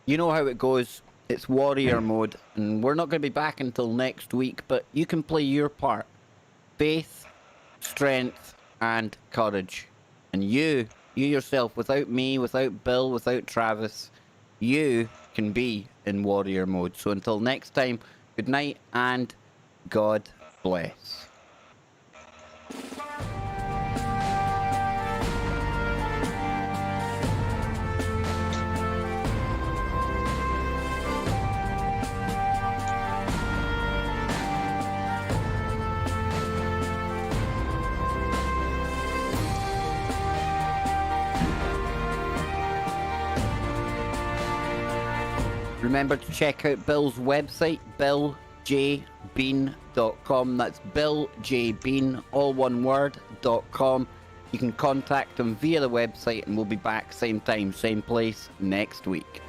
you know how it goes. It's warrior mode, and we're not going to be back until next week. But you can play your part: faith, strength, and courage. And you yourself, without me, without Bill, without Travis, you can be in warrior mode. So until next time, good night and God bless. Remember to check out Bill's website, billjbean.com. That's billjbean, all one word, .com. You can contact him via the website, and we'll be back same time, same place next week.